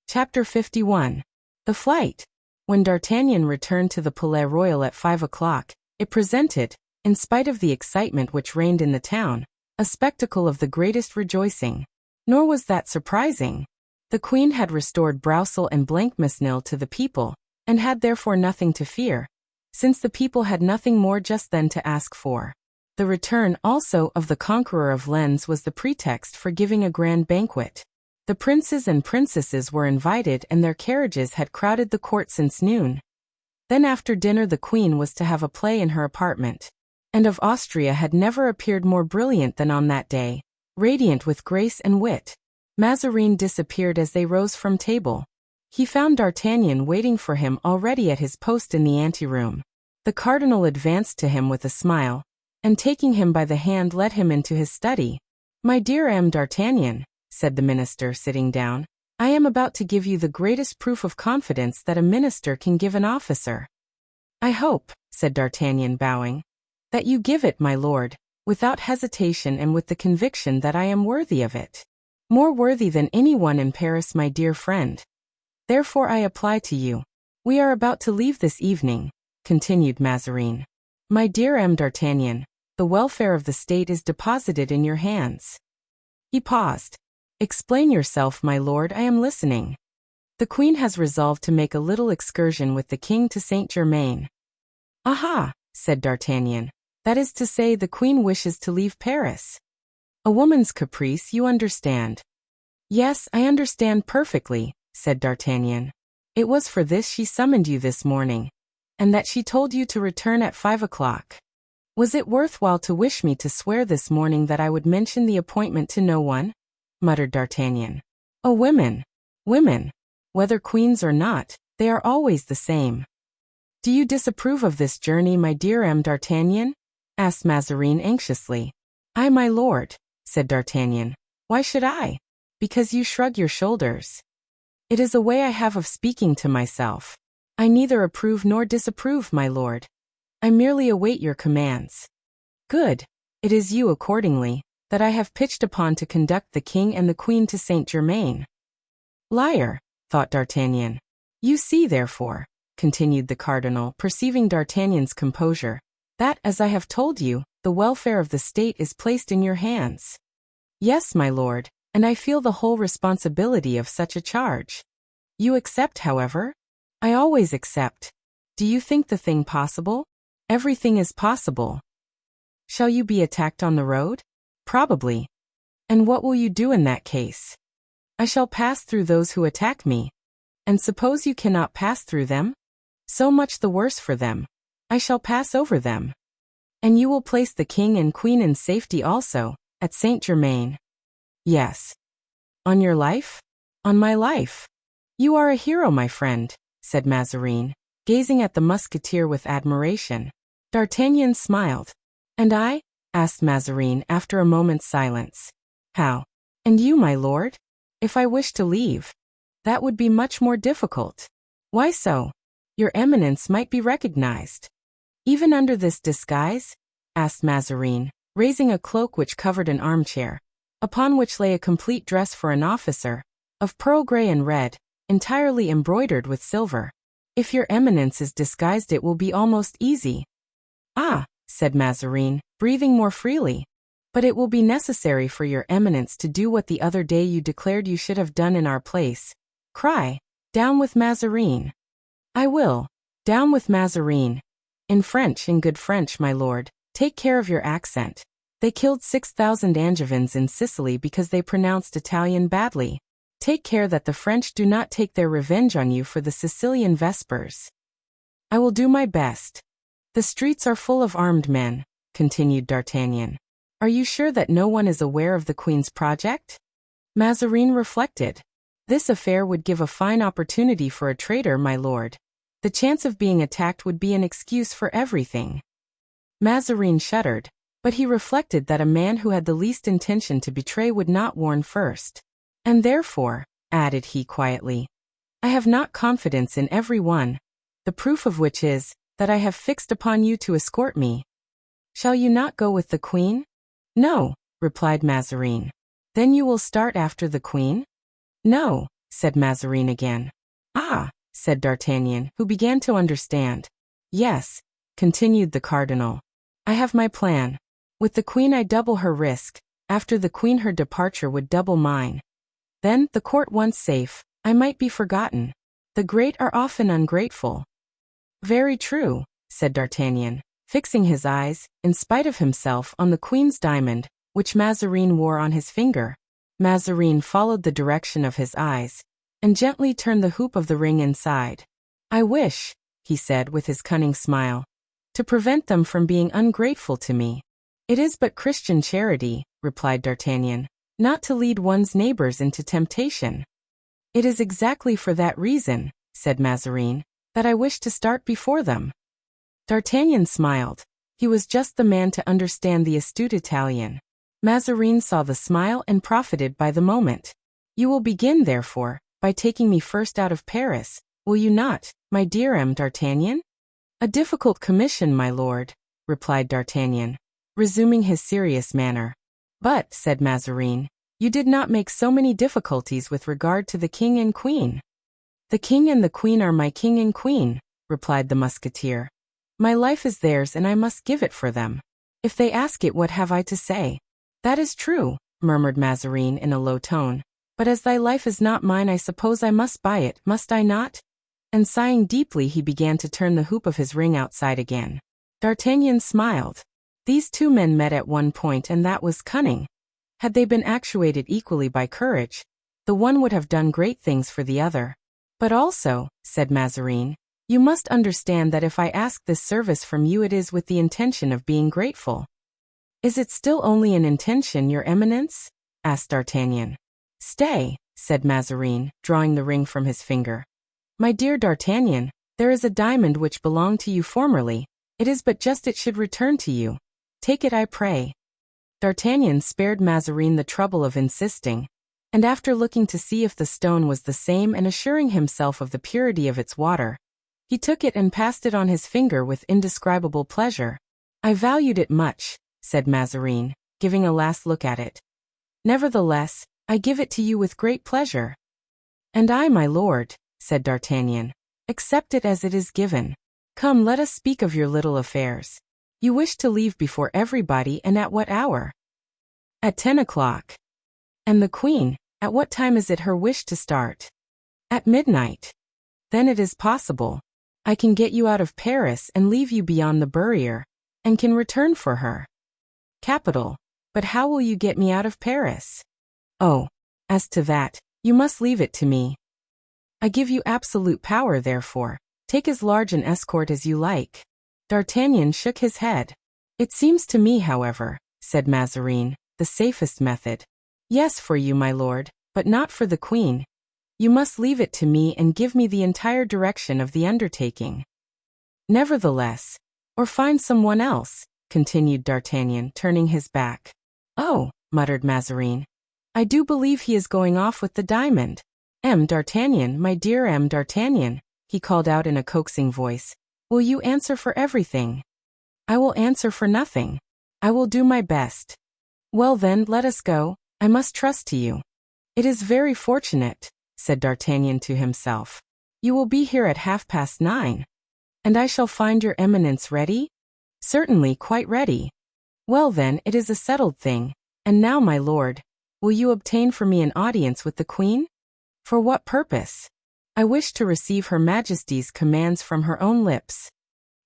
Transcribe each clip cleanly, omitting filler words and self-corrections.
Chapter 51. The Flight. When D'Artagnan returned to the Palais Royal at 5 o'clock, it presented, in spite of the excitement which reigned in the town, a spectacle of the greatest rejoicing. Nor was that surprising. The Queen had restored Broussel and Blancmesnil to the people, and had therefore nothing to fear, since the people had nothing more just then to ask for. The return also of the conqueror of Lens was the pretext for giving a grand banquet. The princes and princesses were invited and their carriages had crowded the court since noon. Then after dinner the Queen was to have a play in her apartment. And of Austria had never appeared more brilliant than on that day, radiant with grace and wit. Mazarin disappeared as they rose from table. He found D'Artagnan waiting for him already at his post in the anteroom. The cardinal advanced to him with a smile, and taking him by the hand led him into his study. "My dear M. D'Artagnan," said the minister, sitting down, "I am about to give you the greatest proof of confidence that a minister can give an officer." "I hope," said D'Artagnan, bowing, "that you give it, my lord, without hesitation and with the conviction that I am worthy of it. More worthy than anyone in Paris, my dear friend. Therefore I apply to you. We are about to leave this evening," continued Mazarin. "My dear M. D'Artagnan, the welfare of the state is deposited in your hands." He paused. "Explain yourself, my lord, I am listening." "The Queen has resolved to make a little excursion with the king to Saint-Germain." "Aha," said D'Artagnan. "That is to say, the Queen wishes to leave Paris." "A woman's caprice, you understand." "Yes, I understand perfectly," said D'Artagnan. "It was for this she summoned you this morning, and that she told you to return at 5 o'clock. Was it worthwhile to wish me to swear this morning that I would mention the appointment to no one?" muttered D'Artagnan. "Oh, women! Women! Whether queens or not, they are always the same." "Do you disapprove of this journey, my dear M. D'Artagnan?" asked Mazarin anxiously. "I, my lord," said D'Artagnan. "Why should I?" "Because you shrug your shoulders." "It is a way I have of speaking to myself. I neither approve nor disapprove, my lord. I merely await your commands." "Good. It is you, accordingly, that I have pitched upon to conduct the king and the queen to Saint-Germain." "Liar," thought D'Artagnan. "You see, therefore," continued the cardinal, perceiving D'Artagnan's composure, "that, as I have told you, the welfare of the state is placed in your hands." "Yes, my lord, and I feel the whole responsibility of such a charge." "You accept, however?" "I always accept. Do you think the thing possible?" "Everything is possible." "Shall you be attacked on the road?" "Probably." "And what will you do in that case?" "I shall pass through those who attack me." "And suppose you cannot pass through them?" "So much the worse for them. I shall pass over them." "And you will place the king and queen in safety also, at Saint-Germain?" "Yes." "On your life?" "On my life." "You are a hero, my friend," said Mazarin, gazing at the musketeer with admiration. D'Artagnan smiled. "And I?" asked Mazarin after a moment's silence. "How? And you, my lord?" "If I wish to leave." "That would be much more difficult." "Why so?" "Your eminence might be recognized." "Even under this disguise?" asked Mazarin, raising a cloak which covered an armchair, upon which lay a complete dress for an officer, of pearl gray and red, entirely embroidered with silver. "If your eminence is disguised it will be almost easy." "Ah," said Mazarin, breathing more freely. "But it will be necessary for your eminence to do what the other day you declared you should have done in our place. Cry, 'Down with Mazarin!'" "I will. Down with Mazarin. In French, in good French, my lord. Take care of your accent. They killed 6,000 Angevins in Sicily because they pronounced Italian badly. Take care that the French do not take their revenge on you for the Sicilian Vespers." "I will do my best." "The streets are full of armed men," continued D'Artagnan. "Are you sure that no one is aware of the Queen's project?" Mazarin reflected. "This affair would give a fine opportunity for a traitor, my lord. The chance of being attacked would be an excuse for everything." Mazarin shuddered, but he reflected that a man who had the least intention to betray would not warn first. "And therefore," added he quietly, "I have not confidence in every one, the proof of which is, that I have fixed upon you to escort me." "Shall you not go with the Queen?" "No," replied Mazarin. "Then you will start after the Queen?" "No," said Mazarin again. Ah, said D'Artagnan, who began to understand. Yes, continued the cardinal. I have my plan. With the queen I double her risk, after the queen her departure would double mine. Then, the court once safe, I might be forgotten. The great are often ungrateful. Very true, said D'Artagnan, fixing his eyes, in spite of himself, on the queen's diamond, which Mazarin wore on his finger. Mazarin followed the direction of his eyes, and gently turned the hoop of the ring inside. I wish, he said with his cunning smile, to prevent them from being ungrateful to me. It is but Christian charity, replied D'Artagnan, not to lead one's neighbors into temptation. It is exactly for that reason, said Mazarin, that I wish to start before them. D'Artagnan smiled. He was just the man to understand the astute Italian. Mazarin saw the smile and profited by the moment. You will begin, therefore, by taking me first out of Paris, will you not, my dear M. D'Artagnan? A difficult commission, my lord, replied D'Artagnan, resuming his serious manner. But, said Mazarin, you did not make so many difficulties with regard to the king and queen. The king and the queen are my king and queen, replied the Musketeer. My life is theirs and I must give it for them. If they ask it, what have I to say? That is true, murmured Mazarin in a low tone. But as thy life is not mine, I suppose I must buy it, must I not? And sighing deeply, he began to turn the hoop of his ring outside again. D'Artagnan smiled. These two men met at one point, and that was cunning. Had they been actuated equally by courage, the one would have done great things for the other. But also, said Mazarin, you must understand that if I ask this service from you, it is with the intention of being grateful. Is it still only an intention, your eminence? Asked D'Artagnan. Stay, said Mazarin, drawing the ring from his finger. My dear D'Artagnan, there is a diamond which belonged to you formerly. It is but just it should return to you. Take it, I pray. D'Artagnan spared Mazarin the trouble of insisting, and after looking to see if the stone was the same and assuring himself of the purity of its water, he took it and passed it on his finger with indescribable pleasure. I valued it much, said Mazarin, giving a last look at it. Nevertheless, I give it to you with great pleasure. And I, my lord, said D'Artagnan, accept it as it is given. Come, let us speak of your little affairs. You wish to leave before everybody, and at what hour? At 10 o'clock. And the queen, at what time is it her wish to start? At midnight. Then it is possible. I can get you out of Paris and leave you beyond the barrier, and can return for her. Capital. But how will you get me out of Paris? Oh, as to that, you must leave it to me. I give you absolute power, therefore. Take as large an escort as you like. D'Artagnan shook his head. It seems to me, however, said Mazarin, the safest method. Yes, for you, my lord, but not for the queen. You must leave it to me and give me the entire direction of the undertaking. Nevertheless, or find someone else, continued D'Artagnan, turning his back. Oh, muttered Mazarin. I do believe he is going off with the diamond. M. D'Artagnan, my dear M. D'Artagnan, he called out in a coaxing voice. Will you answer for everything? I will answer for nothing. I will do my best. Well then, let us go. I must trust to you. It is very fortunate, said D'Artagnan to himself. You will be here at 9:30. And I shall find your eminence ready? Certainly, quite ready. Well then, it is a settled thing. And now, my lord, will you obtain for me an audience with the queen? For what purpose? I wish to receive Her Majesty's commands from her own lips.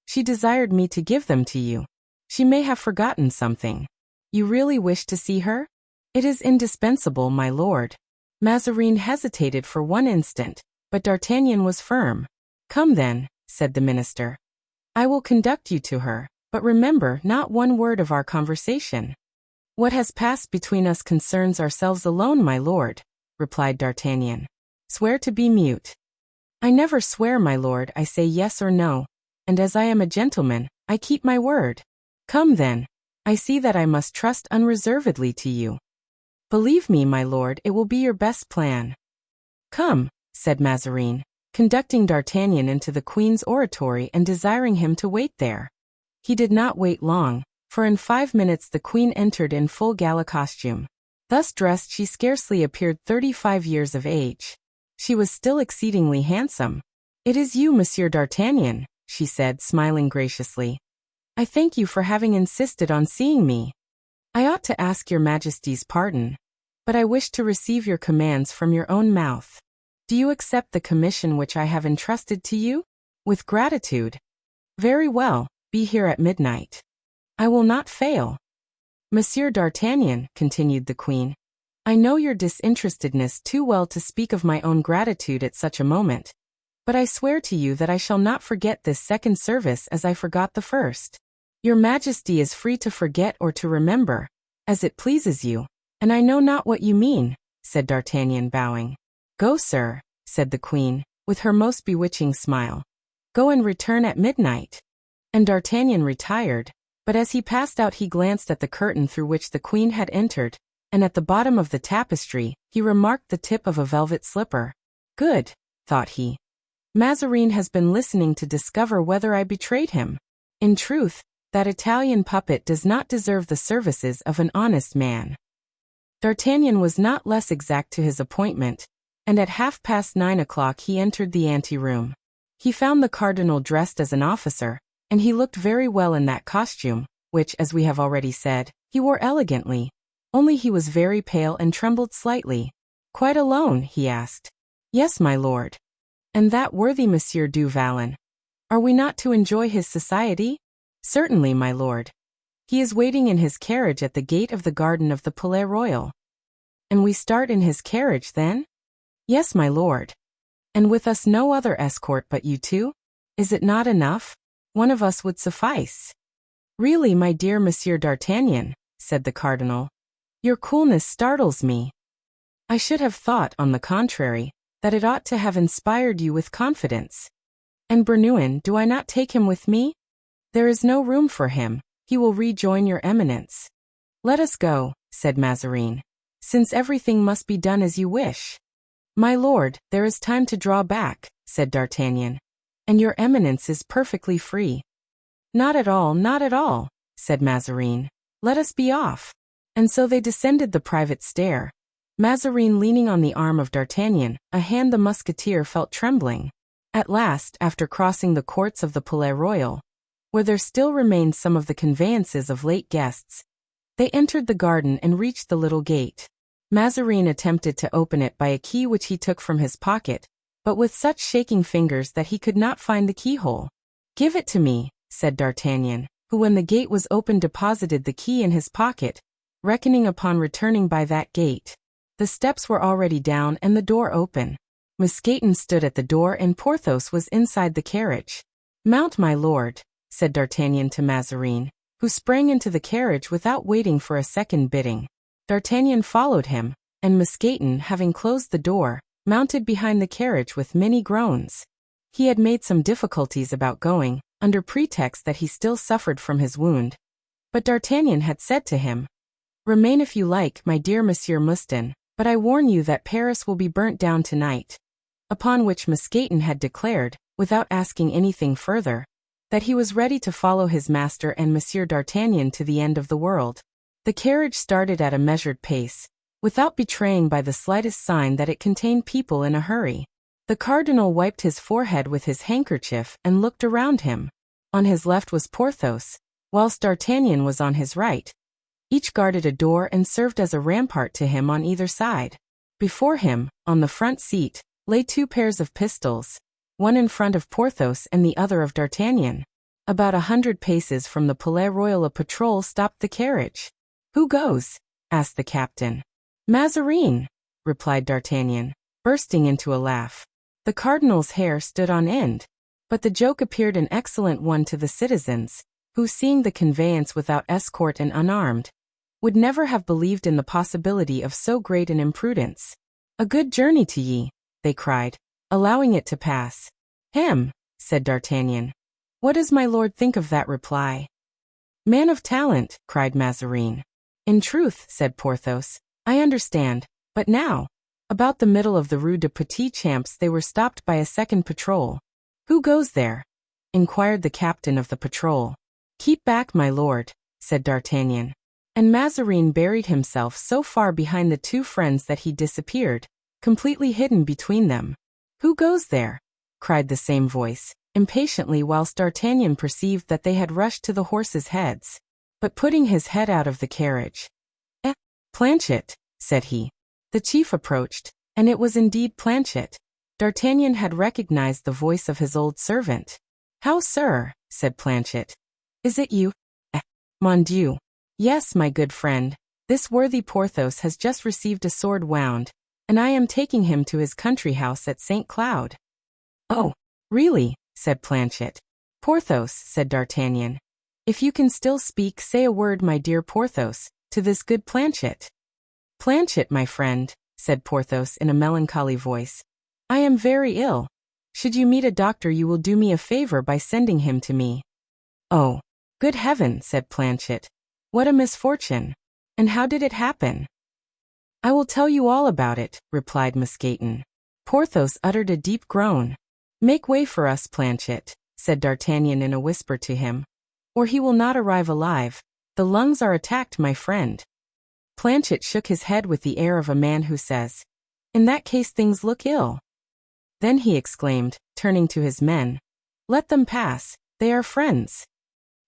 She desired me to give them to you. She may have forgotten something. You really wish to see her? It is indispensable, my lord. Mazarin hesitated for one instant, but D'Artagnan was firm. Come then, said the minister. I will conduct you to her, but remember, not one word of our conversation. What has passed between us concerns ourselves alone, my lord, replied D'Artagnan. Swear to be mute. I never swear, my lord, I say yes or no, and as I am a gentleman, I keep my word. Come then, I see that I must trust unreservedly to you. Believe me, my lord, it will be your best plan. Come, said Mazarin, conducting D'Artagnan into the queen's oratory and desiring him to wait there. He did not wait long, for in 5 minutes the queen entered in full gala costume. Thus dressed, she scarcely appeared 35 years of age. She was still exceedingly handsome. "It is you, Monsieur d'Artagnan," she said, smiling graciously. "I thank you for having insisted on seeing me. I ought to ask your Majesty's pardon, but I wish to receive your commands from your own mouth. Do you accept the commission which I have entrusted to you?" "With gratitude." "Very well, be here at midnight." "I will not fail." "Monsieur d'Artagnan," continued the Queen, "I know your disinterestedness too well to speak of my own gratitude at such a moment, but I swear to you that I shall not forget this second service as I forgot the first." "Your Majesty is free to forget or to remember, as it pleases you, and I know not what you mean," said D'Artagnan, bowing. "Go, sir," said the Queen, with her most bewitching smile. "Go and return at midnight." And D'Artagnan retired, but as he passed out he glanced at the curtain through which the Queen had entered, and at the bottom of the tapestry he remarked the tip of a velvet slipper. "Good," thought he. "Mazarin has been listening to discover whether I betrayed him. In truth, that Italian puppet does not deserve the services of an honest man." D'Artagnan was not less exact to his appointment, and at 9:30 he entered the ante-room. He found the cardinal dressed as an officer, and he looked very well in that costume, which, as we have already said, he wore elegantly, only he was very pale and trembled slightly. "Quite alone?" he asked. "Yes, my lord." "And that worthy Monsieur du Vallon? Are we not to enjoy his society?" "Certainly, my lord. He is waiting in his carriage at the gate of the garden of the Palais Royal." "And we start in his carriage, then?" "Yes, my lord." "And with us no other escort but you two? Is it not enough? One of us would suffice." "Really, my dear Monsieur d'Artagnan," said the cardinal, "your coolness startles me. I should have thought, on the contrary, that it ought to have inspired you with confidence. And Bernouin, do I not take him with me?" "There is no room for him. He will rejoin your eminence." "Let us go," said Mazarin, "since everything must be done as you wish." "My lord, there is time to draw back," said D'Artagnan, "and your eminence is perfectly free." "Not at all, not at all," said Mazarin. "Let us be off." And so they descended the private stair, Mazarin leaning on the arm of D'Artagnan, a hand the Musketeer felt trembling. At last, after crossing the courts of the Palais Royal, where there still remained some of the conveyances of late guests, they entered the garden and reached the little gate. Mazarin attempted to open it by a key which he took from his pocket, but with such shaking fingers that he could not find the keyhole. "Give it to me," said D'Artagnan, who when the gate was opened deposited the key in his pocket, reckoning upon returning by that gate. The steps were already down and the door open. Mousqueton stood at the door and Porthos was inside the carriage. "Mount, my lord," said D'Artagnan to Mazarin, who sprang into the carriage without waiting for a second bidding. D'Artagnan followed him, and Mousqueton, having closed the door, mounted behind the carriage with many groans. He had made some difficulties about going, under pretext that he still suffered from his wound. But D'Artagnan had said to him, "Remain if you like, my dear Monsieur Mouston, but I warn you that Paris will be burnt down tonight." Upon which Mousqueton had declared, without asking anything further, that he was ready to follow his master and Monsieur d'Artagnan to the end of the world. The carriage started at a measured pace, without betraying by the slightest sign that it contained people in a hurry. The cardinal wiped his forehead with his handkerchief and looked around him. On his left was Porthos, whilst D'Artagnan was on his right. Each guarded a door and served as a rampart to him on either side. Before him, on the front seat, lay two pairs of pistols, one in front of Porthos and the other of D'Artagnan. About 100 paces from the Palais Royal a patrol stopped the carriage. "Who goes?" asked the captain. "Mazarin," replied D'Artagnan, bursting into a laugh. The cardinal's hair stood on end, but the joke appeared an excellent one to the citizens, who, seeing the conveyance without escort and unarmed, would never have believed in the possibility of so great an imprudence. "A good journey to ye," they cried, allowing it to pass. "Hem," said D'Artagnan. "What does my lord think of that reply?" "Man of talent," cried Mazarin. "In truth," said Porthos, "I understand, but now—" About the middle of the Rue de Petit Champs they were stopped by a second patrol. "Who goes there?" inquired the captain of the patrol. "Keep back, my lord," said D'Artagnan. And Mazarin buried himself so far behind the two friends that he disappeared, completely hidden between them. "Who goes there?" cried the same voice, impatiently, whilst D'Artagnan perceived that they had rushed to the horses' heads. But putting his head out of the carriage, Planchet," said he. The chief approached, and it was indeed Planchet. D'Artagnan had recognized the voice of his old servant. "How, sir?" said Planchet. "Is it you?" "Mon Dieu. Yes, my good friend. This worthy Porthos has just received a sword wound, and I am taking him to his country house at St. Cloud." "Oh, really?" said Planchet. "Porthos," said D'Artagnan. "If you can still speak, say a word, my dear Porthos, to this good Planchet." "Planchet, my friend," said Porthos in a melancholy voice, "I am very ill. Should you meet a doctor, you will do me a favor by sending him to me." "Oh, good heaven," said Planchet. "What a misfortune! And how did it happen?" "I will tell you all about it," replied Mousqueton. Porthos uttered a deep groan. "Make way for us, Planchet," said D'Artagnan in a whisper to him, "or he will not arrive alive. The lungs are attacked, my friend." Planchet shook his head with the air of a man who says, "In that case things look ill." Then he exclaimed, turning to his men, "Let them pass, they are friends."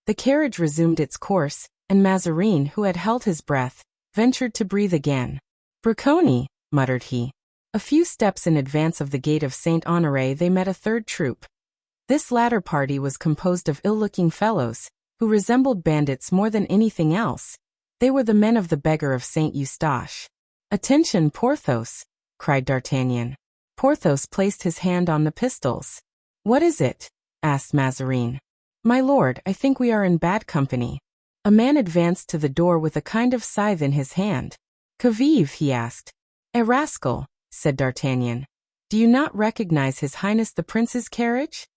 The carriage resumed its course, and Mazarin, who had held his breath, ventured to breathe again. "Bracconi," muttered he. A few steps in advance of the gate of Saint Honoré they met a third troop. This latter party was composed of ill-looking fellows, who resembled bandits more than anything else. They were the men of the beggar of Saint Eustache. "Attention, Porthos!" cried D'Artagnan. Porthos placed his hand on the pistols. "What is it?" asked Mazarin. "My lord, I think we are in bad company." A man advanced to the door with a kind of scythe in his hand. "Que vive?" he asked. "A rascal," said D'Artagnan. "Do you not recognize His Highness the Prince's carriage?"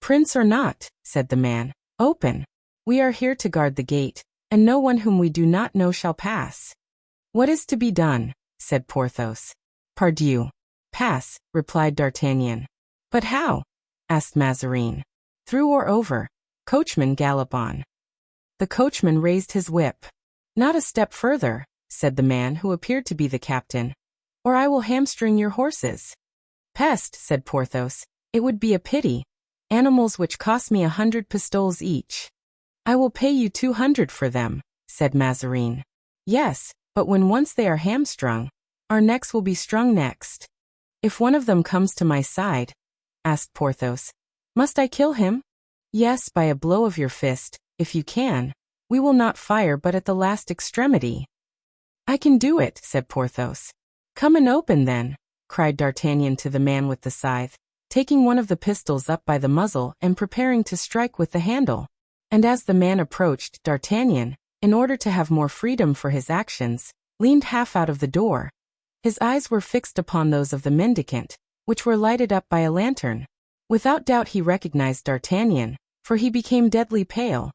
"Prince or not," said the man, "open. We are here to guard the gate, and no one whom we do not know shall pass." "What is to be done?" said Porthos. "Pardieu. Pass," replied D'Artagnan. "But how?" asked Mazarin. "Through or over. Coachman, gallop on." The coachman raised his whip. "Not a step further," said the man who appeared to be the captain, "or I will hamstring your horses." "Peste," said Porthos, "it would be a pity. Animals which cost me 100 pistoles each." "I will pay you 200 for them," said Mazarin. "Yes, but when once they are hamstrung, our necks will be strung next." "If one of them comes to my side," asked Porthos, "must I kill him?" "Yes, by a blow of your fist, if you can. We will not fire but at the last extremity." "I can do it," said Porthos. "Come and open then," cried D'Artagnan to the man with the scythe, taking one of the pistols up by the muzzle and preparing to strike with the handle. And as the man approached, D'Artagnan, in order to have more freedom for his actions, leaned half out of the door. His eyes were fixed upon those of the mendicant, which were lighted up by a lantern. Without doubt he recognized D'Artagnan, for he became deadly pale.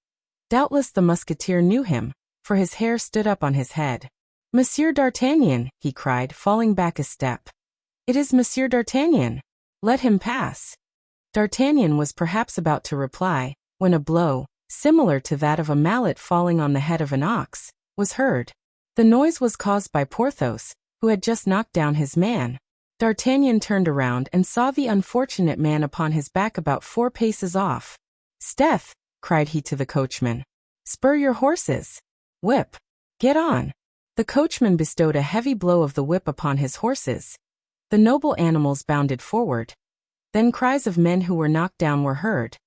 Doubtless the Musketeer knew him, for his hair stood up on his head. "Monsieur d'Artagnan," he cried, falling back a step. "It is Monsieur d'Artagnan. Let him pass." D'Artagnan was perhaps about to reply, when a blow, similar to that of a mallet falling on the head of an ox, was heard. The noise was caused by Porthos, who had just knocked down his man. D'Artagnan turned around and saw the unfortunate man upon his back about 4 paces off. "Steth," cried he to the coachman. "Spur your horses. Whip. Get on." The coachman bestowed a heavy blow of the whip upon his horses. The noble animals bounded forward. Then cries of men who were knocked down were heard.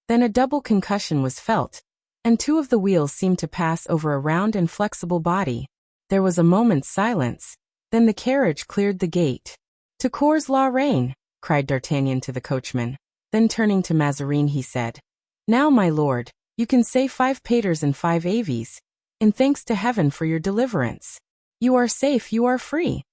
Then a double concussion was felt, and 2 of the wheels seemed to pass over a round and flexible body. There was a moment's silence. Then the carriage cleared the gate. "To Cours la Reine," cried D'Artagnan to the coachman. Then turning to Mazarin he said, "Now, my lord, you can say 5 paters and 5 aves, in thanks to heaven for your deliverance. You are safe, you are free."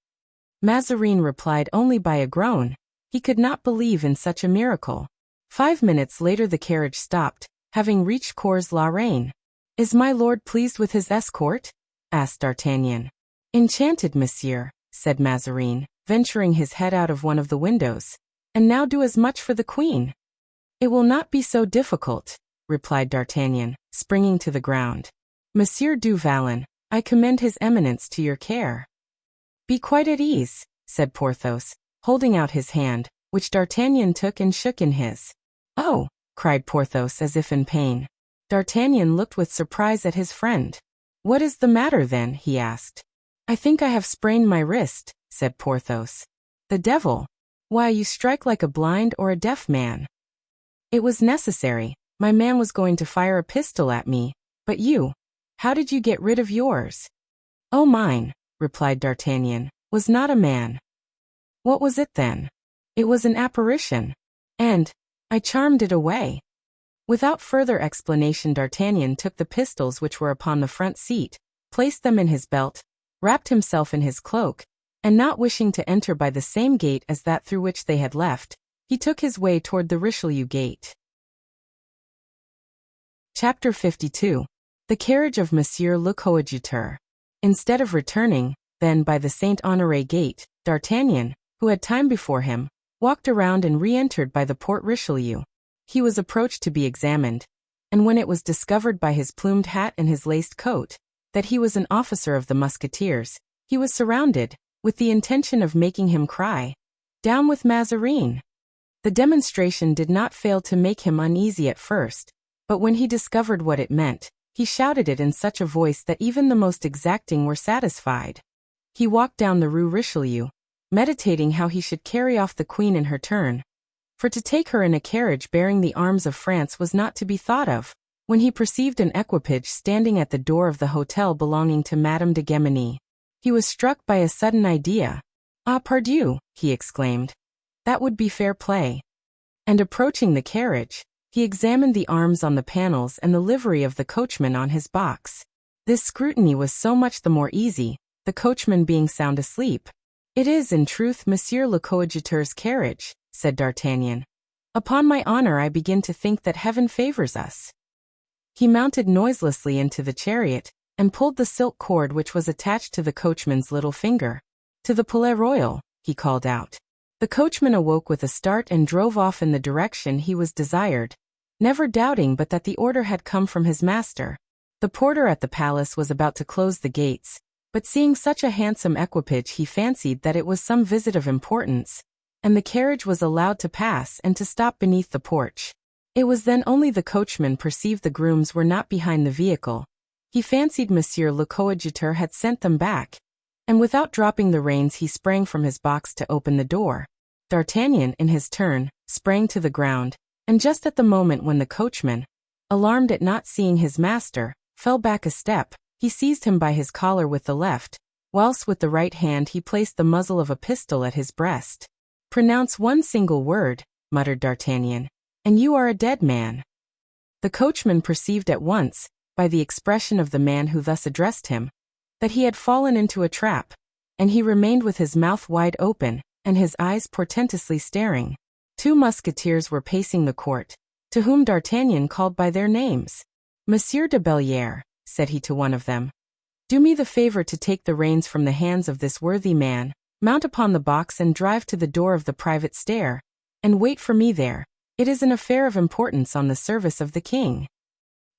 Mazarin replied only by a groan. He could not believe in such a miracle. 5 minutes later the carriage stopped, having reached Cours la Reine. "Is my lord pleased with his escort?" asked D'Artagnan. "Enchanted, monsieur," said Mazarin, venturing his head out of one of the windows. "And now do as much for the queen." "It will not be so difficult," replied D'Artagnan, springing to the ground. "Monsieur du Vallon, I commend his eminence to your care." "Be quite at ease," said Porthos, holding out his hand, which D'Artagnan took and shook in his. "Oh!" cried Porthos as if in pain. D'Artagnan looked with surprise at his friend. "What is the matter then?" he asked. "I think I have sprained my wrist," said Porthos. "The devil! Why, you strike like a blind or a deaf man." "It was necessary. My man was going to fire a pistol at me. But you, how did you get rid of yours?" "Oh, mine," replied D'Artagnan, "was not a man." "What was it then?" "It was an apparition. And I charmed it away." Without further explanation, D'Artagnan took the pistols which were upon the front seat, placed them in his belt, wrapped himself in his cloak, and not wishing to enter by the same gate as that through which they had left, he took his way toward the Richelieu gate. Chapter 52. The carriage of Monsieur le Coadjuteur. Instead of returning, then, by the Saint-Honoré gate, D'Artagnan, who had time before him, walked around and re-entered by the Port Richelieu. He was approached to be examined, and when it was discovered by his plumed hat and his laced coat that he was an officer of the Musketeers, he was surrounded, with the intention of making him cry, "Down with Mazarin!" The demonstration did not fail to make him uneasy at first, but when he discovered what it meant, he shouted it in such a voice that even the most exacting were satisfied. He walked down the Rue Richelieu, meditating how he should carry off the Queen in her turn, for to take her in a carriage bearing the arms of France was not to be thought of, when he perceived an equipage standing at the door of the hotel belonging to Madame de Guémeny. He was struck by a sudden idea. "Ah, pardieu!" he exclaimed. "That would be fair play." And approaching the carriage, he examined the arms on the panels and the livery of the coachman on his box. This scrutiny was so much the more easy, the coachman being sound asleep. "It is, in truth, Monsieur le Coadjuteur's carriage," said D'Artagnan. "Upon my honor, I begin to think that heaven favors us." He mounted noiselessly into the chariot, and pulled the silk cord which was attached to the coachman's little finger. "To the Palais Royal," he called out. The coachman awoke with a start and drove off in the direction he was desired, never doubting but that the order had come from his master. The porter at the palace was about to close the gates, but seeing such a handsome equipage he fancied that it was some visit of importance, and the carriage was allowed to pass and to stop beneath the porch. It was then only the coachman perceived the grooms were not behind the vehicle. He fancied Monsieur le Coadjuteur had sent them back, and without dropping the reins he sprang from his box to open the door. D'Artagnan, in his turn, sprang to the ground, and just at the moment when the coachman, alarmed at not seeing his master, fell back a step, he seized him by his collar with the left, whilst with the right hand he placed the muzzle of a pistol at his breast. "Pronounce one single word," muttered D'Artagnan, "and you are a dead man." The coachman perceived at once, by the expression of the man who thus addressed him, that he had fallen into a trap, and he remained with his mouth wide open, and his eyes portentously staring. Two musketeers were pacing the court, to whom D'Artagnan called by their names. "Monsieur de Belliere," said he to one of them, "do me the favor to take the reins from the hands of this worthy man, mount upon the box and drive to the door of the private stair, and wait for me there. It is an affair of importance on the service of the king."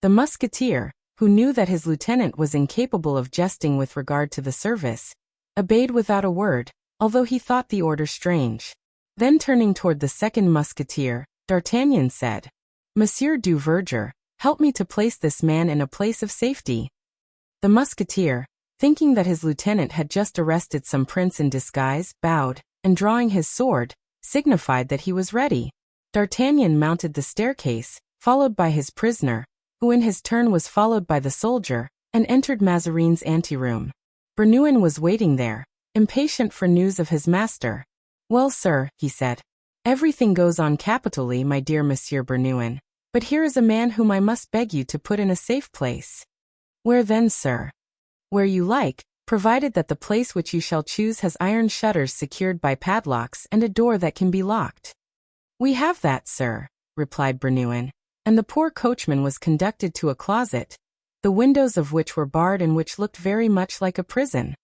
The musketeer, who knew that his lieutenant was incapable of jesting with regard to the service, obeyed without a word, although he thought the order strange. Then turning toward the second musketeer, D'Artagnan said, "Monsieur du Verger, help me to place this man in a place of safety." The musketeer, thinking that his lieutenant had just arrested some prince in disguise, bowed, and drawing his sword, signified that he was ready. D'Artagnan mounted the staircase, followed by his prisoner, who in his turn was followed by the soldier, and entered Mazarin's anteroom. Bernouin was waiting there, impatient for news of his master. "Well, sir," he said, "everything goes on capitally, my dear Monsieur Bernouin, but here is a man whom I must beg you to put in a safe place." "Where then, sir?" "Where you like, provided that the place which you shall choose has iron shutters secured by padlocks and a door that can be locked." "We have that, sir," replied Bernouin, and the poor coachman was conducted to a closet, the windows of which were barred and which looked very much like a prison.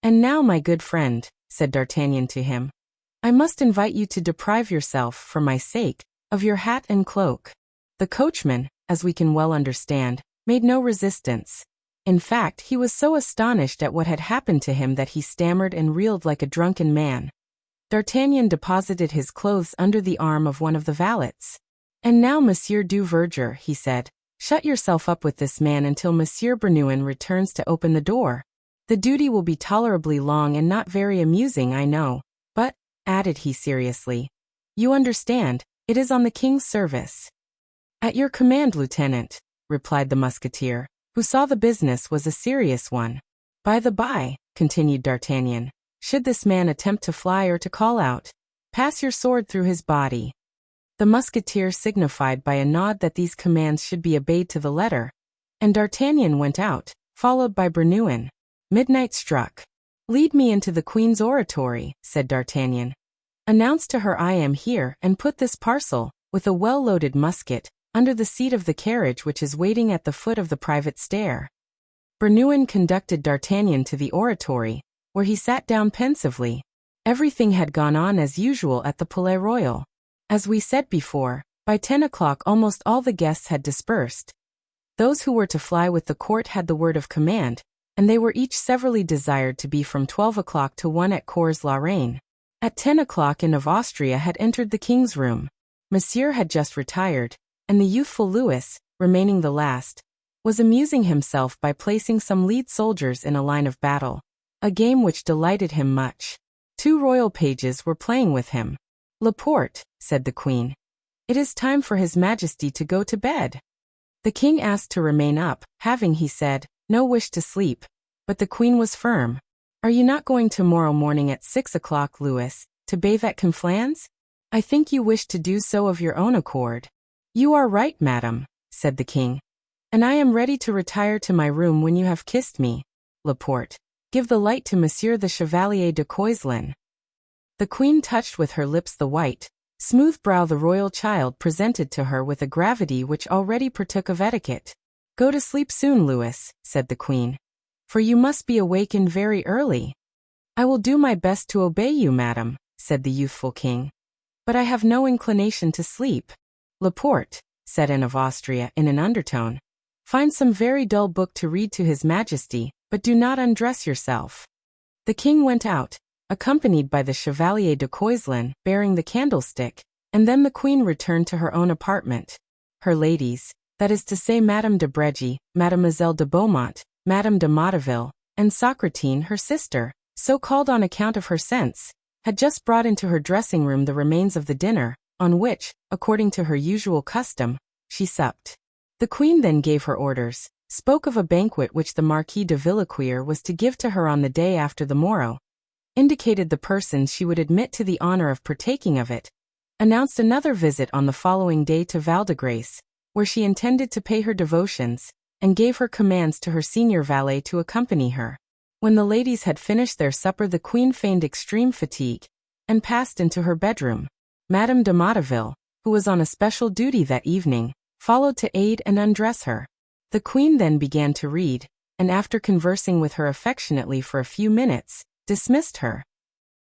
"And now, my good friend," said D'Artagnan to him, "I must invite you to deprive yourself, for my sake, of your hat and cloak." The coachman, as we can well understand, made no resistance. In fact, he was so astonished at what had happened to him that he stammered and reeled like a drunken man. D'Artagnan deposited his clothes under the arm of one of the valets. "And now, Monsieur du Verger," he said, "shut yourself up with this man until Monsieur Bernouin returns to open the door. The duty will be tolerably long and not very amusing, I know. But," added he seriously, "you understand, it is on the king's service." "At your command, Lieutenant," replied the Musketeer, who saw the business was a serious one. "By the by," continued D'Artagnan, "should this man attempt to fly or to call out, pass your sword through his body." The Musketeer signified by a nod that these commands should be obeyed to the letter, and D'Artagnan went out, followed by Bernouin. Midnight struck. "Lead me into the Queen's oratory," said D'Artagnan. "Announce to her I am here, and put this parcel, with a well-loaded musket, under the seat of the carriage which is waiting at the foot of the private stair." Bernouin conducted D'Artagnan to the oratory, where he sat down pensively. Everything had gone on as usual at the Palais Royal. As we said before, by 10 o'clock almost all the guests had dispersed. Those who were to fly with the court had the word of command, and they were each severally desired to be from 12 o'clock to 1 at Cours la Reine. At 10 o'clock Anne of Austria had entered the king's room. Monsieur had just retired, and the youthful Louis, remaining the last, was amusing himself by placing some lead soldiers in a line of battle, a game which delighted him much. 2 royal pages were playing with him. "Laporte," said the Queen, "it is time for His Majesty to go to bed." The king asked to remain up, having, he said, no wish to sleep, but the Queen was firm. "Are you not going tomorrow morning at 6 o'clock, Louis, to bathe at Conflans? I think you wish to do so of your own accord." "You are right, madam," said the king, "and I am ready to retire to my room when you have kissed me. Laporte, give the light to Monsieur the Chevalier de Coislin." The Queen touched with her lips the white, smooth brow the royal child presented to her with a gravity which already partook of etiquette. "Go to sleep soon, Louis," said the Queen, "for you must be awakened very early." "I will do my best to obey you, madam," said the youthful king, "but I have no inclination to sleep." "Laporte," said Anne of Austria in an undertone, "find some very dull book to read to His Majesty, but do not undress yourself." The king went out, accompanied by the Chevalier de Coislin, bearing the candlestick, and then the Queen returned to her own apartment. Her ladies, that is to say Madame de Bregy, Mademoiselle de Beaumont, Madame de Motteville, and Socratine, her sister, so called on account of her sense, had just brought into her dressing-room the remains of the dinner, on which, according to her usual custom, she supped. The Queen then gave her orders, spoke of a banquet which the Marquis de Villequier was to give to her on the day after the morrow, indicated the persons she would admit to the honor of partaking of it, announced another visit on the following day to Val-de-Grace, where she intended to pay her devotions, and gave her commands to her senior valet to accompany her. When the ladies had finished their supper the Queen feigned extreme fatigue, and passed into her bedroom. Madame de Motteville, who was on a special duty that evening, followed to aid and undress her. The Queen then began to read, and after conversing with her affectionately for a few minutes, dismissed her.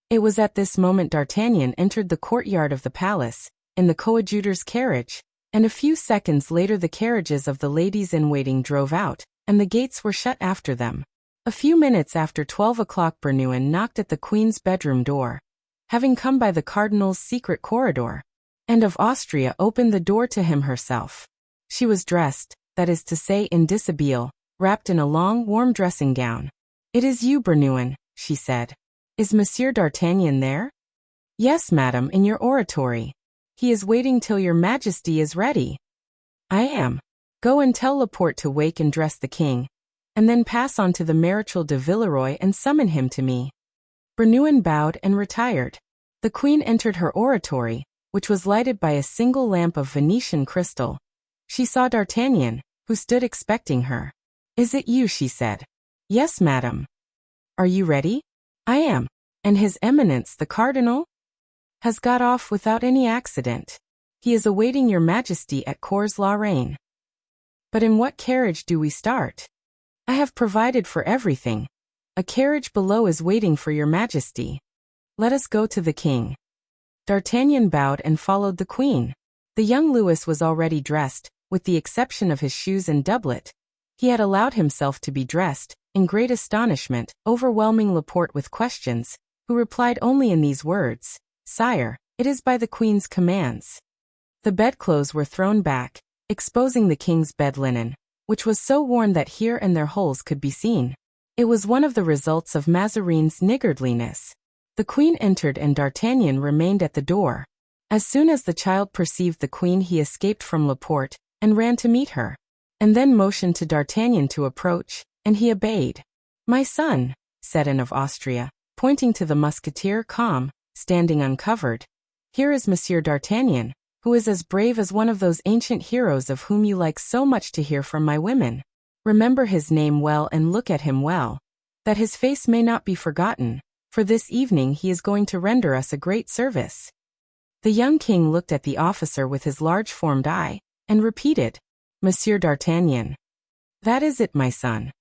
It was at this moment D'Artagnan entered the courtyard of the palace, in the coadjutor's carriage, and a few seconds later the carriages of the ladies-in-waiting drove out, and the gates were shut after them. A few minutes after 12 o'clock Bernouin knocked at the Queen's bedroom door, having come by the cardinal's secret corridor. Anne of Austria opened the door to him herself. She was dressed, that is to say in dishabille, wrapped in a long, warm dressing gown. "It is you, Bernouin," she said. "Is Monsieur d'Artagnan there?" "Yes, madam, in your oratory. He is waiting till your Majesty is ready." "I am. Go and tell Laporte to wake and dress the king, and then pass on to the Marechal de Villeroy and summon him to me." Bernouin bowed and retired. The Queen entered her oratory, which was lighted by a single lamp of Venetian crystal. She saw D'Artagnan, who stood expecting her. "Is it you?" she said. "Yes, madam." "Are you ready?" "I am. And His Eminence the Cardinal?" "Has got off without any accident. He is awaiting your Majesty at Cours la Reine." "But in what carriage do we start?" "I have provided for everything. A carriage below is waiting for your Majesty. Let us go to the king." D'Artagnan bowed and followed the Queen. The young Louis was already dressed, with the exception of his shoes and doublet. He had allowed himself to be dressed, in great astonishment, overwhelming Laporte with questions, who replied only in these words, "Sire, it is by the Queen's commands." The bedclothes were thrown back, exposing the king's bed linen, which was so worn that here and there holes could be seen. It was one of the results of Mazarin's niggardliness. The queen entered and D'Artagnan remained at the door. As soon as the child perceived the queen he escaped from Laporte, and ran to meet her, and then motioned to D'Artagnan to approach, and he obeyed. "My son," said Anne of Austria, pointing to the musketeer calm, standing uncovered. "Here is Monsieur D'Artagnan, who is as brave as one of those ancient heroes of whom you like so much to hear from my women. Remember his name well and look at him well, that his face may not be forgotten, for this evening he is going to render us a great service." The young king looked at the officer with his large formed eye, and repeated, "Monsieur D'Artagnan." "That is it, my son."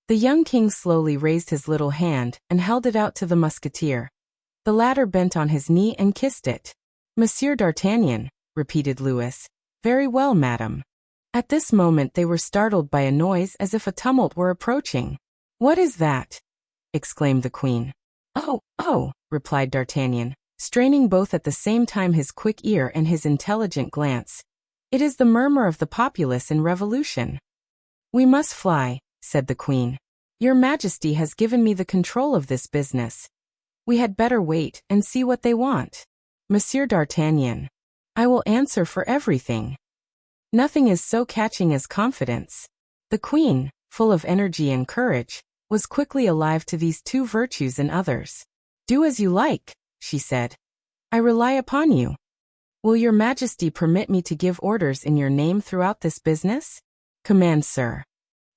The young king slowly raised his little hand and held it out to the musketeer. The latter bent on his knee and kissed it. "Monsieur D'Artagnan," repeated Louis. "Very well, madame." At this moment they were startled by a noise as if a tumult were approaching. "What is that?" exclaimed the queen. Oh, replied D'Artagnan, straining both at the same time his quick ear and his intelligent glance. "It is the murmur of the populace in revolution." "We must fly," said the queen. "Your Majesty has given me the control of this business. We had better wait and see what they want." "Monsieur D'Artagnan, I will answer for everything. Nothing is so catching as confidence." The queen, full of energy and courage, was quickly alive to these two virtues in others. "Do as you like," she said. "I rely upon you. Will your Majesty permit me to give orders in your name throughout this business?" "Command, sir."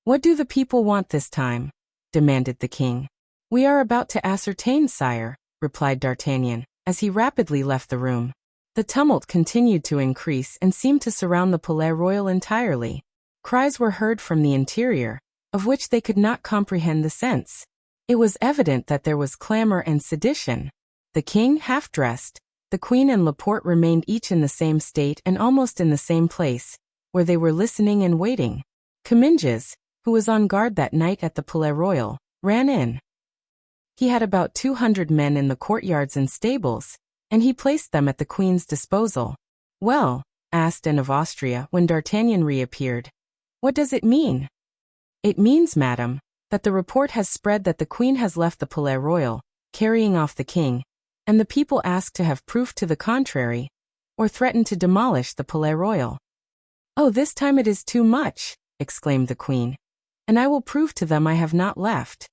"What do the people want this time?" demanded the king. "We are about to ascertain, sire," replied D'Artagnan, as he rapidly left the room. The tumult continued to increase and seemed to surround the Palais Royal entirely. Cries were heard from the interior, of which they could not comprehend the sense. It was evident that there was clamor and sedition. The king, half-dressed, the queen and Laporte remained each in the same state and almost in the same place, where they were listening and waiting. Comminges, who was on guard that night at the Palais Royal, ran in. He had about 200 men in the courtyards and stables, and he placed them at the queen's disposal. "Well," asked Anne of Austria when D'Artagnan reappeared, "what does it mean?" "It means, madame, that the report has spread that the queen has left the Palais Royal, carrying off the king, and the people ask to have proof to the contrary, or threaten to demolish the Palais Royal." "Oh, this time it is too much," exclaimed the queen, "and I will prove to them I have not left."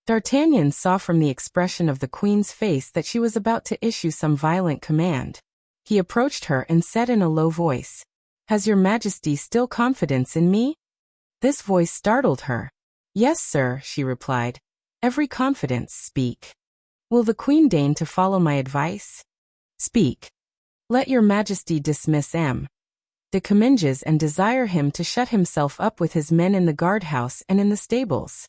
D'Artagnan saw from the expression of the queen's face that she was about to issue some violent command. He approached her and said in a low voice, "Has your Majesty still confidence in me?" This voice startled her. "Yes, sir," she replied. "Every confidence. Speak. Will the queen deign to follow my advice? Speak. Let your Majesty dismiss M. de Comminges and desire him to shut himself up with his men in the guardhouse and in the stables."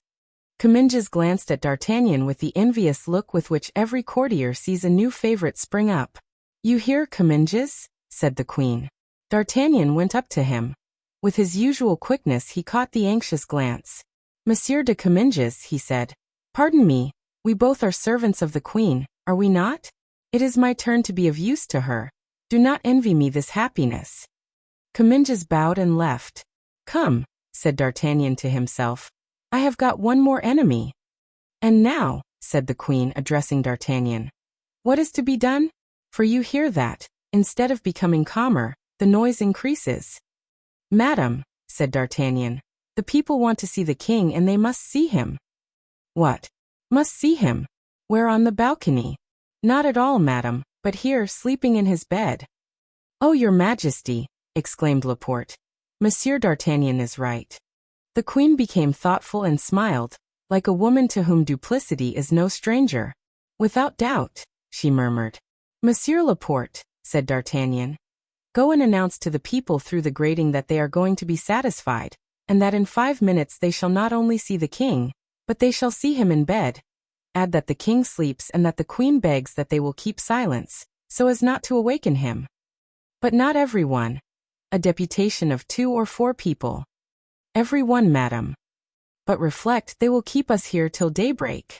Comminges glanced at D'Artagnan with the envious look with which every courtier sees a new favorite spring up. "You hear, Comminges?" said the queen. D'Artagnan went up to him. With his usual quickness he caught the anxious glance. "Monsieur de Comminges," he said, "pardon me, we both are servants of the queen, are we not? It is my turn to be of use to her. Do not envy me this happiness." Comminges bowed and left. "Come," said D'Artagnan to himself, "I have got one more enemy." "And now," said the queen, addressing D'Artagnan, "what is to be done? For you hear that, instead of becoming calmer, the noise increases." "Madame," said D'Artagnan, "the people want to see the king and they must see him." "What? Must see him? Where, on the balcony?" "Not at all, madame, but here, sleeping in his bed." "Oh, your Majesty," exclaimed Laporte. "Monsieur D'Artagnan is right." The queen became thoughtful and smiled, like a woman to whom duplicity is no stranger. "Without doubt," she murmured. "Monsieur Laporte," said D'Artagnan, "go and announce to the people through the grating that they are going to be satisfied, and that in 5 minutes they shall not only see the king, but they shall see him in bed. Add that the king sleeps and that the queen begs that they will keep silence, so as not to awaken him. But not everyone. A deputation of 2 or 4 people." "Every one, madame," But reflect, they will keep us here till daybreak.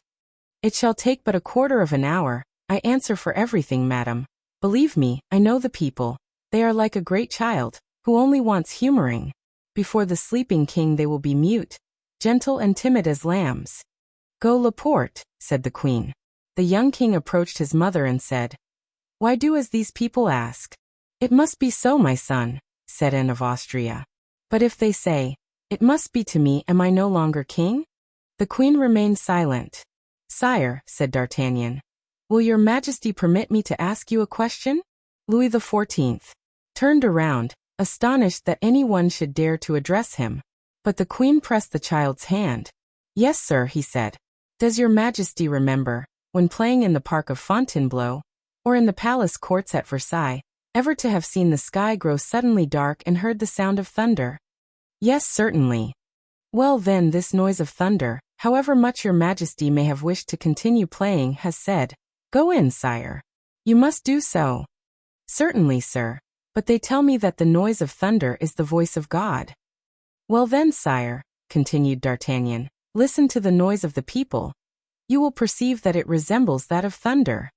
It shall take but a quarter of an hour. I answer for everything, madam. Believe me, I know the people. They are like a great child, who only wants humoring. Before the sleeping king they will be mute, gentle and timid as lambs. Go, Laporte, said the queen. The young king approached his mother and said, Why do as these people ask? It must be so, my son, said Anne of Austria. But if they say, It must be to me, am I no longer king? The queen remained silent. Sire, said D'Artagnan, will your majesty permit me to ask you a question? Louis XIV turned around, astonished that anyone should dare to address him. But the queen pressed the child's hand. Yes, sir, he said. Does your majesty remember, when playing in the park of Fontainebleau, or in the palace courts at Versailles, ever to have seen the sky grow suddenly dark and heard the sound of thunder? Yes, certainly. Well then, this noise of thunder, however much your majesty may have wished to continue playing, has said, Go in, sire. You must do so. Certainly, sir. But they tell me that the noise of thunder is the voice of God. Well then, sire, continued D'Artagnan, listen to the noise of the people. You will perceive that it resembles that of thunder.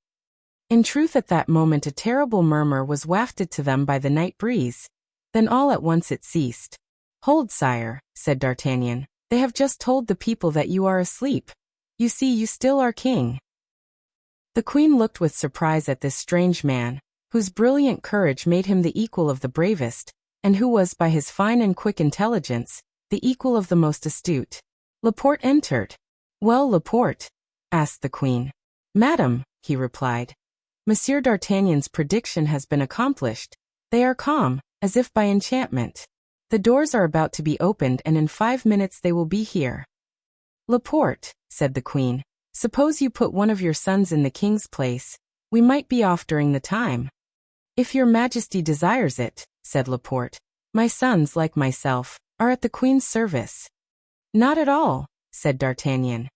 In truth, at that moment a terrible murmur was wafted to them by the night breeze. Then all at once it ceased. Hold, sire, said D'Artagnan. They have just told the people that you are asleep. You see, you still are king. The queen looked with surprise at this strange man, whose brilliant courage made him the equal of the bravest, and who was, by his fine and quick intelligence, the equal of the most astute. Laporte entered. Well, Laporte? Asked the queen. Madam, he replied. Monsieur D'Artagnan's prediction has been accomplished. They are calm, as if by enchantment. The doors are about to be opened and in 5 minutes they will be here. Laporte, said the queen, suppose you put one of your sons in the king's place. We might be off during the time. If your majesty desires it, said Laporte. My sons, like myself, are at the queen's service. Not at all, said D'Artagnan.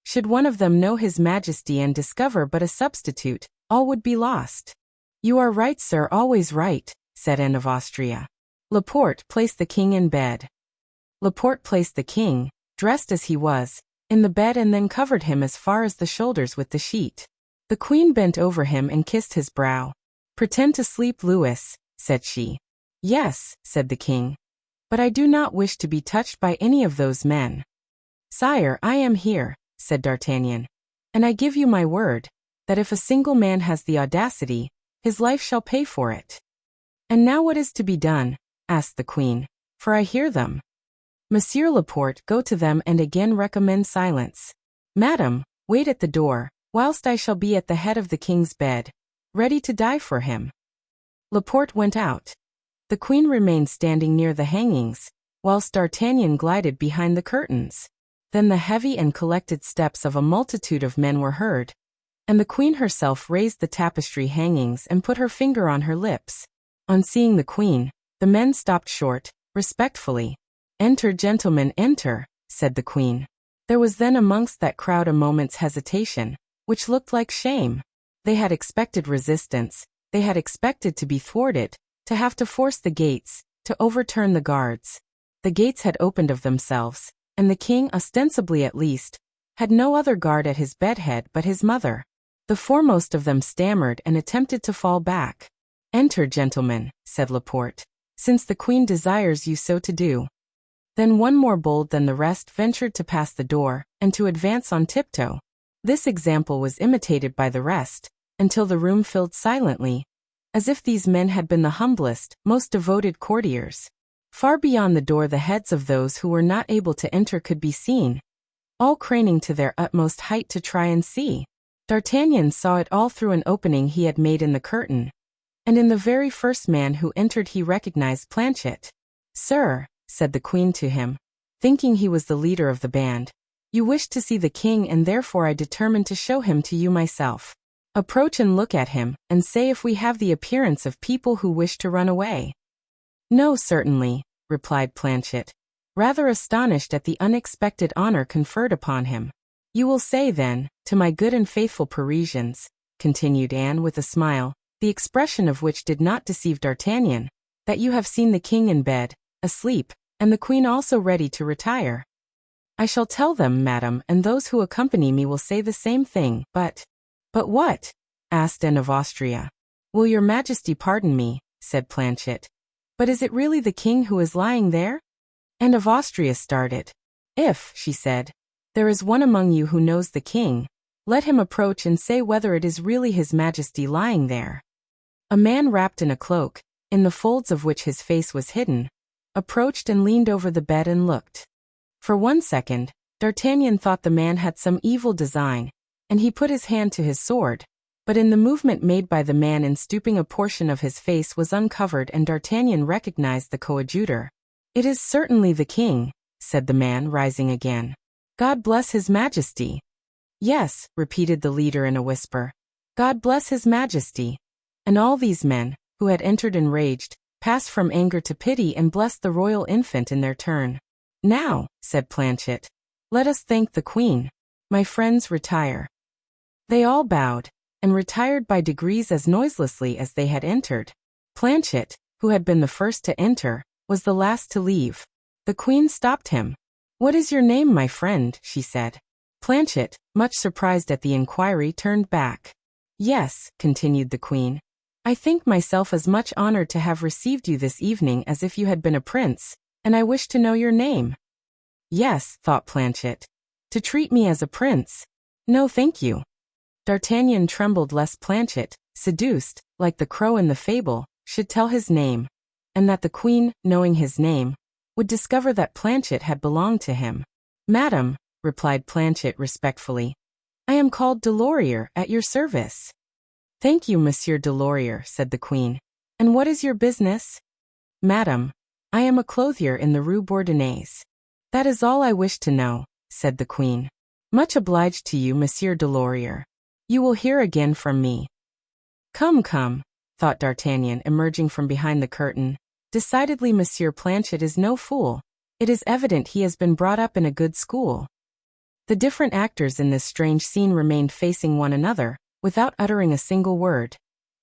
Should one of them know his majesty and discover but a substitute, all would be lost. You are right, sir, always right, said Anne of Austria. Laporte placed the king in bed. Laporte placed the king, dressed as he was, in the bed and then covered him as far as the shoulders with the sheet. The queen bent over him and kissed his brow. Pretend to sleep, Louis, said she. Yes, said the king. But I do not wish to be touched by any of those men. Sire, I am here, said D'Artagnan. And I give you my word, that if a single man has the audacity, his life shall pay for it. And now what is to be done? Asked the queen, for I hear them. Monsieur Laporte, go to them and again recommend silence. Madam, wait at the door, whilst I shall be at the head of the king's bed, ready to die for him. Laporte went out. The queen remained standing near the hangings, whilst D'Artagnan glided behind the curtains. Then the heavy and collected steps of a multitude of men were heard, and the queen herself raised the tapestry hangings and put her finger on her lips. On seeing the queen, the men stopped short, respectfully. Enter, gentlemen, enter, said the queen. There was then amongst that crowd a moment's hesitation, which looked like shame. They had expected resistance, they had expected to be thwarted, to have to force the gates, to overturn the guards. The gates had opened of themselves, and the king, ostensibly at least, had no other guard at his bedhead but his mother. The foremost of them stammered and attempted to fall back. Enter, gentlemen, said Laporte, since the queen desires you so to do. Then one more bold than the rest ventured to pass the door, and to advance on tiptoe. This example was imitated by the rest, until the room filled silently, as if these men had been the humblest, most devoted courtiers. Far beyond the door the heads of those who were not able to enter could be seen, all craning to their utmost height to try and see. D'Artagnan saw it all through an opening he had made in the curtain, and in the very first man who entered he recognized Planchet. Sir, said the queen to him, thinking he was the leader of the band, you wished to see the king and therefore I determined to show him to you myself. Approach and look at him, and say if we have the appearance of people who wish to run away. No, certainly, replied Planchet, rather astonished at the unexpected honor conferred upon him. You will say then, to my good and faithful Parisians, continued Anne with a smile, the expression of which did not deceive D'Artagnan, that you have seen the king in bed, asleep, and the queen also ready to retire. I shall tell them, madam, and those who accompany me will say the same thing, but what? Asked Anne of Austria. Will your majesty pardon me, said Planchet. But is it really the king who is lying there? Anne of Austria started. If, she said, there is one among you who knows the king, let him approach and say whether it is really his majesty lying there. A man wrapped in a cloak, in the folds of which his face was hidden, approached and leaned over the bed and looked. For 1 second, D'Artagnan thought the man had some evil design, and he put his hand to his sword, but in the movement made by the man in stooping a portion of his face was uncovered and D'Artagnan recognized the coadjutor. It is certainly the king, said the man, rising again. God bless his majesty. Yes, repeated the leader in a whisper. God bless his majesty. And all these men, who had entered enraged, passed from anger to pity and blessed the royal infant in their turn. Now, said Planchet, let us thank the queen. My friends, retire. They all bowed, and retired by degrees as noiselessly as they had entered. Planchet, who had been the first to enter, was the last to leave. The queen stopped him. What is your name, my friend? She said. Planchet, much surprised at the inquiry, turned back. Yes, continued the queen. I think myself as much honored to have received you this evening as if you had been a prince, and I wish to know your name. Yes, thought Planchet. To treat me as a prince? No, thank you. D'Artagnan trembled lest Planchet, seduced, like the crow in the fable, should tell his name, and that the queen, knowing his name, would discover that Planchet had belonged to him. Madam, replied Planchet respectfully, I am called Delorier, at your service. Thank you, Monsieur Delorier, said the queen. And what is your business? Madam, I am a clothier in the Rue Bourdonnais. That is all I wish to know, said the queen. Much obliged to you, Monsieur Delorier. You will hear again from me. Come, thought D'Artagnan, emerging from behind the curtain. Decidedly Monsieur Planchet is no fool. It is evident he has been brought up in a good school. The different actors in this strange scene remained facing one another, without uttering a single word.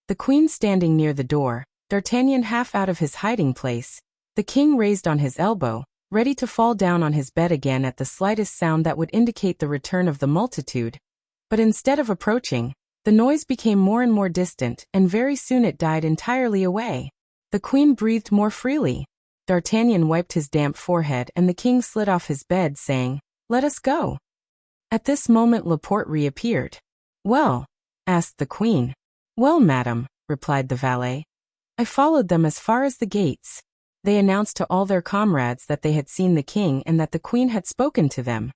The queen standing near the door, D'Artagnan half out of his hiding place, the king raised on his elbow, ready to fall down on his bed again at the slightest sound that would indicate the return of the multitude. But instead of approaching, the noise became more and more distant, and very soon it died entirely away. The queen breathed more freely. D'Artagnan wiped his damp forehead and the king slid off his bed, saying, Let us go. At this moment Laporte reappeared. Well? Asked the queen. Well, madam, replied the valet. I followed them as far as the gates. They announced to all their comrades that they had seen the king and that the queen had spoken to them.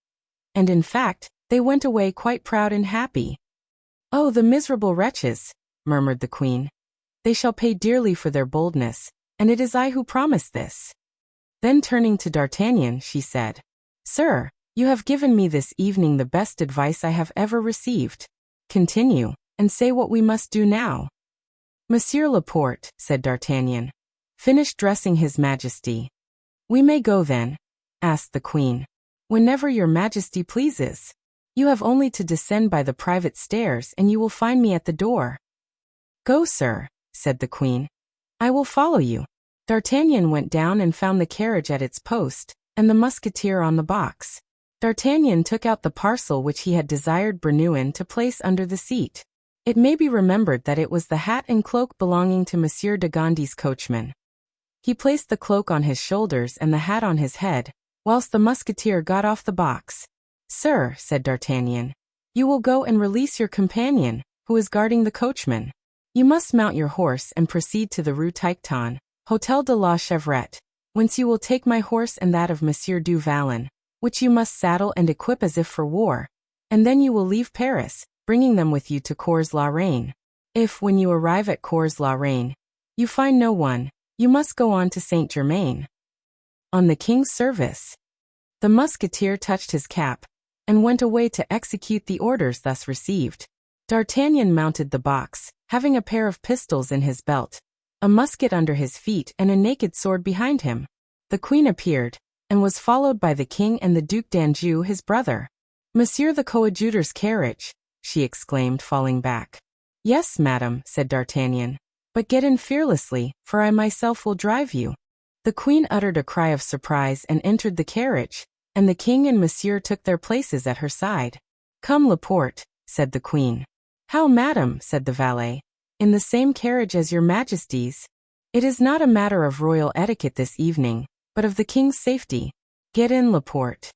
And in fact, they went away quite proud and happy. Oh, the miserable wretches, murmured the queen. They shall pay dearly for their boldness, and it is I who promised this. Then turning to D'Artagnan, she said, Sir, you have given me this evening the best advice I have ever received. Continue, and say what we must do now. Monsieur Laporte, said D'Artagnan, finished dressing his majesty. We may go then, asked the queen. Whenever your majesty pleases. You have only to descend by the private stairs and you will find me at the door. Go, sir, said the queen. I will follow you. D'Artagnan went down and found the carriage at its post, and the Musketeer on the box. D'Artagnan took out the parcel which he had desired Bernouin to place under the seat. It may be remembered that it was the hat and cloak belonging to Monsieur de Gondy's coachman. He placed the cloak on his shoulders and the hat on his head, whilst the Musketeer got off the box. Sir, said D'Artagnan, you will go and release your companion, who is guarding the coachman. You must mount your horse and proceed to the Rue Tiquetonne, Hôtel de la Chevrette, whence you will take my horse and that of Monsieur du Vallon, which you must saddle and equip as if for war, and then you will leave Paris, bringing them with you to Cours-la-Reine. If, when you arrive at Cours-la-Reine, you find no one, you must go on to Saint-Germain. On the king's service. The Musketeer touched his cap, and went away to execute the orders thus received. D'Artagnan mounted the box, having a pair of pistols in his belt, a musket under his feet and a naked sword behind him. The queen appeared, and was followed by the king and the Duc d'Anjou his brother. Monsieur the coadjutor's carriage, she exclaimed, falling back. Yes, madam, said D'Artagnan, but get in fearlessly, for I myself will drive you. The queen uttered a cry of surprise and entered the carriage. and the king and Monsieur took their places at her side. "Come, Laporte," said the queen. "How, madam?" said the valet. "In the same carriage as your majesties? It is not a matter of royal etiquette this evening, but of the king's safety. Get in, Laporte."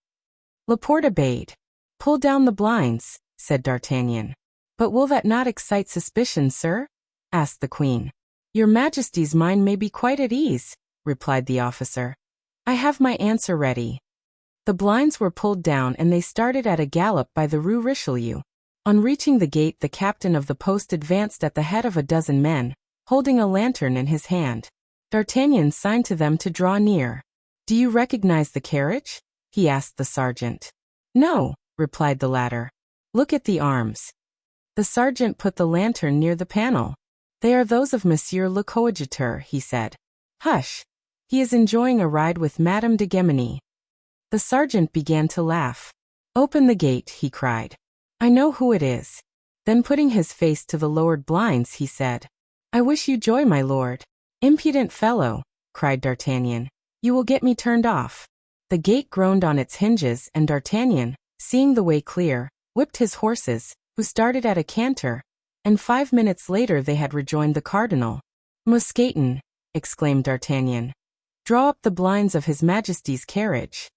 Laporte obeyed. "Pull down the blinds," said D'Artagnan. "But will that not excite suspicion, sir?" asked the queen. "Your majesty's mind may be quite at ease," replied the officer. "I have my answer ready." The blinds were pulled down and they started at a gallop by the Rue Richelieu. On reaching the gate, the captain of the post advanced at the head of a dozen men, holding a lantern in his hand. D'Artagnan signed to them to draw near. "Do you recognize the carriage?" he asked the sergeant. "No," replied the latter. "Look at the arms." The sergeant put the lantern near the panel. "They are those of Monsieur le Coadjuteur," he said. "Hush! He is enjoying a ride with Madame de Guémeny." The sergeant began to laugh. "Open the gate," he cried. "I know who it is." Then putting his face to the lowered blinds, he said, "I wish you joy, my lord." "Impudent fellow," cried D'Artagnan. "You will get me turned off." The gate groaned on its hinges, and D'Artagnan, seeing the way clear, whipped his horses, who started at a canter, and 5 minutes later they had rejoined the cardinal. "Mousqueton," exclaimed D'Artagnan. "Draw up the blinds of his majesty's carriage."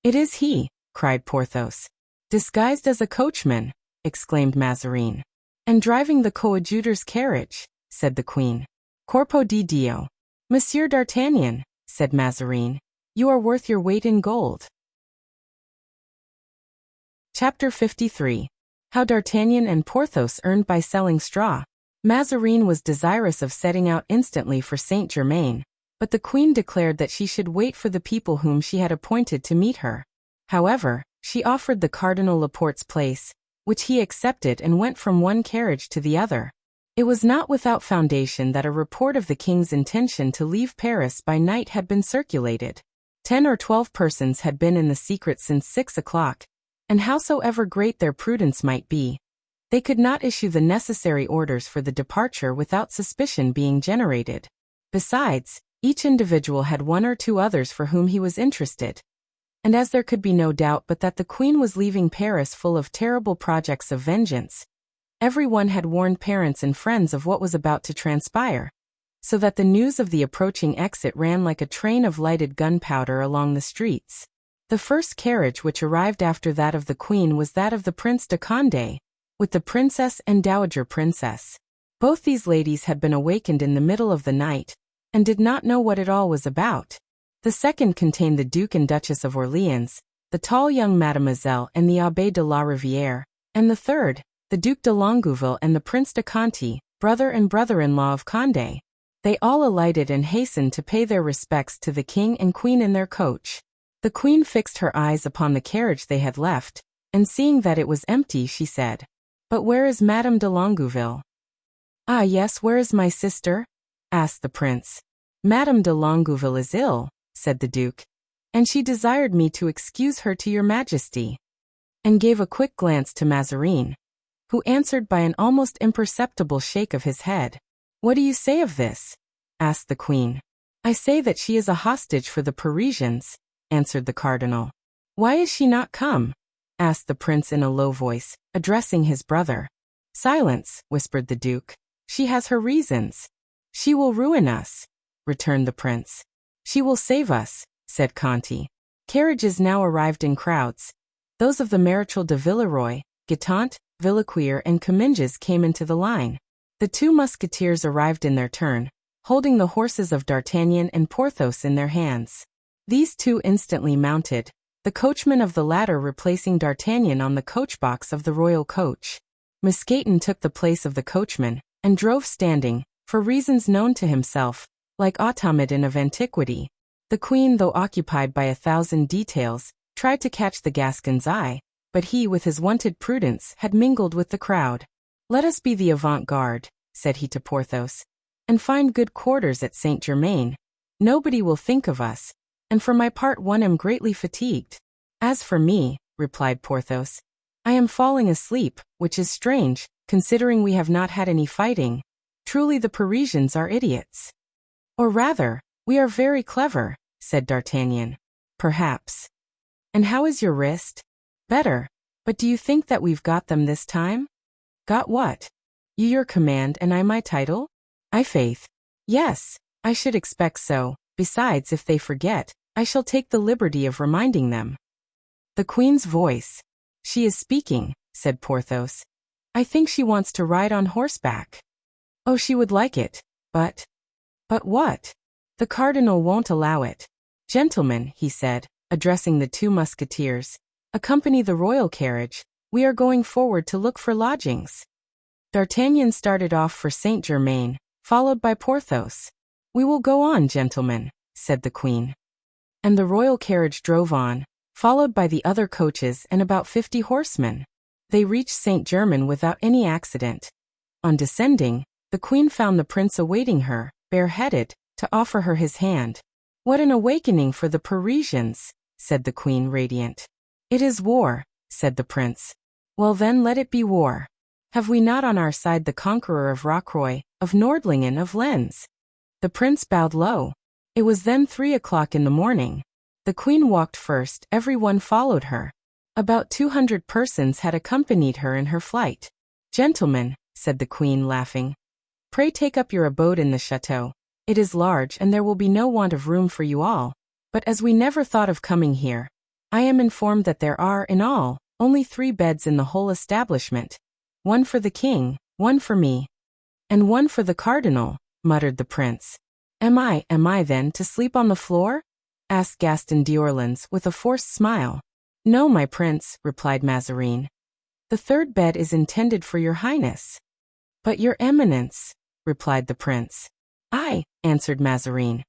"It is he," cried Porthos. "Disguised as a coachman," exclaimed Mazarin. "And driving the coadjutor's carriage," said the queen. "Corpo di Dio." "Monsieur D'Artagnan," said Mazarin, "you are worth your weight in gold." Chapter 53. How D'Artagnan and Porthos earned by selling straw. Mazarin was desirous of setting out instantly for Saint-Germain, but the queen declared that she should wait for the people whom she had appointed to meet her. However, she offered the Cardinal Laporte's place, which he accepted and went from one carriage to the other. It was not without foundation that a report of the king's intention to leave Paris by night had been circulated. 10 or 12 persons had been in the secret since 6 o'clock, and howsoever great their prudence might be, they could not issue the necessary orders for the departure without suspicion being generated. Besides, each individual had 1 or 2 others for whom he was interested. And as there could be no doubt but that the queen was leaving Paris full of terrible projects of vengeance, everyone had warned parents and friends of what was about to transpire, so that the news of the approaching exit ran like a train of lighted gunpowder along the streets. The first carriage which arrived after that of the queen was that of the Prince de Condé, with the princess and dowager princess. Both these ladies had been awakened in the middle of the night, and did not know what it all was about. The second contained the Duke and Duchess of Orleans, the tall young Mademoiselle and the Abbé de la Rivière, and the third, the Duc de Longueville and the Prince de Conti, brother and brother-in-law of Condé. They all alighted and hastened to pay their respects to the king and queen in their coach. The queen fixed her eyes upon the carriage they had left, and seeing that it was empty, she said, "But where is Madame de Longueville?" "Ah yes, where is my sister?" asked the prince. "Madame de Longueville is ill," said the duke, "and she desired me to excuse her to your majesty," and gave a quick glance to Mazarin, who answered by an almost imperceptible shake of his head. "What do you say of this?" asked the queen. "I say that she is a hostage for the Parisians," answered the cardinal. "Why is she not come?" asked the prince in a low voice, addressing his brother. "Silence," whispered the duke. "She has her reasons." "She will ruin us," returned the prince. "She will save us," said Conti. Carriages now arrived in crowds. Those of the Maréchal de Villeroy, Guitant, Villequier and Comminges came into the line. The 2 musketeers arrived in their turn, holding the horses of D'Artagnan and Porthos in their hands. These 2 instantly mounted, the coachman of the latter replacing D'Artagnan on the coach-box of the royal coach. Mousqueton took the place of the coachman, and drove standing, for reasons known to himself, like automaton of antiquity. The queen, though occupied by 1,000 details, tried to catch the Gascon's eye, but he, with his wonted prudence, had mingled with the crowd. "Let us be the avant-garde," said he to Porthos, "and find good quarters at Saint-Germain. Nobody will think of us, and for my part one am greatly fatigued." "As for me," replied Porthos, "I am falling asleep, which is strange, considering we have not had any fighting. Truly the Parisians are idiots." "Or rather, we are very clever," said D'Artagnan. "Perhaps." And how is your wrist? Better. But do you think that we've got them this time? Got what? You your command and I my title? I faith. Yes, I should expect so. Besides, if they forget, I shall take the liberty of reminding them. The Queen's voice. She is speaking, said Porthos. I think she wants to ride on horseback. Oh, she would like it, but what? The cardinal won't allow it. Gentlemen, he said, addressing the 2 musketeers, accompany the royal carriage. We are going forward to look for lodgings. D'Artagnan started off for Saint-Germain, followed by Porthos. We will go on, gentlemen, said the Queen. And the royal carriage drove on, followed by the other coaches and about 50 horsemen. They reached Saint-Germain without any accident. On descending, the Queen found the prince awaiting her, bareheaded, to offer her his hand. What an awakening for the Parisians, said the Queen, radiant. It is war, said the prince. Well then, let it be war. Have we not on our side the conqueror of Rocroi, of Nordlingen, of Lens? The prince bowed low. It was then 3 o'clock in the morning. The Queen walked first, everyone followed her. About 200 persons had accompanied her in her flight. Gentlemen, said the Queen, laughing, pray take up your abode in the chateau. It is large and there will be no want of room for you all. But as we never thought of coming here, I am informed that there are, in all, only 3 beds in the whole establishment. 1 for the king, 1 for me, and 1 for the cardinal, muttered the prince. Am I then to sleep on the floor? Asked Gaston d'Orleans with a forced smile. No, my prince, replied Mazarin. The 3rd bed is intended for your highness. But your eminence, replied the prince. I, answered Mazarin.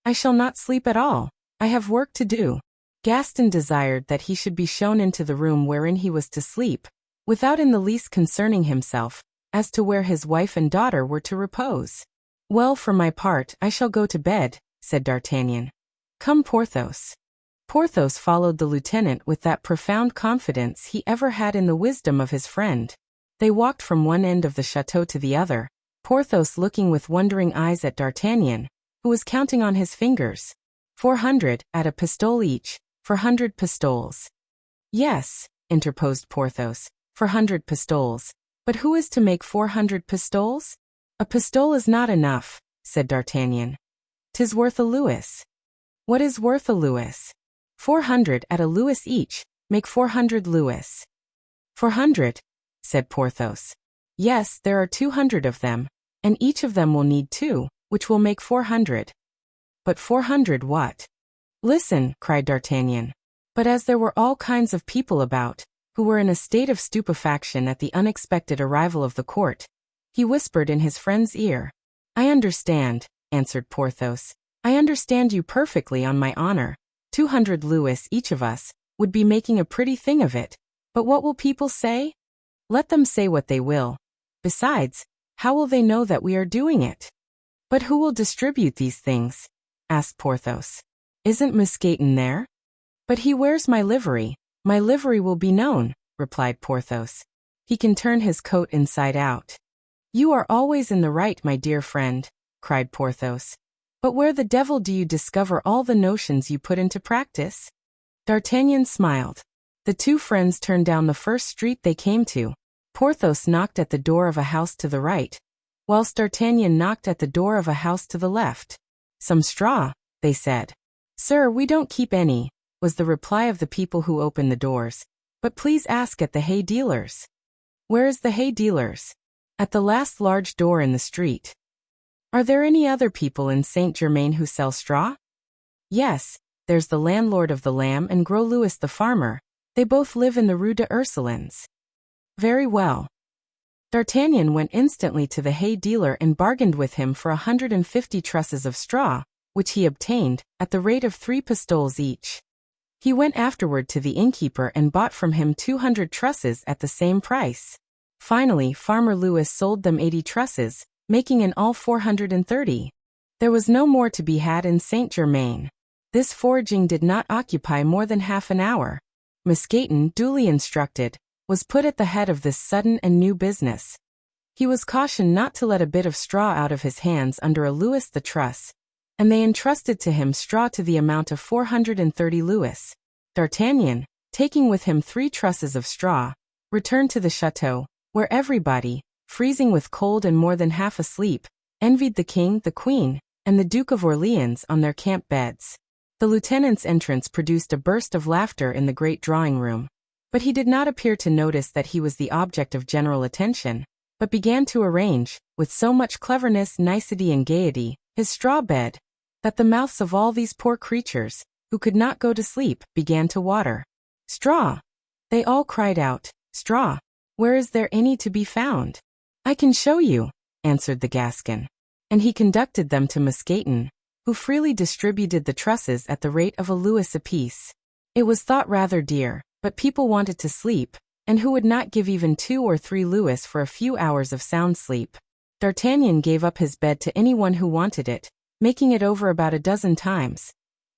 I shall not sleep at all. I have work to do. Gaston desired that he should be shown into the room wherein he was to sleep, without in the least concerning himself, as to where his wife and daughter were to repose. Well, for my part, I shall go to bed, said D'Artagnan. Come, Porthos. Porthos followed the lieutenant with that profound confidence he ever had in the wisdom of his friend. They walked from one end of the chateau to the other, Porthos looking with wondering eyes at D'Artagnan, who was counting on his fingers. 400, at a pistole each, 400 pistoles. Yes, interposed Porthos, 400 pistoles. But who is to make 400 pistoles? A pistole is not enough, said D'Artagnan. 'Tis worth a louis. What is worth a louis? 400 at a louis each, make 400 louis. 400, said Porthos. Yes, there are 200 of them, and each of them will need 2, which will make 400. But 400 what? Listen, cried D'Artagnan. But as there were all kinds of people about, who were in a state of stupefaction at the unexpected arrival of the court, he whispered in his friend's ear. I understand, answered Porthos. I understand you perfectly, on my honor. 200 louis each of us would be making a pretty thing of it. But what will people say? Let them say what they will. Besides, how will they know that we are doing it? But who will distribute these things? Asked Porthos. Isn't Mousqueton there? But he wears my livery. My livery will be known, replied Porthos. He can turn his coat inside out. You are always in the right, my dear friend, cried Porthos. But where the devil do you discover all the notions you put into practice? D'Artagnan smiled. The 2 friends turned down the first street they came to. Porthos knocked at the door of a house to the right, whilst D'Artagnan knocked at the door of a house to the left. Some straw, they said. Sir, we don't keep any, was the reply of the people who opened the doors. But please ask at the hay dealer's. Where is the hay dealer's? At the last large door in the street. Are there any other people in Saint-Germain who sell straw? Yes, there's the landlord of the Lamb and Gros Louis the farmer. They both live in the Rue des Ursulines. Very well. D'Artagnan went instantly to the hay dealer and bargained with him for 150 trusses of straw, which he obtained, at the rate of 3 pistoles each. He went afterward to the innkeeper and bought from him 200 trusses at the same price. Finally, Farmer Louis sold them 80 trusses, making in all 430. There was no more to be had in Saint-Germain. This foraging did not occupy more than half an hour. Mousqueton, duly instructed, was put at the head of this sudden and new business. He was cautioned not to let a bit of straw out of his hands under a louis the truss, and they entrusted to him straw to the amount of 430 louis. D'Artagnan, taking with him 3 trusses of straw, returned to the chateau, where everybody, freezing with cold and more than half asleep, envied the king, the queen, and the Duke of Orleans on their camp beds. The lieutenant's entrance produced a burst of laughter in the great drawing-room, but he did not appear to notice that he was the object of general attention, but began to arrange, with so much cleverness, nicety and gaiety, his straw bed, that the mouths of all these poor creatures, who could not go to sleep, began to water. "Straw!" they all cried out. "Straw! Where is there any to be found?" "I can show you," answered the Gascon. And he conducted them to Mousqueton, who freely distributed the trusses at the rate of a louis apiece. It was thought rather dear, but people wanted to sleep, and who would not give even 2 or 3 louis for a few hours of sound sleep? D'Artagnan gave up his bed to anyone who wanted it, making it over about a dozen times.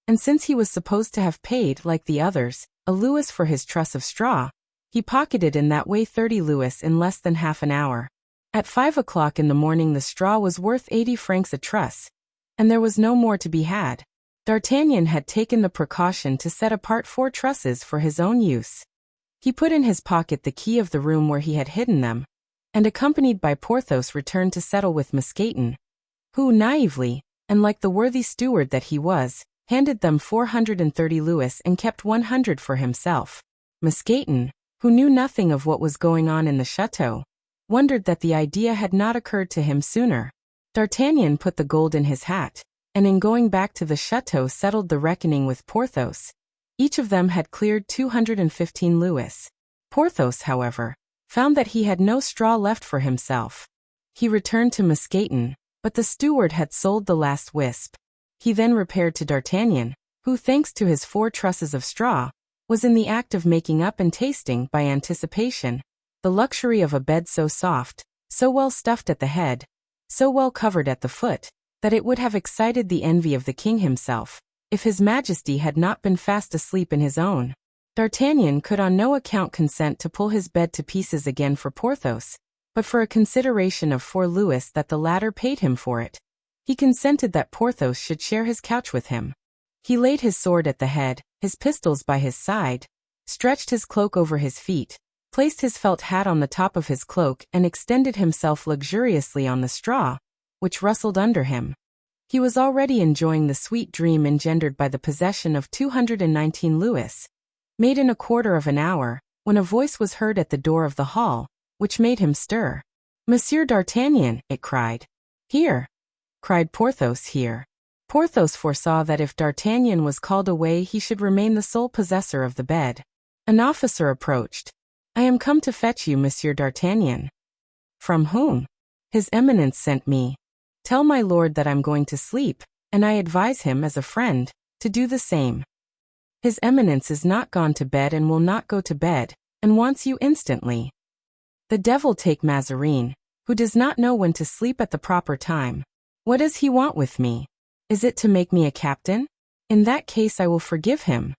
And since he was supposed to have paid, like the others, a louis for his truss of straw, he pocketed in that way 30 louis in less than half an hour. At 5 o'clock in the morning the straw was worth 80 francs a truss, and there was no more to be had. D'Artagnan had taken the precaution to set apart 4 trusses for his own use. He put in his pocket the key of the room where he had hidden them, and accompanied by Porthos returned to settle with Mousqueton, who naively, and like the worthy steward that he was, handed them 430 louis and kept 100 for himself. Mousqueton, who knew nothing of what was going on in the chateau, wondered that the idea had not occurred to him sooner. D'Artagnan put the gold in his hat, and in going back to the chateau settled the reckoning with Porthos. Each of them had cleared 215 louis. Porthos, however, found that he had no straw left for himself. He returned to Mousqueton, but the steward had sold the last wisp. He then repaired to D'Artagnan, who, thanks to his 4 trusses of straw, was in the act of making up and tasting, by anticipation, the luxury of a bed so soft, so well stuffed at the head, so well covered at the foot, that it would have excited the envy of the king himself, if his majesty had not been fast asleep in his own. D'Artagnan could on no account consent to pull his bed to pieces again for Porthos, but for a consideration of 4 louis that the latter paid him for it, he consented that Porthos should share his couch with him. He laid his sword at the head, his pistols by his side, stretched his cloak over his feet, placed his felt hat on the top of his cloak and extended himself luxuriously on the straw, which rustled under him. He was already enjoying the sweet dream engendered by the possession of 219 louis, made in a quarter of an hour, when a voice was heard at the door of the hall, which made him stir. "Monsieur d'Artagnan," it cried. "Here!" cried Porthos. "Here." Porthos foresaw that if D'Artagnan was called away he should remain the sole possessor of the bed. An officer approached. "I am come to fetch you, Monsieur d'Artagnan." "From whom?" "His Eminence sent me. Tell my lord that I'm going to sleep, and I advise him, as a friend, to do the same. His Eminence is not gone to bed and will not go to bed, and wants you instantly." "The devil take Mazarin, who does not know when to sleep at the proper time. What does he want with me? Is it to make me a captain? In that case I will forgive him."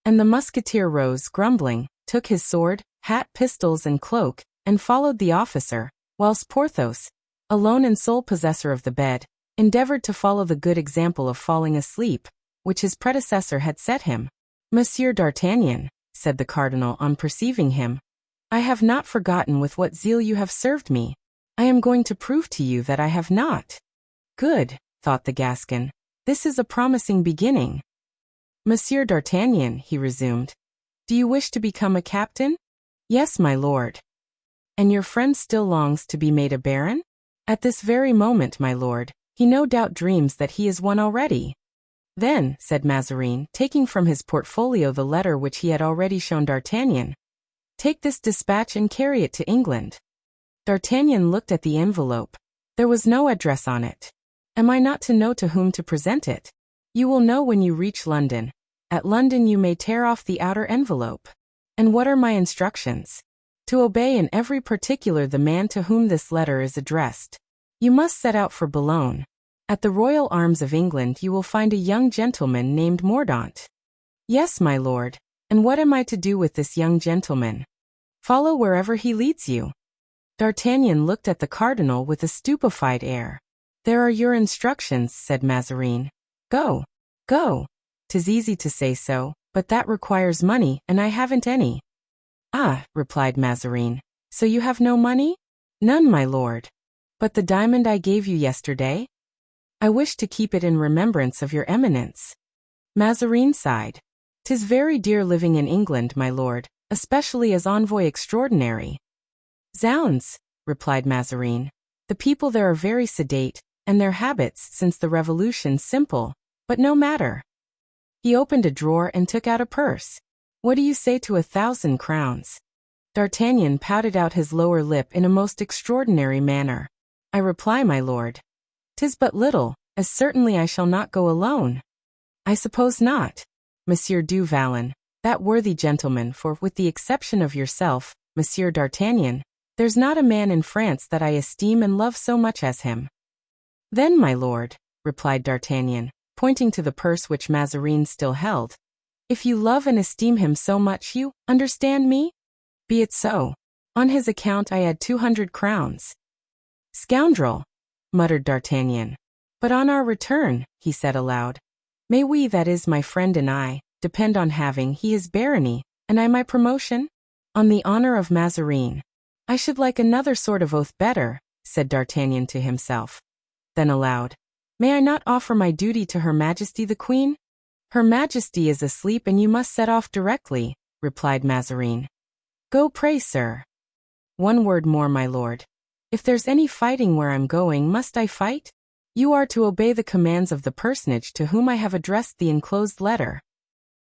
And the Musketeer rose, grumbling, took his sword, hat, pistols and cloak, and followed the officer, whilst Porthos, alone and sole possessor of the bed, endeavored to follow the good example of falling asleep, which his predecessor had set him. "Monsieur d'Artagnan," said the cardinal on perceiving him, "I have not forgotten with what zeal you have served me. I am going to prove to you that I have not." "Good," thought the Gascon. "This is a promising beginning." "Monsieur d'Artagnan," he resumed, "do you wish to become a captain?" "Yes, my lord." "And your friend still longs to be made a baron?" "At this very moment, my lord. He no doubt dreams that he is one already." "Then," said Mazarin, taking from his portfolio the letter which he had already shown D'Artagnan, "take this dispatch and carry it to England." D'Artagnan looked at the envelope. There was no address on it. "Am I not to know to whom to present it?" "You will know when you reach London. At London you may tear off the outer envelope." "And what are my instructions?" "To obey in every particular the man to whom this letter is addressed. You must set out for Boulogne. At the Royal Arms of England you will find a young gentleman named Mordaunt." "Yes, my lord. And what am I to do with this young gentleman?" "Follow wherever he leads you." D'Artagnan looked at the cardinal with a stupefied air. "There are your instructions," said Mazarin. "Go, go. 'Tis easy to say so, But that requires money, and I haven't any. Ah, replied Mazarin. So you have no money? None, my lord. But the diamond I gave you yesterday? I wish to keep it in remembrance of your eminence. Mazarin sighed. 'Tis very dear living in England, my lord, especially as envoy extraordinary. Zounds, replied Mazarin. The people there are very sedate, and their habits since the Revolution simple, but no matter. He opened a drawer and took out a purse. What do you say to 1,000 crowns? D'Artagnan pouted out his lower lip in a most extraordinary manner. I reply, my lord. 'Tis but little, as certainly I shall not go alone. I suppose not. Monsieur du Vallon, that worthy gentleman, for with the exception of yourself, Monsieur d'Artagnan, there's not a man in France that I esteem and love so much as him. Then, my lord, replied D'Artagnan, pointing to the purse which Mazarin still held, if you love and esteem him so much, you understand me? Be it so. On his account I add 200 crowns. Scoundrel, muttered D'Artagnan. But on our return, he said aloud, may we, that is my friend and I, depend on having he his barony, and I my promotion? On the honor of Mazarin. I should like another sort of oath better, said D'Artagnan to himself. Then aloud, may I not offer my duty to Her Majesty the Queen? Her Majesty is asleep and you must set off directly, replied Mazarin. Go, pray, sir. One word more, my lord. If there's any fighting where I'm going, must I fight? You are to obey the commands of the personage to whom I have addressed the enclosed letter.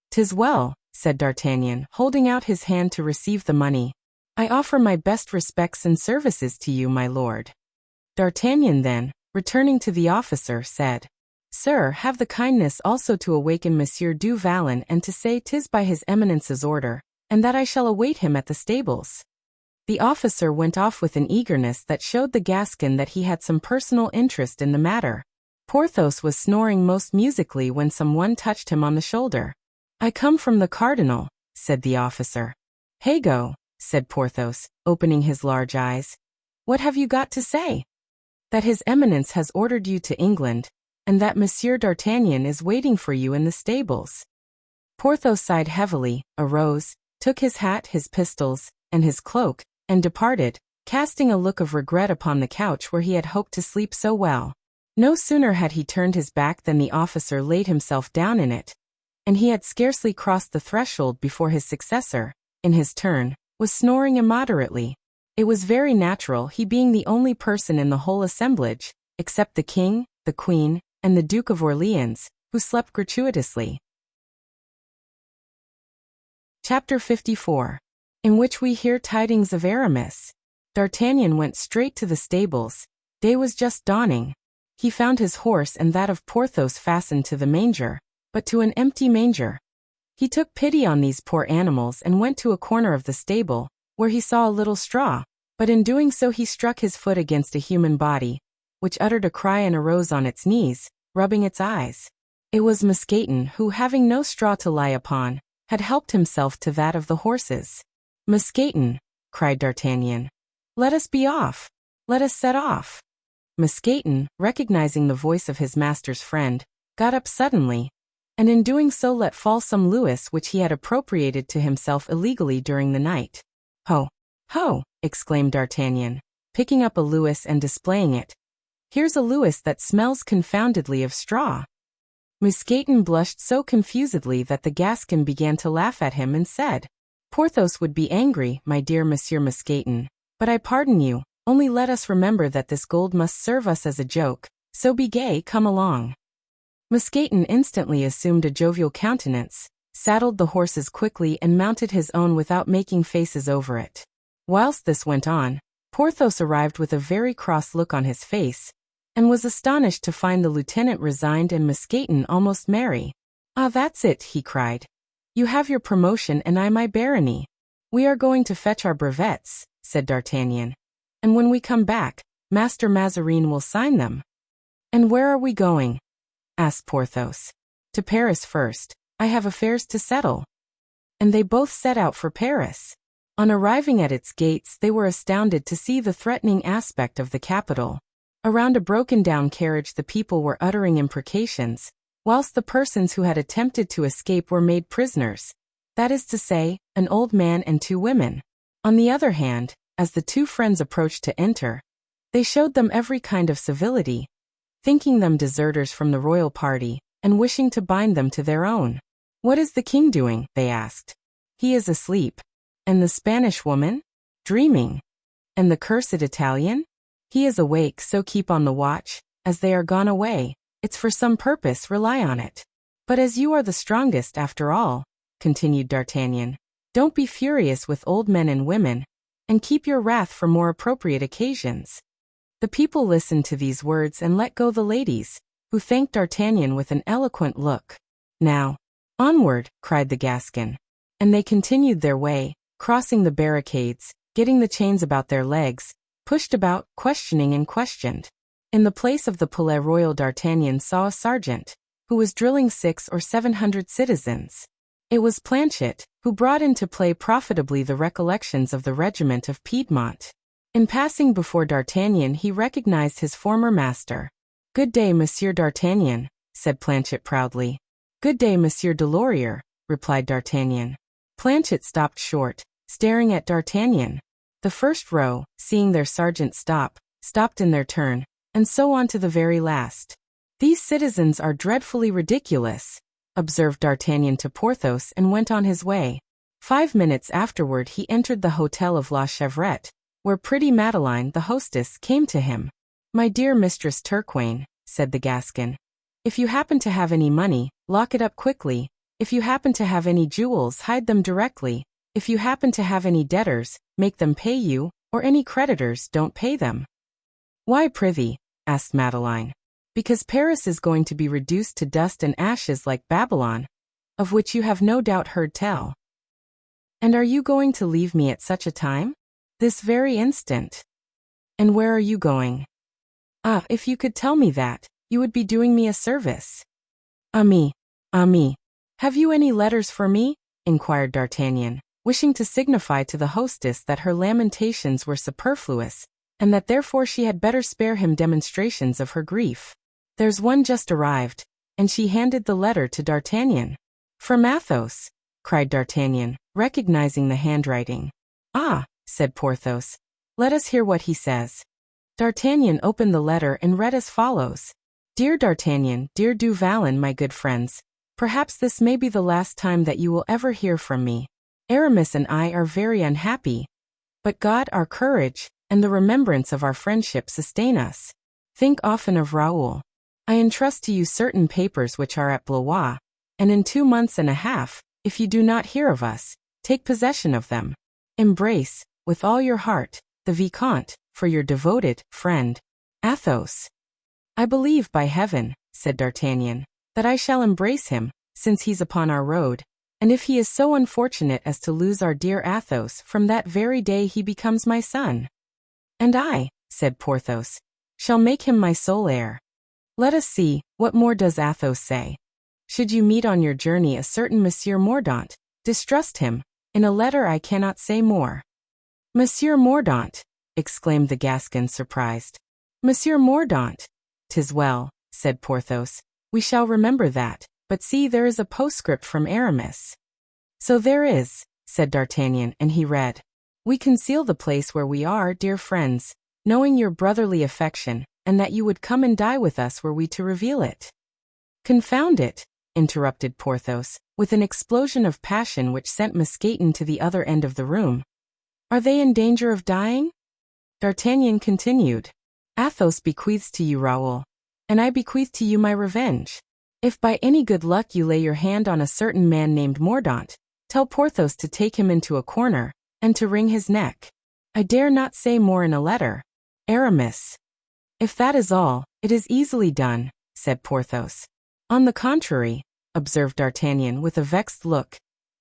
'Tis well, said D'Artagnan, holding out his hand to receive the money. I offer my best respects and services to you, my lord. D'Artagnan then, returning to the officer, said, Sir, have the kindness also to awaken Monsieur du Vallon and to say 'tis by his eminence's order, and that I shall await him at the stables. The officer went off with an eagerness that showed the Gascon that he had some personal interest in the matter. Porthos was snoring most musically when someone touched him on the shoulder. I come from the cardinal, said the officer. Hego, said Porthos, opening his large eyes. What have you got to say? That his eminence has ordered you to England, and that Monsieur d'Artagnan is waiting for you in the stables. Porthos sighed heavily, arose, took his hat, his pistols, and his cloak, and departed, casting a look of regret upon the couch where he had hoped to sleep so well. No sooner had he turned his back than the officer laid himself down in it, and he had scarcely crossed the threshold before his successor, in his turn, was snoring immoderately. It was very natural, he being the only person in the whole assemblage, except the king, the queen, and the Duke of Orleans, who slept gratuitously. Chapter 54, in which we hear tidings of Aramis. D'Artagnan went straight to the stables. Day was just dawning. He found his horse and that of Porthos fastened to the manger, but to an empty manger. He took pity on these poor animals and went to a corner of the stable, where he saw a little straw, but in doing so he struck his foot against a human body, which uttered a cry and arose on its knees, rubbing its eyes. It was Mousqueton, who, having no straw to lie upon, had helped himself to that of the horses. Mousqueton, cried D'Artagnan, let us be off. Let us set off. Mousqueton, recognizing the voice of his master's friend, got up suddenly, and in doing so let fall some louis which he had appropriated to himself illegally during the night. Ho! Ho! Exclaimed D'Artagnan, picking up a louis and displaying it. Here's a louis that smells confoundedly of straw. Mousqueton blushed so confusedly that the Gascon began to laugh at him and said, Porthos would be angry, my dear Monsieur Mousqueton, but I pardon you, only let us remember that this gold must serve us as a joke, so be gay, come along. Mousqueton instantly assumed a jovial countenance, saddled the horses quickly and mounted his own without making faces over it. Whilst this went on, Porthos arrived with a very cross look on his face, and was astonished to find the lieutenant resigned and Mousqueton almost merry. Ah, that's it, he cried. You have your promotion and I my barony. We are going to fetch our brevets, said D'Artagnan, and when we come back, Master Mazarin will sign them. And where are we going? Asked Porthos. To Paris first. I have affairs to settle. And they both set out for Paris. On arriving at its gates, they were astounded to see the threatening aspect of the capital. Around a broken-down carriage the people were uttering imprecations, whilst the persons who had attempted to escape were made prisoners, that is to say, an old man and 2 women. On the other hand, as the 2 friends approached to enter, they showed them every kind of civility, thinking them deserters from the royal party, and wishing to bind them to their own. "What is the king doing?" they asked. "He is asleep." "And the Spanish woman?" "Dreaming." "And the cursed Italian?" "He is awake, so keep on the watch, as they are gone away. It's for some purpose, rely on it." "But as you are the strongest after all," continued D'Artagnan, "don't be furious with old men and women, and keep your wrath for more appropriate occasions." The people listened to these words and let go the ladies, who thanked D'Artagnan with an eloquent look. "Now, onward," cried the Gascon. And they continued their way, crossing the barricades, getting the chains about their legs, pushed about, questioning and questioned. In the place of the Palais Royal, D'Artagnan saw a sergeant, who was drilling 600 or 700 citizens. It was Planchet, who brought into play profitably the recollections of the regiment of Piedmont. In passing before D'Artagnan he recognized his former master. "Good day, Monsieur D'Artagnan," said Planchet proudly. "Good day, Monsieur Delorier," replied D'Artagnan. Planchet stopped short, staring at D'Artagnan. The first row, seeing their sergeant stopped in their turn, and so on to the very last. "These citizens are dreadfully ridiculous," observed D'Artagnan to Porthos, and went on his way. 5 minutes afterward he entered the Hotel of La Chevrette, where pretty Madeleine, the hostess, came to him. "My dear Mistress Turquaine," said the Gascon, "if you happen to have any money, lock it up quickly. If you happen to have any jewels, hide them directly. If you happen to have any debtors, make them pay you, or any creditors, don't pay them." "Why, prithee?" asked Madeleine. "Because Paris is going to be reduced to dust and ashes like Babylon, of which you have no doubt heard tell." "And are you going to leave me at such a time?" "This very instant." "And where are you going?" "Ah, if you could tell me that, you would be doing me a service." "Ami, ami. Have you any letters for me?" inquired D'Artagnan, wishing to signify to the hostess that her lamentations were superfluous, and that therefore she had better spare him demonstrations of her grief. "There's one just arrived," and she handed the letter to D'Artagnan. "From Athos," cried D'Artagnan, recognizing the handwriting. "Ah," said Porthos, "let us hear what he says." D'Artagnan opened the letter and read as follows. "Dear D'Artagnan, dear Du Vallon, my good friends, perhaps this may be the last time that you will ever hear from me. Aramis and I are very unhappy, but God, our courage, and the remembrance of our friendship sustain us. Think often of Raoul. I entrust to you certain papers which are at Blois, and in 2 months and a half, if you do not hear of us, take possession of them. Embrace, with all your heart, the Vicomte, for your devoted friend, Athos." "I believe, by heaven," said D'Artagnan, "that I shall embrace him, since he's upon our road, and if he is so unfortunate as to lose our dear Athos, from that very day he becomes my son." "And I," said Porthos, "shall make him my sole heir." "Let us see, what more does Athos say?" "Should you meet on your journey a certain Monsieur Mordaunt, distrust him. In a letter I cannot say more." "Monsieur Mordaunt!" exclaimed the Gascon, surprised. "Monsieur Mordaunt! 'Tis well," said Porthos. "We shall remember that, but see, there is a postscript from Aramis." "So there is," said D'Artagnan, and he read, "We conceal the place where we are, dear friends, knowing your brotherly affection, and that you would come and die with us were we to reveal it." "Confound it," interrupted Porthos, with an explosion of passion which sent Mousqueton to the other end of the room. "Are they in danger of dying?" D'Artagnan continued, "Athos bequeaths to you Raoul, and I bequeath to you my revenge. If by any good luck you lay your hand on a certain man named Mordaunt, tell Porthos to take him into a corner, and to wring his neck. I dare not say more in a letter. Aramis." "If that is all, it is easily done," said Porthos. "On the contrary," observed D'Artagnan with a vexed look,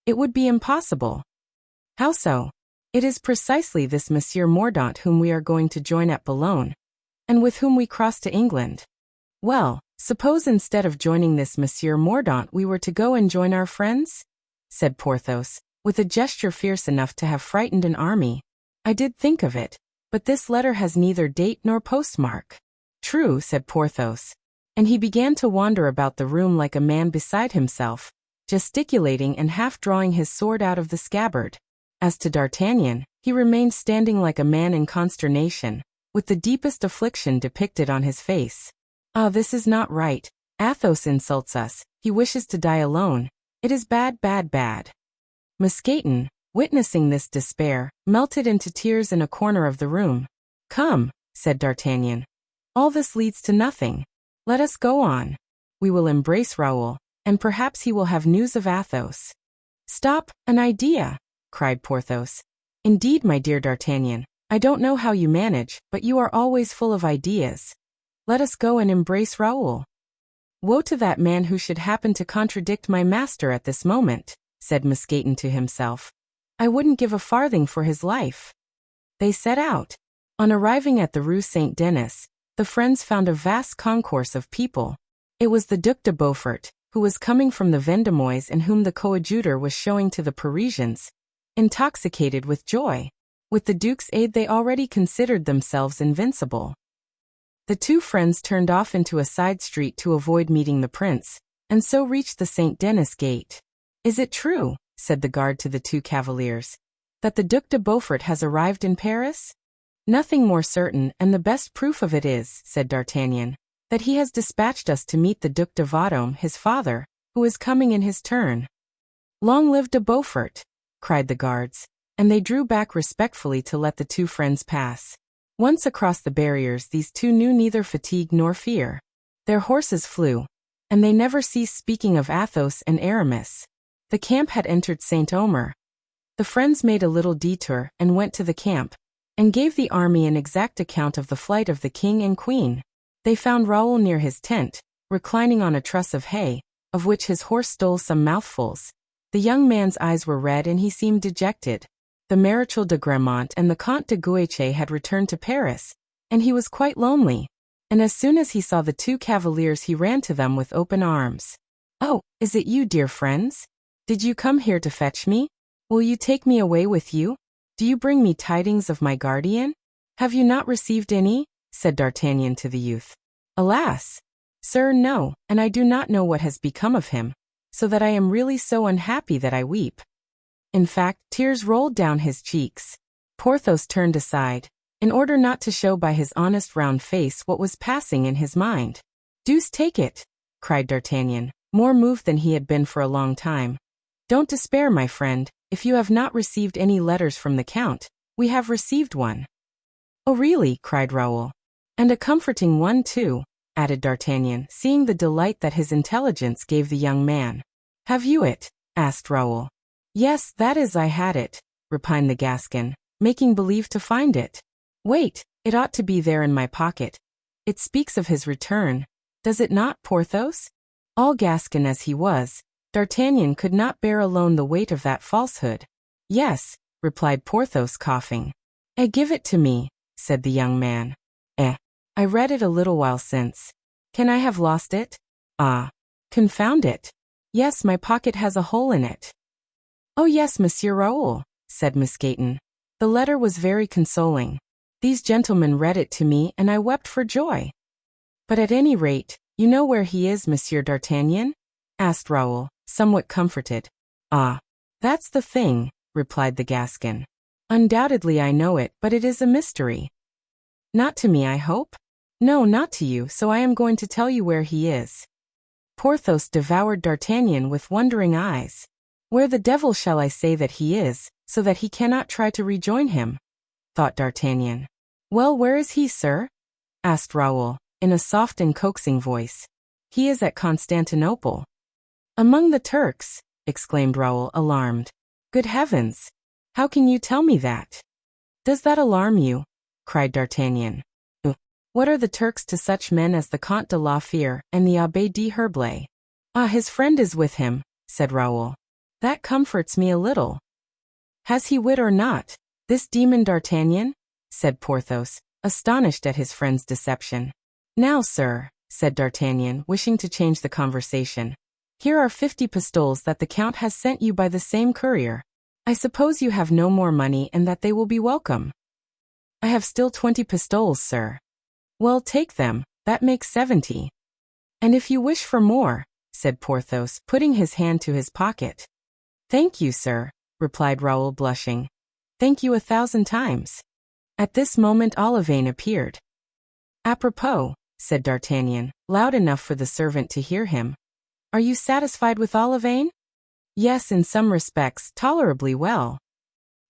"it would be impossible." "How so?" "It is precisely this Monsieur Mordaunt whom we are going to join at Boulogne, and with whom we cross to England." "Well, suppose instead of joining this Monsieur Mordaunt we were to go and join our friends?" said Porthos, with a gesture fierce enough to have frightened an army. "I did think of it, but this letter has neither date nor postmark." "True," said Porthos. and he began to wander about the room like a man beside himself, gesticulating and half drawing his sword out of the scabbard. As to D'Artagnan, he remained standing like a man in consternation, with the deepest affliction depicted on his face. "Ah, this is not right. Athos insults us, he wishes to die alone. It is bad, bad, bad." Mousqueton, witnessing this despair, melted into tears in a corner of the room. "Come," said D'Artagnan. "All this leads to nothing. Let us go on. We will embrace Raoul, and perhaps he will have news of Athos." "Stop, an idea!" cried Porthos. "Indeed, my dear D'Artagnan, I don't know how you manage, but you are always full of ideas. Let us go and embrace Raoul." "Woe to that man who should happen to contradict my master at this moment," said Mousqueton to himself. "I wouldn't give a farthing for his life." They set out. On arriving at the Rue Saint-Denis, the friends found a vast concourse of people. It was the Duc de Beaufort, who was coming from the Vendemois and whom the coadjutor was showing to the Parisians, intoxicated with joy. With the Duke's aid they already considered themselves invincible. The two friends turned off into a side street to avoid meeting the prince, and so reached the Saint-Denis gate. "Is it true," said the guard to the two cavaliers, "that the Duc de Beaufort has arrived in Paris?" "Nothing more certain, and the best proof of it is," said D'Artagnan, "that he has dispatched us to meet the Duc de Vendôme, his father, who is coming in his turn." "Long live de Beaufort!" cried the guards, and they drew back respectfully to let the two friends pass. Once across the barriers, these two knew neither fatigue nor fear. Their horses flew, and they never ceased speaking of Athos and Aramis. The camp had entered Saint-Omer. The friends made a little detour and went to the camp, and gave the army an exact account of the flight of the king and queen. They found Raoul near his tent, reclining on a truss of hay, of which his horse stole some mouthfuls. The young man's eyes were red and he seemed dejected. The Maréchal de Gramont and the Comte de Guiche had returned to Paris, and he was quite lonely. And as soon as he saw the two cavaliers he ran to them with open arms. "Oh, is it you, dear friends? Did you come here to fetch me? Will you take me away with you? Do you bring me tidings of my guardian? Have you not received any?" said D'Artagnan to the youth. "Alas! Sir, no, and I do not know what has become of him, so that I am really so unhappy that I weep." In fact, tears rolled down his cheeks. Porthos turned aside, in order not to show by his honest round face what was passing in his mind. "Deuce take it!" cried D'Artagnan, more moved than he had been for a long time. "Don't despair, my friend. If you have not received any letters from the Count, we have received one." "Oh really?" cried Raoul. "And a comforting one too," added D'Artagnan, seeing the delight that his intelligence gave the young man. "Have you it?" asked Raoul. "Yes, that is, I had it," replied the Gascon, making believe to find it. "Wait, it ought to be there in my pocket. It speaks of his return. Does it not, Porthos?" All Gascon as he was, D'Artagnan could not bear alone the weight of that falsehood. "Yes," replied Porthos, coughing. Give it to me," said the young man. I read it a little while since. Can I have lost it? Ah, confound it. Yes, my pocket has a hole in it." "Oh yes, Monsieur Raoul," said Mousqueton. "The letter was very consoling. These gentlemen read it to me and I wept for joy." "But at any rate, you know where he is, Monsieur d'Artagnan?" asked Raoul, somewhat comforted. "Ah, that's the thing," replied the Gascon. "Undoubtedly I know it, but it is a mystery." "Not to me, I hope?" "No, not to you, so I am going to tell you where he is." Porthos devoured D'Artagnan with wondering eyes. "Where the devil shall I say that he is, so that he cannot try to rejoin him?" thought D'Artagnan. "Well, where is he, sir?" asked Raoul, in a soft and coaxing voice. "He is at Constantinople." "Among the Turks!" exclaimed Raoul, alarmed. "Good heavens! How can you tell me that?" "Does that alarm you?" cried D'Artagnan. "What are the Turks to such men as the Comte de la Fère and the Abbé d'Herblay?" "Ah, his friend is with him," said Raoul. "That comforts me a little." "Has he wit or not, this demon D'Artagnan?" said Porthos, astonished at his friend's deception. "Now, sir," said D'Artagnan, wishing to change the conversation, "here are 50 pistoles that the Count has sent you by the same courier. I suppose you have no more money and that they will be welcome." "I have still 20 pistoles, sir." "Well, take them, that makes 70. And if you wish for more, said Porthos, putting his hand to his pocket. Thank you, sir, replied Raoul, blushing. Thank you 1,000 times. At this moment Olivain appeared. Apropos, said D'Artagnan, loud enough for the servant to hear him. Are you satisfied with Olivain? Yes, in some respects, tolerably well.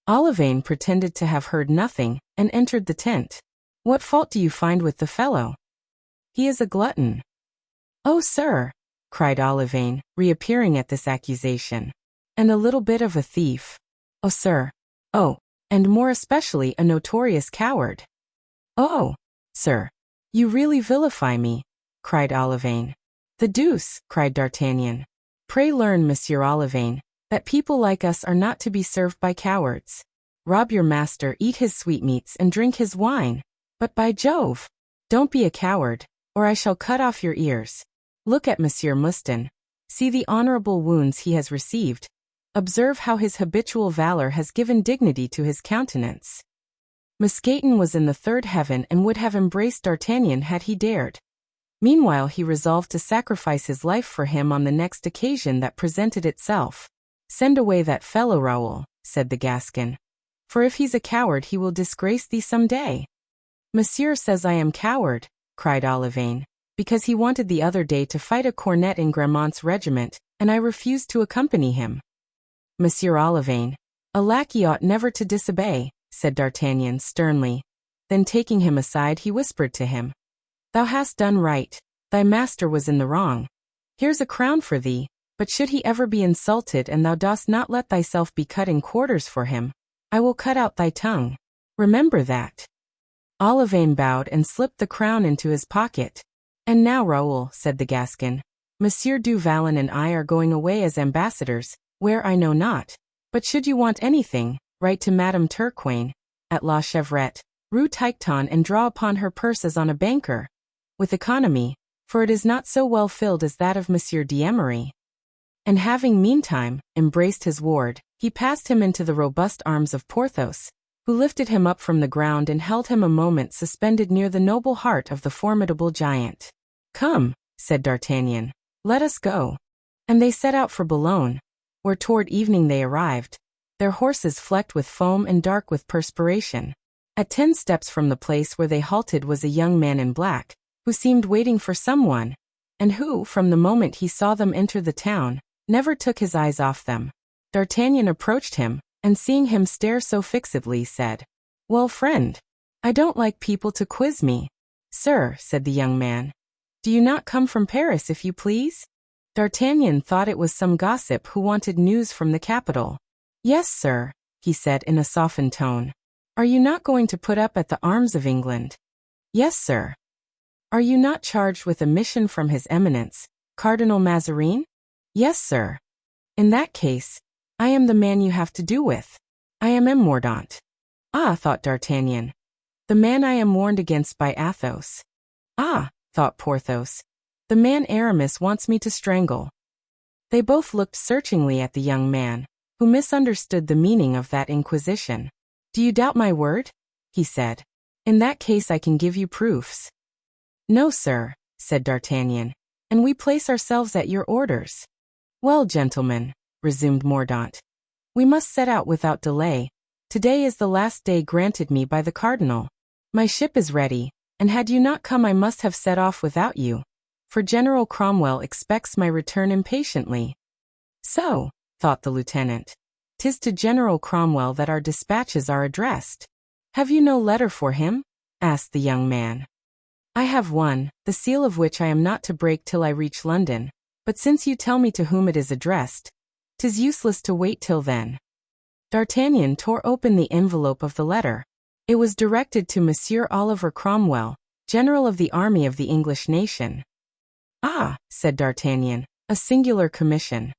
Olivain pretended to have heard nothing, and entered the tent. What fault do you find with the fellow? He is a glutton. Oh, sir, cried Olivain, reappearing at this accusation. And a little bit of a thief. Oh, sir. Oh, and more especially a notorious coward. Oh, sir, you really vilify me, cried Olivain. The deuce, cried D'Artagnan. Pray learn, Monsieur Olivain, that people like us are not to be served by cowards. Rob your master, eat his sweetmeats, and drink his wine. But by Jove, don't be a coward, or I shall cut off your ears. Look at Monsieur Mouston. See the honorable wounds he has received. Observe how his habitual valor has given dignity to his countenance. Mousqueton was in the third heaven and would have embraced D'Artagnan had he dared. Meanwhile he resolved to sacrifice his life for him on the next occasion that presented itself. Send away that fellow, Raoul, said the Gascon. For if he's a coward he will disgrace thee some day. Monsieur says I am coward, cried Olivain, because he wanted the other day to fight a cornet in Gramont's regiment, and I refused to accompany him. Monsieur Olivain, a lackey ought never to disobey, said D'Artagnan sternly. Then taking him aside he whispered to him. Thou hast done right, thy master was in the wrong. Here's a crown for thee, but should he ever be insulted and thou dost not let thyself be cut in quarters for him, I will cut out thy tongue. Remember that. Olivain bowed and slipped the crown into his pocket. And now, Raoul, said the Gascon, Monsieur du Vallon and I are going away as ambassadors, where I know not. But should you want anything, write to Madame Turquaine, at La Chevrette, Rue Tiqueton, and draw upon her purse as on a banker, with economy, for it is not so well filled as that of Monsieur d'Emery. And having meantime embraced his ward, he passed him into the robust arms of Porthos, who lifted him up from the ground and held him a moment suspended near the noble heart of the formidable giant. Come, said D'Artagnan, let us go. And they set out for Boulogne, where toward evening they arrived, their horses flecked with foam and dark with perspiration. At 10 steps from the place where they halted was a young man in black, who seemed waiting for someone, and who, from the moment he saw them enter the town, never took his eyes off them. D'Artagnan approached him, and seeing him stare so fixedly, said, Well, friend, I don't like people to quiz me. Sir, said the young man, do you not come from Paris, if you please? D'Artagnan thought it was some gossip who wanted news from the capital. Yes, sir, he said in a softened tone. Are you not going to put up at the arms of England? Yes, sir. Are you not charged with a mission from His Eminence, Cardinal Mazarin? Yes, sir. In that case, I am the man you have to do with. I am M. Mordaunt. Ah, thought D'Artagnan. The man I am warned against by Athos. Ah, thought Porthos. The man Aramis wants me to strangle. They both looked searchingly at the young man, who misunderstood the meaning of that inquisition. Do you doubt my word? He said. In that case I can give you proofs. No, sir, said D'Artagnan, and we place ourselves at your orders. Well, gentlemen, resumed Mordaunt, we must set out without delay. Today is the last day granted me by the cardinal. My ship is ready, and had you not come I must have set off without you, for General Cromwell expects my return impatiently. So, thought the lieutenant, 'tis to General Cromwell that our dispatches are addressed. Have you no letter for him? Asked the young man. I have one, the seal of which I am not to break till I reach London, but since you tell me to whom it is addressed, 'tis useless to wait till then. D'Artagnan tore open the envelope of the letter. It was directed to Monsieur Oliver Cromwell, General of the Army of the English nation. Ah, said D'Artagnan, a singular commission.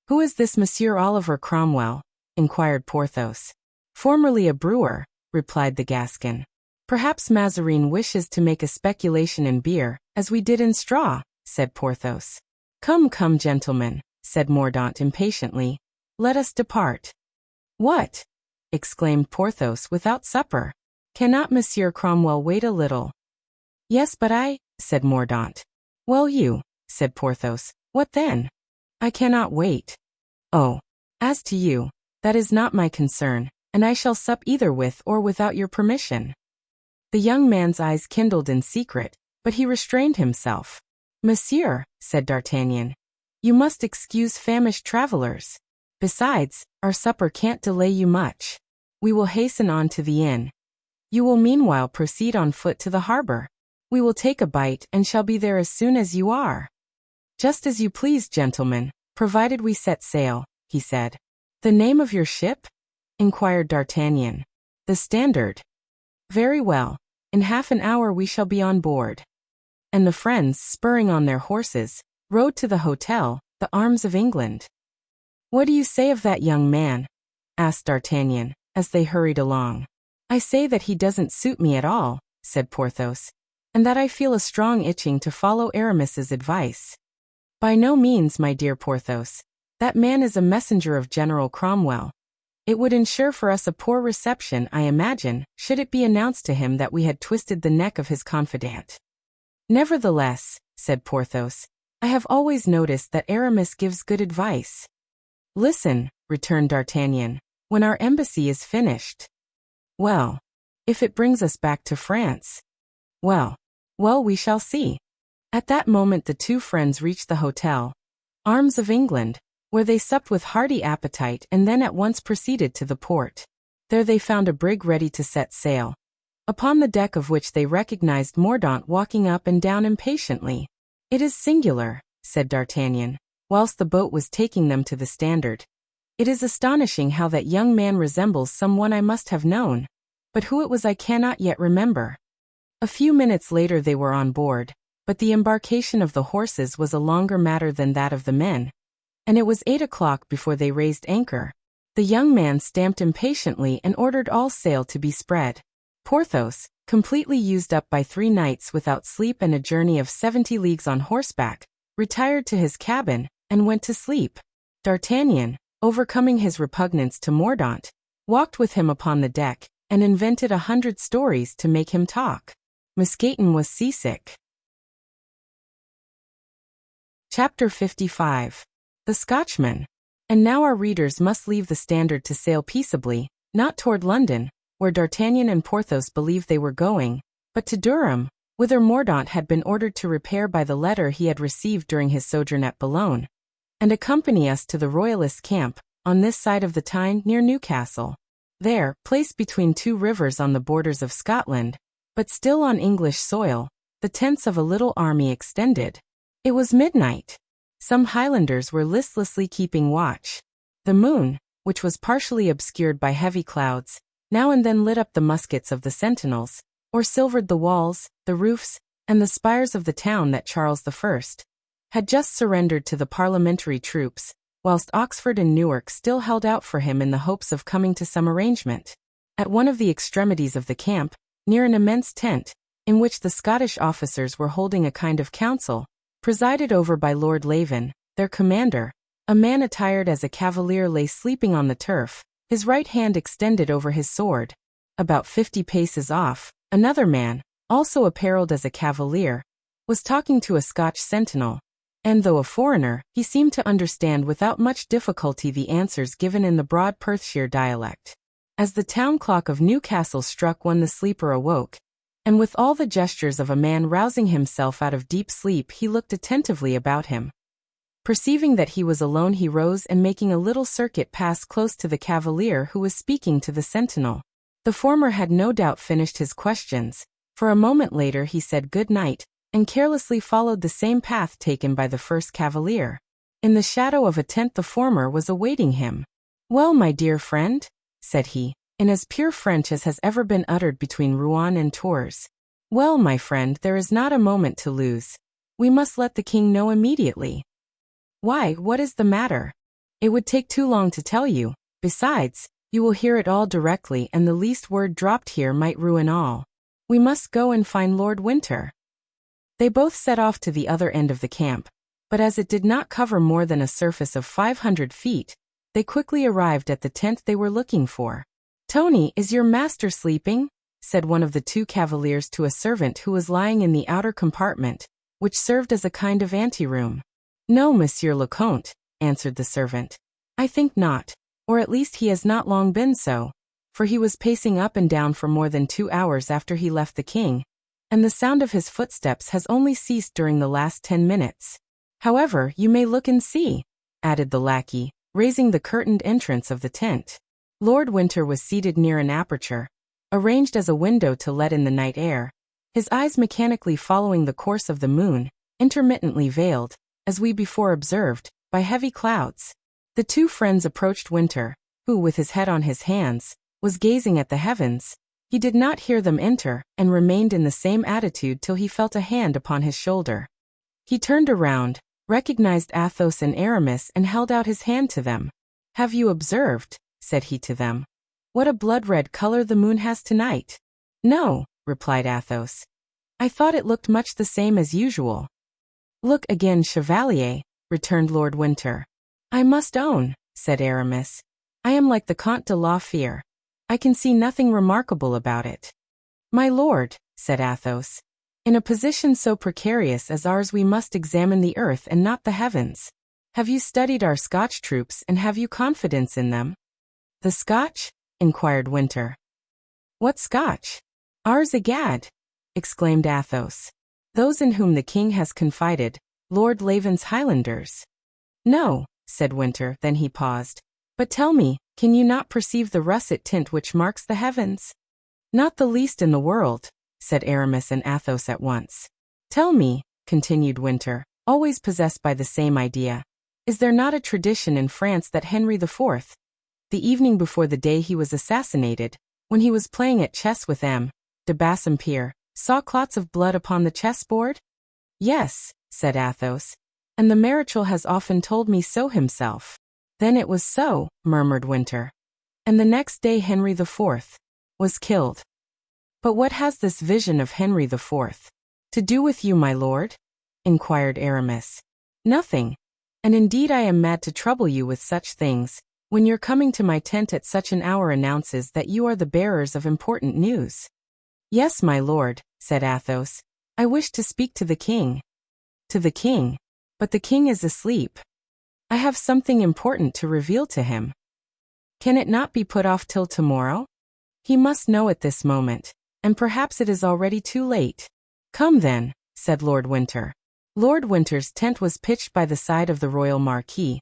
Who is this Monsieur Oliver Cromwell? Inquired Porthos. Formerly a brewer, replied the Gascon. Perhaps Mazarin wishes to make a speculation in beer, as we did in straw, said Porthos. Come, come, gentlemen, said Mordaunt impatiently. Let us depart. What? Exclaimed Porthos, without supper. Cannot Monsieur Cromwell wait a little? Yes, but I, said Mordaunt. Well, said Porthos. What then? I cannot wait. Oh, as to you, that is not my concern, and I shall sup either with or without your permission. The young man's eyes kindled in secret, but he restrained himself. Monsieur, said D'Artagnan, you must excuse famished travelers. Besides, our supper can't delay you much. We will hasten on to the inn. You will meanwhile proceed on foot to the harbor. We will take a bite and shall be there as soon as you are. Just as you please, gentlemen, provided we set sail, he said. The name of your ship? Inquired D'Artagnan. The Standard. Very well. In half an hour we shall be on board. And the friends, spurring on their horses, rode to the hotel, the Arms of England. What do you say of that young man? Asked D'Artagnan, as they hurried along. I say that he doesn't suit me at all, said Porthos, and that I feel a strong itching to follow Aramis's advice. By no means, my dear Porthos. That man is a messenger of General Cromwell. It would ensure for us a poor reception, I imagine, should it be announced to him that we had twisted the neck of his confidant. Nevertheless, said Porthos, I have always noticed that Aramis gives good advice. Listen, returned D'Artagnan, when our embassy is finished. Well, if it brings us back to France. Well, we shall see. At that moment the two friends reached the hotel, Arms of England, where they supped with hearty appetite and then at once proceeded to the port. There they found a brig ready to set sail, upon the deck of which they recognized Mordaunt walking up and down impatiently. It is singular, said D'Artagnan, whilst the boat was taking them to the Standard. It is astonishing how that young man resembles someone I must have known, but who it was I cannot yet remember. A few minutes later they were on board, but the embarkation of the horses was a longer matter than that of the men, and it was 8 o'clock before they raised anchor. The young man stamped impatiently and ordered all sail to be spread. Porthos, completely used up by 3 nights without sleep and a journey of 70 leagues on horseback, retired to his cabin and went to sleep. D'Artagnan, overcoming his repugnance to Mordaunt, walked with him upon the deck and invented 100 stories to make him talk. Mousqueton was seasick. Chapter 55. The Scotchman. And now our readers must leave the Standard to sail peaceably, not toward London, where D'Artagnan and Porthos believed they were going, but to Durham, whither Mordaunt had been ordered to repair by the letter he had received during his sojourn at Boulogne, and accompany us to the Royalist camp, on this side of the Tyne near Newcastle. There, placed between 2 rivers on the borders of Scotland, but still on English soil, the tents of a little army extended. It was midnight. Some Highlanders were listlessly keeping watch. The moon, which was partially obscured by heavy clouds, now and then lit up the muskets of the sentinels, or silvered the walls, the roofs, and the spires of the town that Charles I had just surrendered to the parliamentary troops, whilst Oxford and Newark still held out for him in the hopes of coming to some arrangement. At one of the extremities of the camp, near an immense tent, in which the Scottish officers were holding a kind of council, presided over by Lord Laven, their commander, a man attired as a cavalier lay sleeping on the turf, his right hand extended over his sword. About 50 paces off, another man, also apparelled as a cavalier, was talking to a Scotch sentinel, and though a foreigner, he seemed to understand without much difficulty the answers given in the broad Perthshire dialect. As the town clock of Newcastle struck 1 the sleeper awoke, and with all the gestures of a man rousing himself out of deep sleep he looked attentively about him. Perceiving that he was alone he rose and making a little circuit passed close to the cavalier who was speaking to the sentinel. The former had no doubt finished his questions, for a moment later he said good night, and carelessly followed the same path taken by the first cavalier. In the shadow of a tent the former was awaiting him. "Well, my dear friend," said he, in as pure French as has ever been uttered between Rouen and Tours. "Well, my friend, there is not a moment to lose. We must let the king know immediately." "Why, what is the matter?" "It would take too long to tell you. Besides, you will hear it all directly and the least word dropped here might ruin all. We must go and find Lord Winter." They both set off to the other end of the camp, but as it did not cover more than a surface of 500 feet, they quickly arrived at the tent they were looking for. "Tony, is your master sleeping?" said one of the 2 cavaliers to a servant who was lying in the outer compartment, which served as a kind of anteroom. No, Monsieur le Comte, answered the servant. I think not, or at least he has not long been so, for he was pacing up and down for more than 2 hours after he left the king, and the sound of his footsteps has only ceased during the last 10 minutes. However, you may look and see, added the lackey, raising the curtained entrance of the tent. Lord Winter was seated near an aperture, arranged as a window to let in the night air, his eyes mechanically following the course of the moon, intermittently veiled, as we before observed, by heavy clouds. The two friends approached Winter, who, with his head on his hands, was gazing at the heavens. He did not hear them enter, and remained in the same attitude till he felt a hand upon his shoulder. He turned around, recognized Athos and Aramis, and held out his hand to them. Have you observed, said he to them, what a blood-red color the moon has tonight? No, replied Athos. I thought it looked much the same as usual. Look again, Chevalier, returned Lord Winter. I must own, said Aramis, I am like the Comte de la Fere. I can see nothing remarkable about it. My lord, said Athos, in a position so precarious as ours we must examine the earth and not the heavens. Have you studied our Scotch troops and have you confidence in them? The Scotch? Inquired Winter. What Scotch? Ours, egad! Exclaimed Athos. Those in whom the king has confided, Lord Laven's Highlanders. No, said Winter, then he paused. But tell me, can you not perceive the russet tint which marks the heavens? Not the least in the world, said Aramis and Athos at once. Tell me, continued Winter, always possessed by the same idea, is there not a tradition in France that Henry IV, the evening before the day he was assassinated, when he was playing at chess with M. de Bassompierre, saw clots of blood upon the chessboard? Yes, said Athos, and the Marechal has often told me so himself. Then it was so, murmured Winter. And the next day Henry IV was killed. But what has this vision of Henry IV to do with you, my lord? Inquired Aramis. Nothing. And indeed I am mad to trouble you with such things, when your coming to my tent at such an hour announces that you are the bearers of important news. Yes, my lord, said Athos, I wish to speak to the king. To the king? But the king is asleep. I have something important to reveal to him. Can it not be put off till tomorrow? He must know at this moment, and perhaps it is already too late. Come then, said Lord Winter. Lord Winter's tent was pitched by the side of the royal marquee,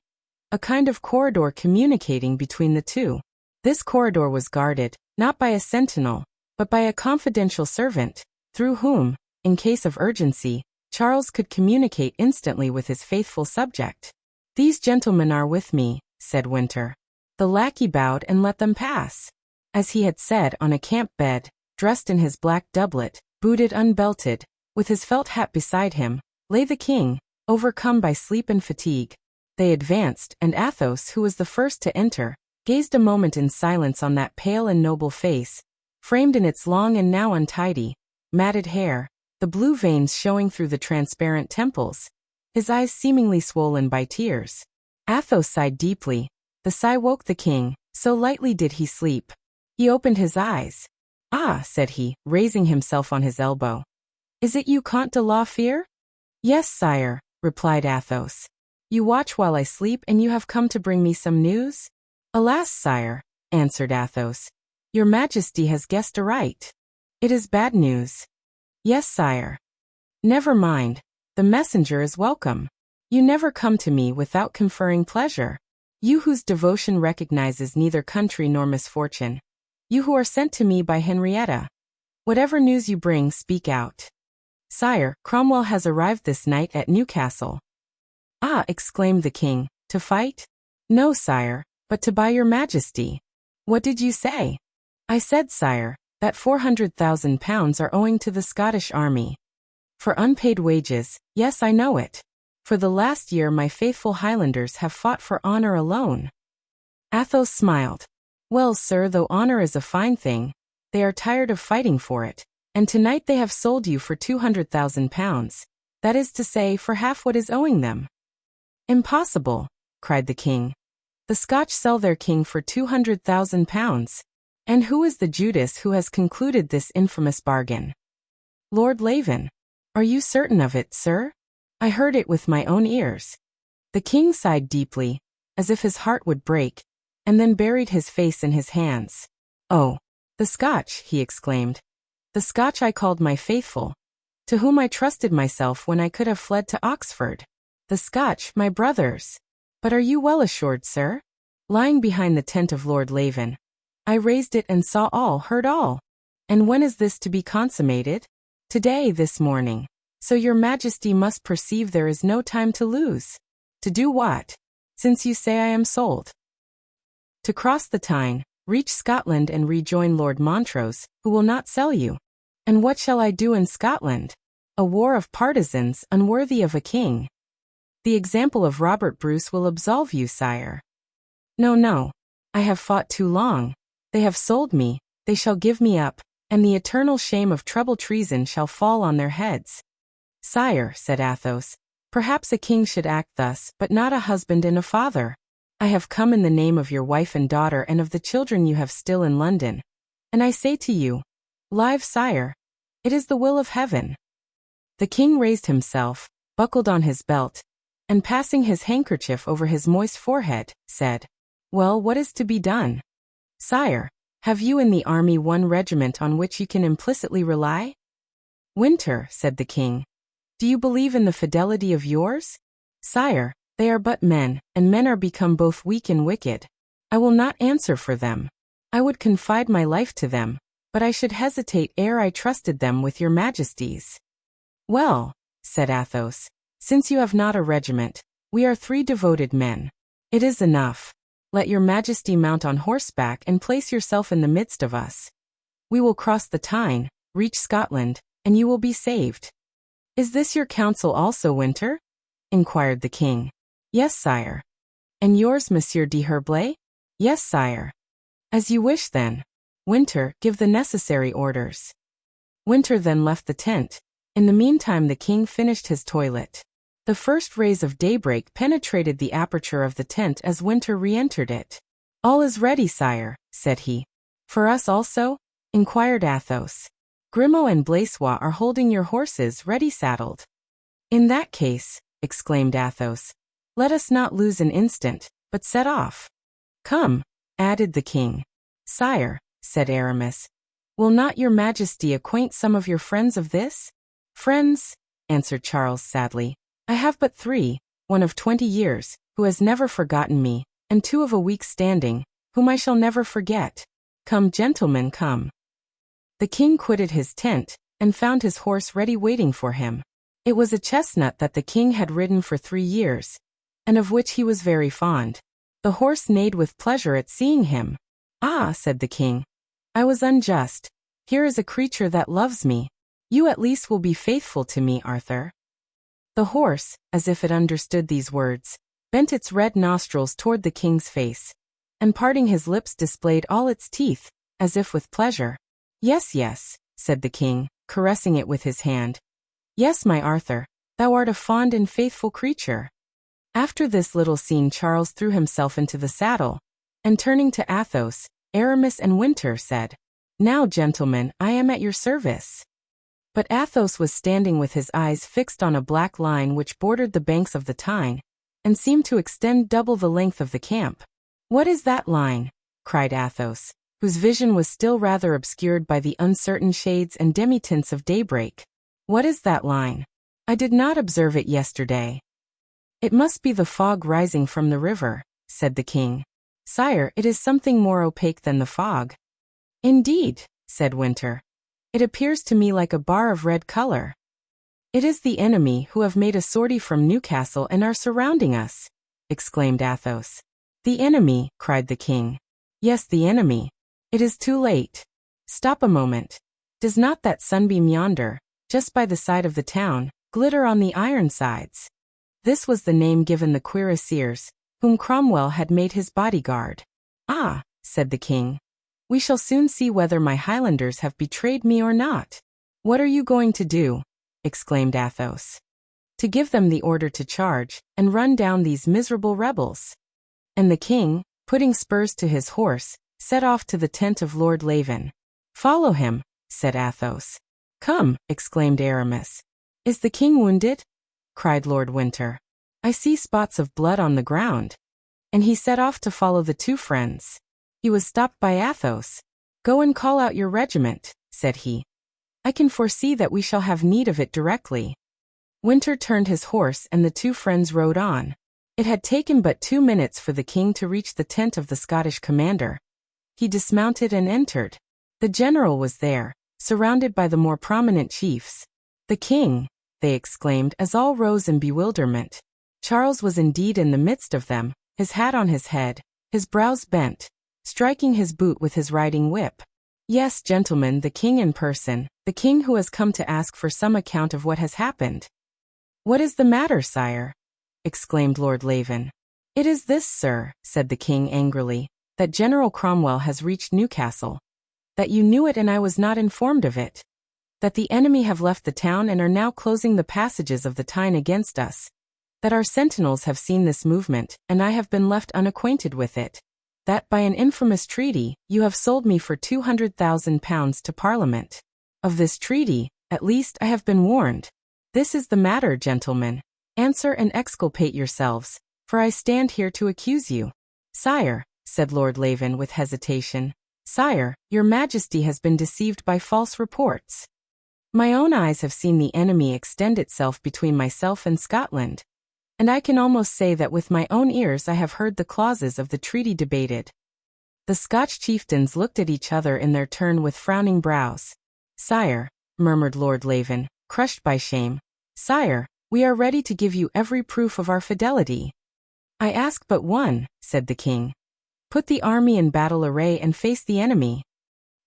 a kind of corridor communicating between the two. This corridor was guarded, not by a sentinel, but by a confidential servant, through whom, in case of urgency, Charles could communicate instantly with his faithful subject. These gentlemen are with me, said Winter. The lackey bowed and let them pass. As he had said, on a camp bed, dressed in his black doublet, booted unbelted, with his felt hat beside him, lay the king, overcome by sleep and fatigue. They advanced, and Athos, who was the first to enter, gazed a moment in silence on that pale and noble face, framed in its long and now untidy, matted hair, the blue veins showing through the transparent temples, his eyes seemingly swollen by tears. Athos sighed deeply. The sigh woke the king, so lightly did he sleep. He opened his eyes. Ah, said he, raising himself on his elbow. Is it you, Comte de la Fere? Yes, sire, replied Athos. You watch while I sleep, and you have come to bring me some news? Alas, sire, answered Athos, your majesty has guessed aright. It is bad news. Yes, sire. Never mind. The messenger is welcome. You never come to me without conferring pleasure. You whose devotion recognizes neither country nor misfortune. You who are sent to me by Henrietta. Whatever news you bring, speak out. Sire, Cromwell has arrived this night at Newcastle. Ah, exclaimed the king, to fight? No, sire, but to buy your majesty. What did you say? I said, sire, that £400,000 are owing to the Scottish army. For unpaid wages, yes, I know it. For the last year my faithful Highlanders have fought for honor alone. Athos smiled. Well, sir, though honor is a fine thing, they are tired of fighting for it, and tonight they have sold you for £200,000, that is to say, for half what is owing them. Impossible, cried the king. The Scotch sell their king for £200,000. And who is the Judas who has concluded this infamous bargain? Lord Laven. Are you certain of it, sir? I heard it with my own ears. The king sighed deeply, as if his heart would break, and then buried his face in his hands. Oh, the Scotch, he exclaimed. The Scotch I called my faithful, to whom I trusted myself when I could have fled to Oxford. The Scotch, my brothers. But are you well assured, sir? Lying behind the tent of Lord Laven, I raised it and saw all, heard all. And when is this to be consummated? Today, this morning. So your majesty must perceive there is no time to lose. To do what? Since you say I am sold. To cross the Tyne, reach Scotland and rejoin Lord Montrose, who will not sell you. And what shall I do in Scotland? A war of partisans, unworthy of a king. The example of Robert Bruce will absolve you, sire. No, no. I have fought too long. They have sold me, they shall give me up, and the eternal shame of treble treason shall fall on their heads. Sire, said Athos, perhaps a king should act thus, but not a husband and a father. I have come in the name of your wife and daughter and of the children you have still in London. And I say to you, live, sire, it is the will of heaven. The king raised himself, buckled on his belt, and passing his handkerchief over his moist forehead, said, Well, what is to be done? Sire, have you in the army one regiment on which you can implicitly rely? Winter, said the king. Do you believe in the fidelity of yours? Sire, they are but men, and men are become both weak and wicked. I will not answer for them. I would confide my life to them, but I should hesitate ere I trusted them with your majesties. Well, said Athos, since you have not a regiment, we are 3 devoted men. It is enough. Let your majesty mount on horseback and place yourself in the midst of us. We will cross the Tyne, reach Scotland, and you will be saved. Is this your counsel also, Winter? Inquired the king. Yes, sire. And yours, Monsieur d'Herblay? Yes, sire. As you wish, then. Winter, give the necessary orders. Winter then left the tent. In the meantime the king finished his toilet. The first rays of daybreak penetrated the aperture of the tent as Winter re-entered it. All is ready, sire, said he. For us also? Inquired Athos. Grimaud and Blaisois are holding your horses ready saddled. In that case, exclaimed Athos, let us not lose an instant, but set off. Come, added the king. Sire, said Aramis, will not your majesty acquaint some of your friends of this? Friends, answered Charles sadly. I have but 3, one of 20 years, who has never forgotten me, and 2 of a week's standing, whom I shall never forget. Come, gentlemen, come. The king quitted his tent, and found his horse ready waiting for him. It was a chestnut that the king had ridden for 3 years, and of which he was very fond. The horse neighed with pleasure at seeing him. Ah, said the king, I was unjust. Here is a creature that loves me. You at least will be faithful to me, Arthur. The horse, as if it understood these words, bent its red nostrils toward the king's face, and parting his lips displayed all its teeth, as if with pleasure. Yes, yes, said the king, caressing it with his hand. Yes, my Arthur, thou art a fond and faithful creature. After this little scene Charles threw himself into the saddle, and turning to Athos, Aramis and Winter said, Now, gentlemen, I am at your service. But Athos was standing with his eyes fixed on a black line which bordered the banks of the Tyne, and seemed to extend double the length of the camp. What is that line? Cried Athos, whose vision was still rather obscured by the uncertain shades and demi-tints of daybreak. What is that line? I did not observe it yesterday. It must be the fog rising from the river, said the king. Sire, it is something more opaque than the fog. Indeed, said Winter. It appears to me like a bar of red color. It is the enemy who have made a sortie from Newcastle and are surrounding us, exclaimed Athos. The enemy, cried the king. Yes, the enemy. It is too late. Stop a moment. Does not that sunbeam yonder, just by the side of the town, glitter on the Ironsides? This was the name given the cuirassiers, whom Cromwell had made his bodyguard. Ah, said the king. We shall soon see whether my Highlanders have betrayed me or not. What are you going to do? Exclaimed Athos. To give them the order to charge, and run down these miserable rebels. And the king, putting spurs to his horse, set off to the tent of Lord Laven. Follow him, said Athos. Come, exclaimed Aramis. "Is the king wounded?" cried Lord Winter. "I see spots of blood on the ground." And he set off to follow the two friends. He was stopped by Athos. "Go and call out your regiment," said he. "I can foresee that we shall have need of it directly." Winter turned his horse and the two friends rode on. It had taken but 2 minutes for the king to reach the tent of the Scottish commander. He dismounted and entered. The general was there, surrounded by the more prominent chiefs. "The king!" they exclaimed as all rose in bewilderment. Charles was indeed in the midst of them, his hat on his head, his brows bent, striking his boot with his riding whip. "Yes, gentlemen, the king in person, the king who has come to ask for some account of what has happened." "What is the matter, sire?" exclaimed Lord Laven. "It is this, sir," said the king angrily, "that General Cromwell has reached Newcastle. That you knew it and I was not informed of it. That the enemy have left the town and are now closing the passages of the Tyne against us. That our sentinels have seen this movement, and I have been left unacquainted with it. That by an infamous treaty, you have sold me for £200,000 to Parliament. Of this treaty, at least, I have been warned. This is the matter, gentlemen. Answer and exculpate yourselves, for I stand here to accuse you." "Sire," said Lord Laven with hesitation, "Sire, your majesty has been deceived by false reports. My own eyes have seen the enemy extend itself between myself and Scotland. And I can almost say that with my own ears I have heard the clauses of the treaty debated." The Scotch chieftains looked at each other in their turn with frowning brows. "Sire," murmured Lord Laven, crushed by shame, "Sire, we are ready to give you every proof of our fidelity." "I ask but one," said the king. "Put the army in battle array and face the enemy."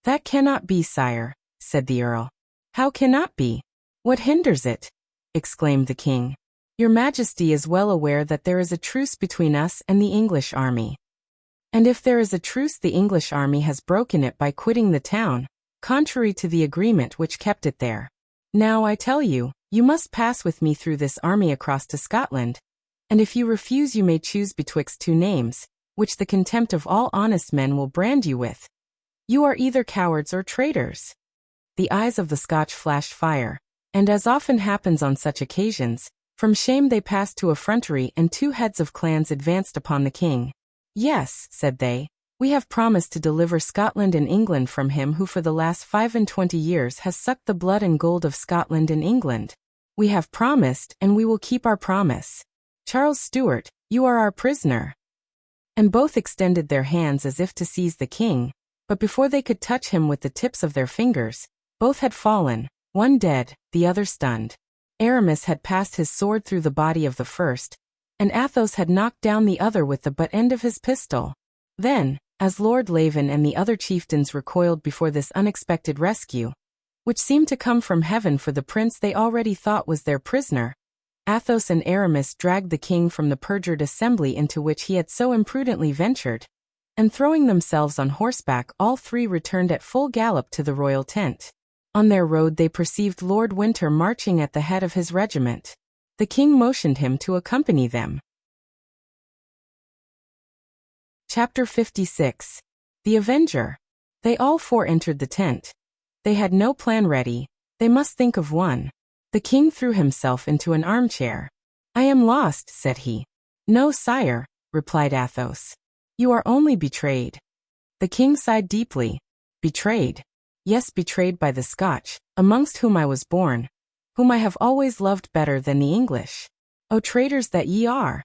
"That cannot be, sire," said the earl. "How cannot be? What hinders it?" exclaimed the king. "Your majesty is well aware that there is a truce between us and the English army. And if there is a truce, the English army has broken it by quitting the town, contrary to the agreement which kept it there. Now I tell you, you must pass with me through this army across to Scotland, and if you refuse you may choose betwixt two names, which the contempt of all honest men will brand you with. You are either cowards or traitors." The eyes of the Scotch flashed fire, and as often happens on such occasions, from shame they passed to effrontery and 2 heads of clans advanced upon the king. "Yes," said they, "we have promised to deliver Scotland and England from him who for the last 25 years has sucked the blood and gold of Scotland and England. We have promised, and we will keep our promise. Charles Stuart, you are our prisoner." And both extended their hands as if to seize the king, but before they could touch him with the tips of their fingers, both had fallen, one dead, the other stunned. Aramis had passed his sword through the body of the first, and Athos had knocked down the other with the butt end of his pistol. Then, as Lord Laven and the other chieftains recoiled before this unexpected rescue, which seemed to come from heaven for the prince they already thought was their prisoner, Athos and Aramis dragged the king from the perjured assembly into which he had so imprudently ventured, and throwing themselves on horseback all three returned at full gallop to the royal tent. On their road they perceived Lord Winter marching at the head of his regiment. The king motioned him to accompany them. Chapter 56. The Avenger. They all 4 entered the tent. They had no plan ready, they must think of one. The king threw himself into an armchair. "I am lost," said he. "No, sire," replied Athos. "You are only betrayed." The king sighed deeply. "Betrayed? Yes, betrayed by the Scotch, amongst whom I was born, whom I have always loved better than the English. O traitors that ye are!"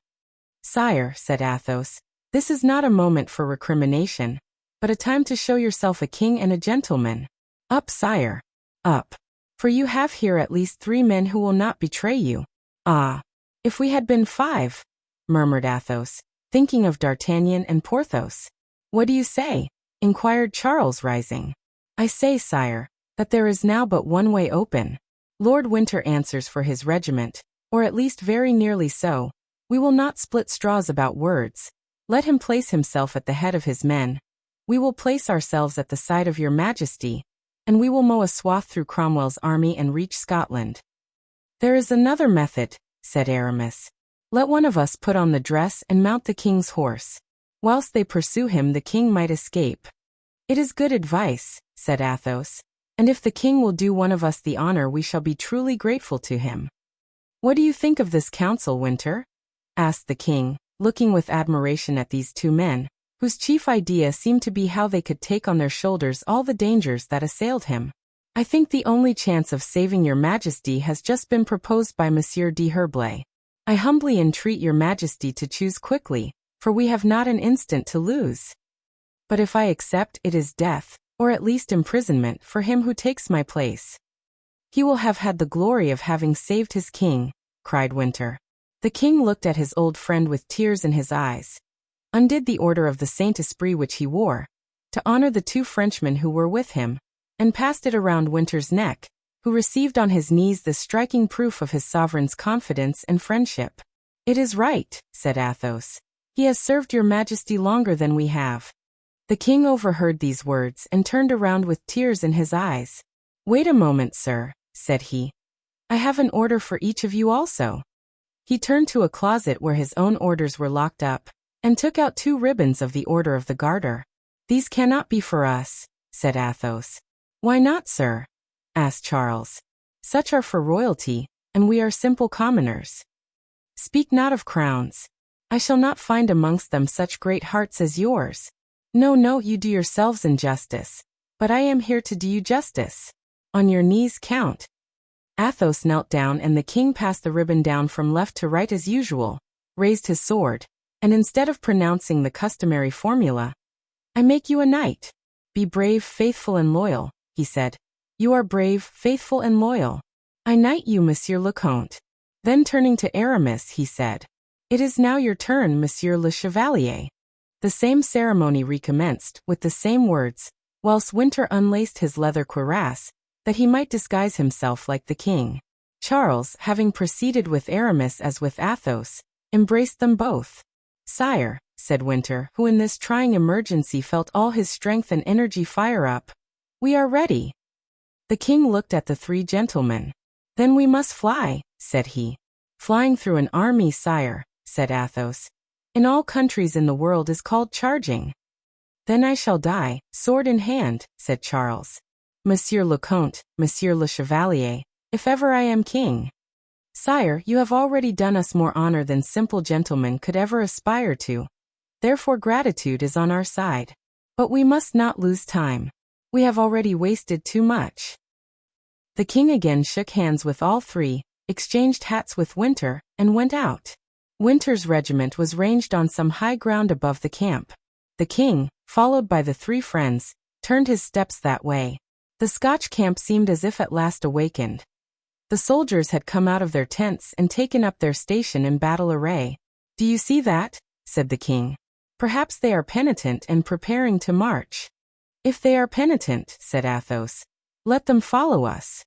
"Sire," said Athos, "this is not a moment for recrimination, but a time to show yourself a king and a gentleman. Up, sire, up, for you have here at least 3 men who will not betray you." "Ah, if we had been 5, murmured Athos, thinking of D'Artagnan and Porthos. "What do you say?" inquired Charles, rising. "I say, sire, that there is now but one way open. Lord Winter answers for his regiment, or at least very nearly so. We will not split straws about words. Let him place himself at the head of his men. We will place ourselves at the side of your majesty, and we will mow a swath through Cromwell's army and reach Scotland." "There is another method," said Aramis. "Let one of us put on the dress and mount the king's horse. Whilst they pursue him the king might escape." "It is good advice," said Athos. and if the king will do one of us the honor, we shall be truly grateful to him." "What do you think of this counsel, Winter?" asked the king, looking with admiration at these two men, whose chief idea seemed to be how they could take on their shoulders all the dangers that assailed him. "I think the only chance of saving your majesty has just been proposed by Monsieur de Herblay. I humbly entreat your majesty to choose quickly, for we have not an instant to lose. But if I accept, it is death, or at least imprisonment, for him who takes my place." "He will have had the glory of having saved his king," cried Winter. The king looked at his old friend with tears in his eyes, undid the order of the Saint-Esprit which he wore, to honor the two Frenchmen who were with him, and passed it around Winter's neck, who received on his knees this striking proof of his sovereign's confidence and friendship. "It is right," said Athos. "He has served your majesty longer than we have." The king overheard these words and turned around with tears in his eyes. "Wait a moment, sir," said he. "I have an order for each of you also." He turned to a closet where his own orders were locked up, and took out 2 ribbons of the Order of the Garter. "These cannot be for us," said Athos. "Why not, sir?" asked Charles. "Such are for royalty, and we are simple commoners." "Speak not of crowns. I shall not find amongst them such great hearts as yours. No, you do yourselves injustice, but I am here to do you justice. On your knees, count." Athos knelt down, and the king passed the ribbon down from left to right as usual, raised his sword, and instead of pronouncing the customary formula, "I make you a knight. Be brave, faithful, and loyal," he said. "You are brave, faithful, and loyal. I knight you, Monsieur le Comte." Then turning to Aramis, he said, "It is now your turn, Monsieur le Chevalier." The same ceremony recommenced, with the same words, whilst Winter unlaced his leather cuirass, that he might disguise himself like the king. Charles, having proceeded with Aramis as with Athos, embraced them both. "Sire," said Winter, who in this trying emergency felt all his strength and energy fire up, "we are ready." The king looked at the 3 gentlemen. "Then we must fly," said he. "Flying through an army, sire," said Athos, "in all countries in the world is called charging." "Then I shall die, sword in hand," said Charles. "Monsieur le Comte, Monsieur le Chevalier, if ever I am king." "Sire, you have already done us more honor than simple gentlemen could ever aspire to. Therefore gratitude is on our side. But we must not lose time. We have already wasted too much." The king again shook hands with all 3, exchanged hats with Winter, and went out. Winter's regiment was ranged on some high ground above the camp. The king, followed by the 3 friends, turned his steps that way. The Scotch camp seemed as if at last awakened. The soldiers had come out of their tents and taken up their station in battle array. "Do you see that?" said the king. "Perhaps they are penitent and preparing to march." "If they are penitent," said Athos, "let them follow us."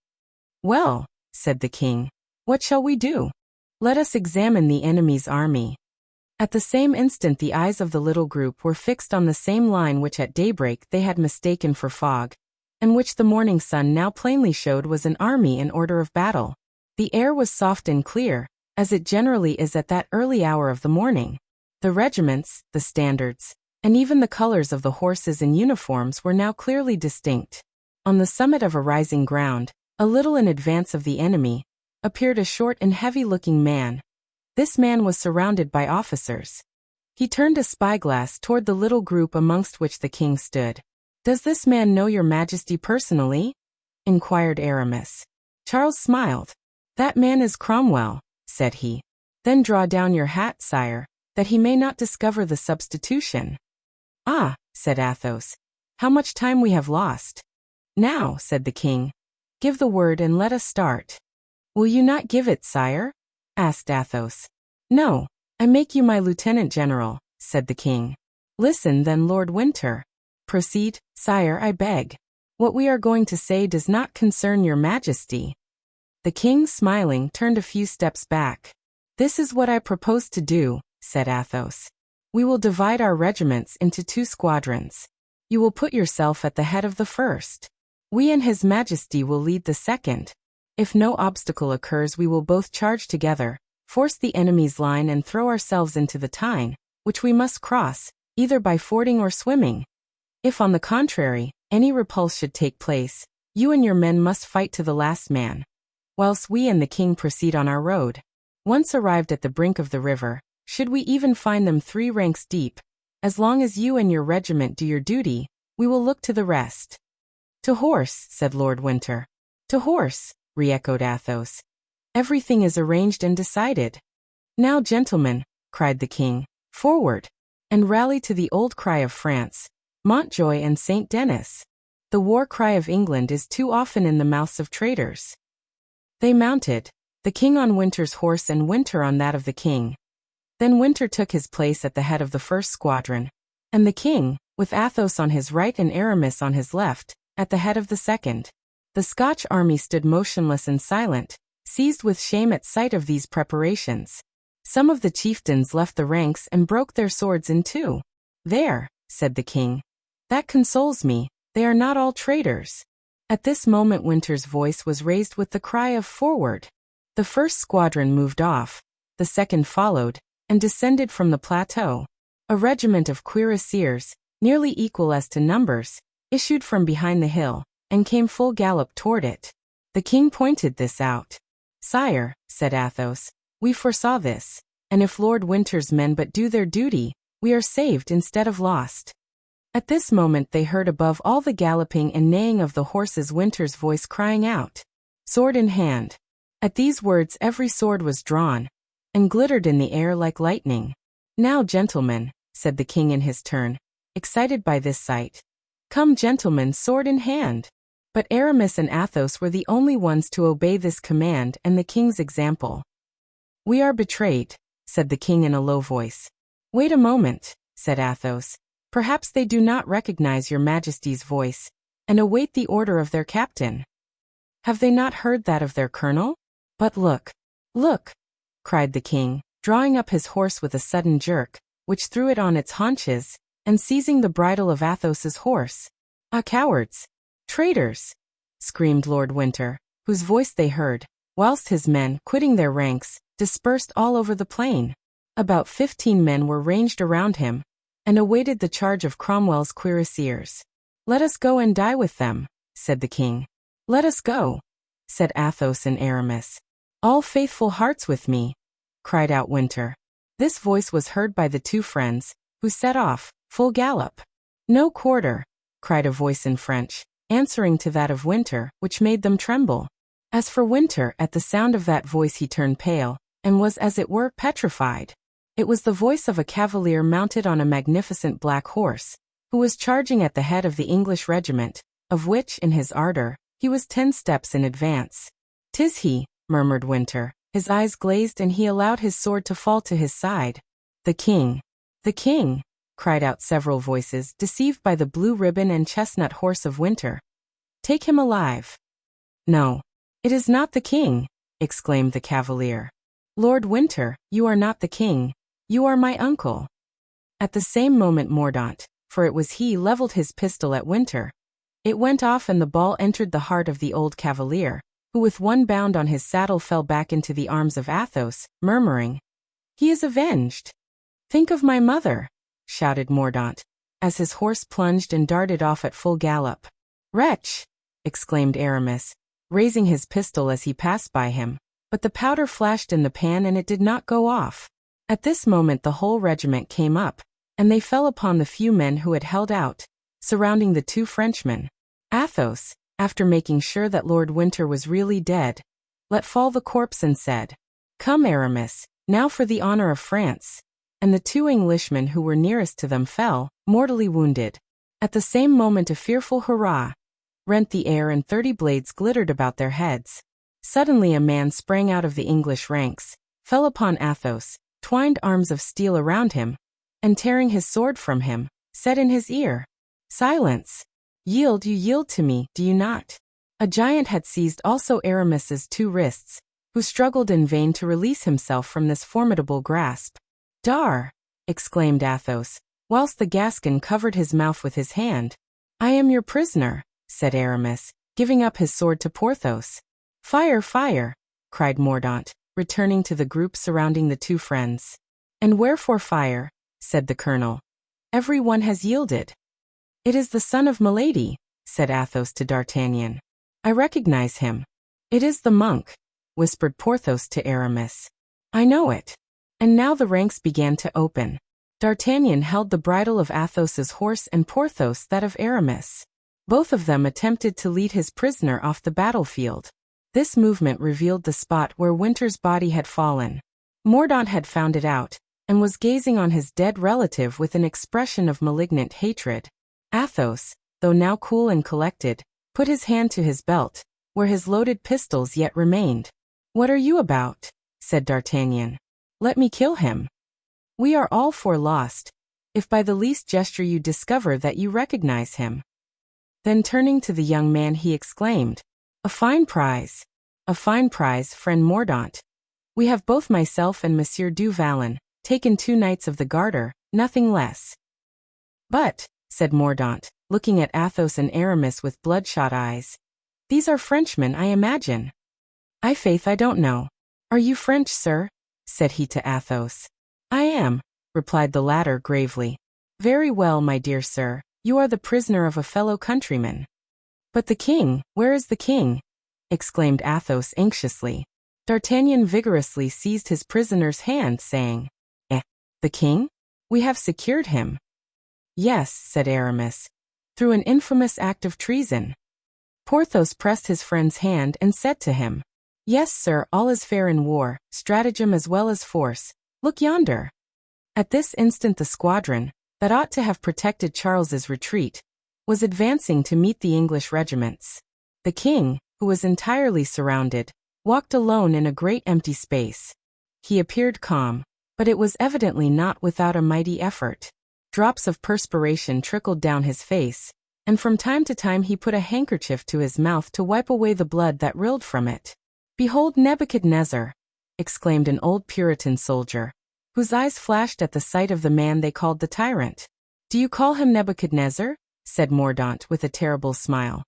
"Well," said the king, "what shall we do? Let us examine the enemy's army." At the same instant the eyes of the little group were fixed on the same line which at daybreak they had mistaken for fog, and which the morning sun now plainly showed was an army in order of battle. The air was soft and clear, as it generally is at that early hour of the morning. The regiments, the standards, and even the colors of the horses and uniforms were now clearly distinct. On the summit of a rising ground, a little in advance of the enemy, appeared a short and heavy-looking man. This man was surrounded by officers. He turned a spyglass toward the little group amongst which the king stood. "Does this man know your majesty personally?" inquired Aramis. Charles smiled. "That man is Cromwell," said he. "Then draw down your hat, sire, that he may not discover the substitution." "Ah," said Athos, "how much time we have lost." "Now," said the king, "give the word and let us start." "Will you not give it, sire?" asked Athos. "No, I make you my lieutenant general," said the king. "Listen then, Lord Winter." "Proceed, sire, I beg. What we are going to say does not concern your majesty." The king, smiling, turned a few steps back. "This is what I propose to do," said Athos. "We will divide our regiments into 2 squadrons. You will put yourself at the head of the first. We and his majesty will lead the second. If no obstacle occurs, we will both charge together, force the enemy's line and throw ourselves into the Tyne, which we must cross, either by fording or swimming. If, on the contrary, any repulse should take place, You and your men must fight to the last man, whilst we and the king proceed on our road. Once arrived at the brink of the river, should we even find them 3 ranks deep, as long as you and your regiment do your duty, we will look to the rest." "To horse," said Lord Winter. "To horse," re-echoed Athos. "Everything is arranged and decided." "Now, gentlemen," cried the king, "forward, and rally to the old cry of France, Montjoy and Saint Denis. The war cry of England is too often in the mouths of traitors." They mounted, the king on Winter's horse and Winter on that of the king. Then Winter took his place at the head of the first squadron, and the king, with Athos on his right and Aramis on his left, at the head of the second. The Scotch army stood motionless and silent, seized with shame at sight of these preparations. Some of the chieftains left the ranks and broke their swords in two. "There," said the king. "That consoles me, they are not all traitors." At this moment Winter's voice was raised with the cry of "Forward!" The first squadron moved off, the second followed, and descended from the plateau. A regiment of cuirassiers, nearly equal as to numbers, issued from behind the hill, and came full gallop toward it. The king pointed this out. "Sire," said Athos, "we foresaw this, and if Lord Winter's men but do their duty, we are saved instead of lost." At this moment they heard above all the galloping and neighing of the horses Winter's voice crying out, "Sword in hand." At these words every sword was drawn, and glittered in the air like lightning. "Now, gentlemen," said the king in his turn, excited by this sight. "Come, gentlemen, sword in hand." But Aramis and Athos were the only ones to obey this command and the king's example. "We are betrayed," said the king in a low voice. "Wait a moment," said Athos. "Perhaps they do not recognize your majesty's voice, and await the order of their captain. Have they not heard that of their colonel? But look, look!" cried the king, drawing up his horse with a sudden jerk, which threw it on its haunches, and seizing the bridle of Athos's horse. "Ah, cowards! Traitors!" screamed Lord Winter, whose voice they heard, whilst his men, quitting their ranks, dispersed all over the plain. About 15 men were ranged around him, and awaited the charge of Cromwell's cuirassiers. "Let us go and die with them," said the king. "Let us go," said Athos and Aramis. "All faithful hearts with me," cried out Winter. This voice was heard by the two friends, who set off, full gallop. "No quarter," cried a voice in French, answering to that of Winter, which made them tremble. As for Winter, at the sound of that voice he turned pale, and was as it were petrified. It was the voice of a cavalier mounted on a magnificent black horse, who was charging at the head of the English regiment, of which, in his ardor, he was 10 steps in advance. "'Tis he," murmured Winter. His eyes glazed and he allowed his sword to fall to his side. "The king! The king!" cried out several voices, deceived by the blue ribbon and chestnut horse of Winter. "Take him alive." "No, it is not the king," exclaimed the cavalier. "Lord Winter, you are not the king. You are my uncle." At the same moment Mordaunt, for it was he, leveled his pistol at Winter. It went off and the ball entered the heart of the old cavalier, who with one bound on his saddle fell back into the arms of Athos, murmuring, "He is avenged." "Think of my mother," shouted Mordaunt, as his horse plunged and darted off at full gallop. "Wretch!" exclaimed Aramis, raising his pistol as he passed by him, but the powder flashed in the pan and it did not go off. At this moment the whole regiment came up, and they fell upon the few men who had held out, surrounding the two Frenchmen. Athos, after making sure that Lord Winter was really dead, let fall the corpse and said, "Come, Aramis, now for the honor of France." And the two Englishmen who were nearest to them fell, mortally wounded. At the same moment a fearful hurrah rent the air and 30 blades glittered about their heads. Suddenly a man sprang out of the English ranks, fell upon Athos, twined arms of steel around him, and tearing his sword from him, said in his ear, "Silence! You yield to me, do you not?" A giant had seized also Aramis's 2 wrists, who struggled in vain to release himself from this formidable grasp. "Dar!" exclaimed Athos, whilst the Gascon covered his mouth with his hand. "I am your prisoner," said Aramis, giving up his sword to Porthos. "Fire, fire!" cried Mordaunt, returning to the group surrounding the two friends. "And wherefore fire?" said the colonel. "Every one has yielded." "It is the son of Milady," said Athos to D'Artagnan. I recognize him. It is the monk, whispered Porthos to Aramis. I know it. And now the ranks began to open. D'Artagnan held the bridle of Athos's horse and Porthos that of Aramis. Both of them attempted to lead his prisoner off the battlefield. This movement revealed the spot where Winter's body had fallen. Mordaunt had found it out, and was gazing on his dead relative with an expression of malignant hatred. Athos, though now cool and collected, put his hand to his belt, where his loaded pistols yet remained. "What are you about?" said D'Artagnan. "Let me kill him. We are all four lost, if by the least gesture you discover that you recognize him." Then turning to the young man he exclaimed, "A fine prize! A fine prize, friend Mordaunt. We have both myself and Monsieur du Vallon taken 2 knights of the Garter, nothing less." "But," said Mordaunt, looking at Athos and Aramis with bloodshot eyes, "these are Frenchmen, I imagine." "Faith, I don't know. Are you French, sir?" said he to Athos. "I am," replied the latter gravely. "Very well, my dear sir, you are the prisoner of a fellow countryman." "But the king, where is the king?" exclaimed Athos anxiously. D'Artagnan vigorously seized his prisoner's hand, saying, "The king? We have secured him." "Yes," said Aramis, "through an infamous act of treason." Porthos pressed his friend's hand and said to him, "Yes, sir, all is fair in war, stratagem as well as force. Look yonder." At this instant the squadron, that ought to have protected Charles's retreat, was advancing to meet the English regiments. The king, who was entirely surrounded, walked alone in a great empty space. He appeared calm, but it was evidently not without a mighty effort. Drops of perspiration trickled down his face, and from time to time he put a handkerchief to his mouth to wipe away the blood that rilled from it. "Behold Nebuchadnezzar!" exclaimed an old Puritan soldier, whose eyes flashed at the sight of the man they called the tyrant. "Do you call him Nebuchadnezzar?" said Mordaunt with a terrible smile.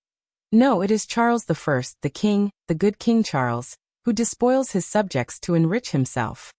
"No, it is Charles I, the king, the good King Charles, who despoils his subjects to enrich himself."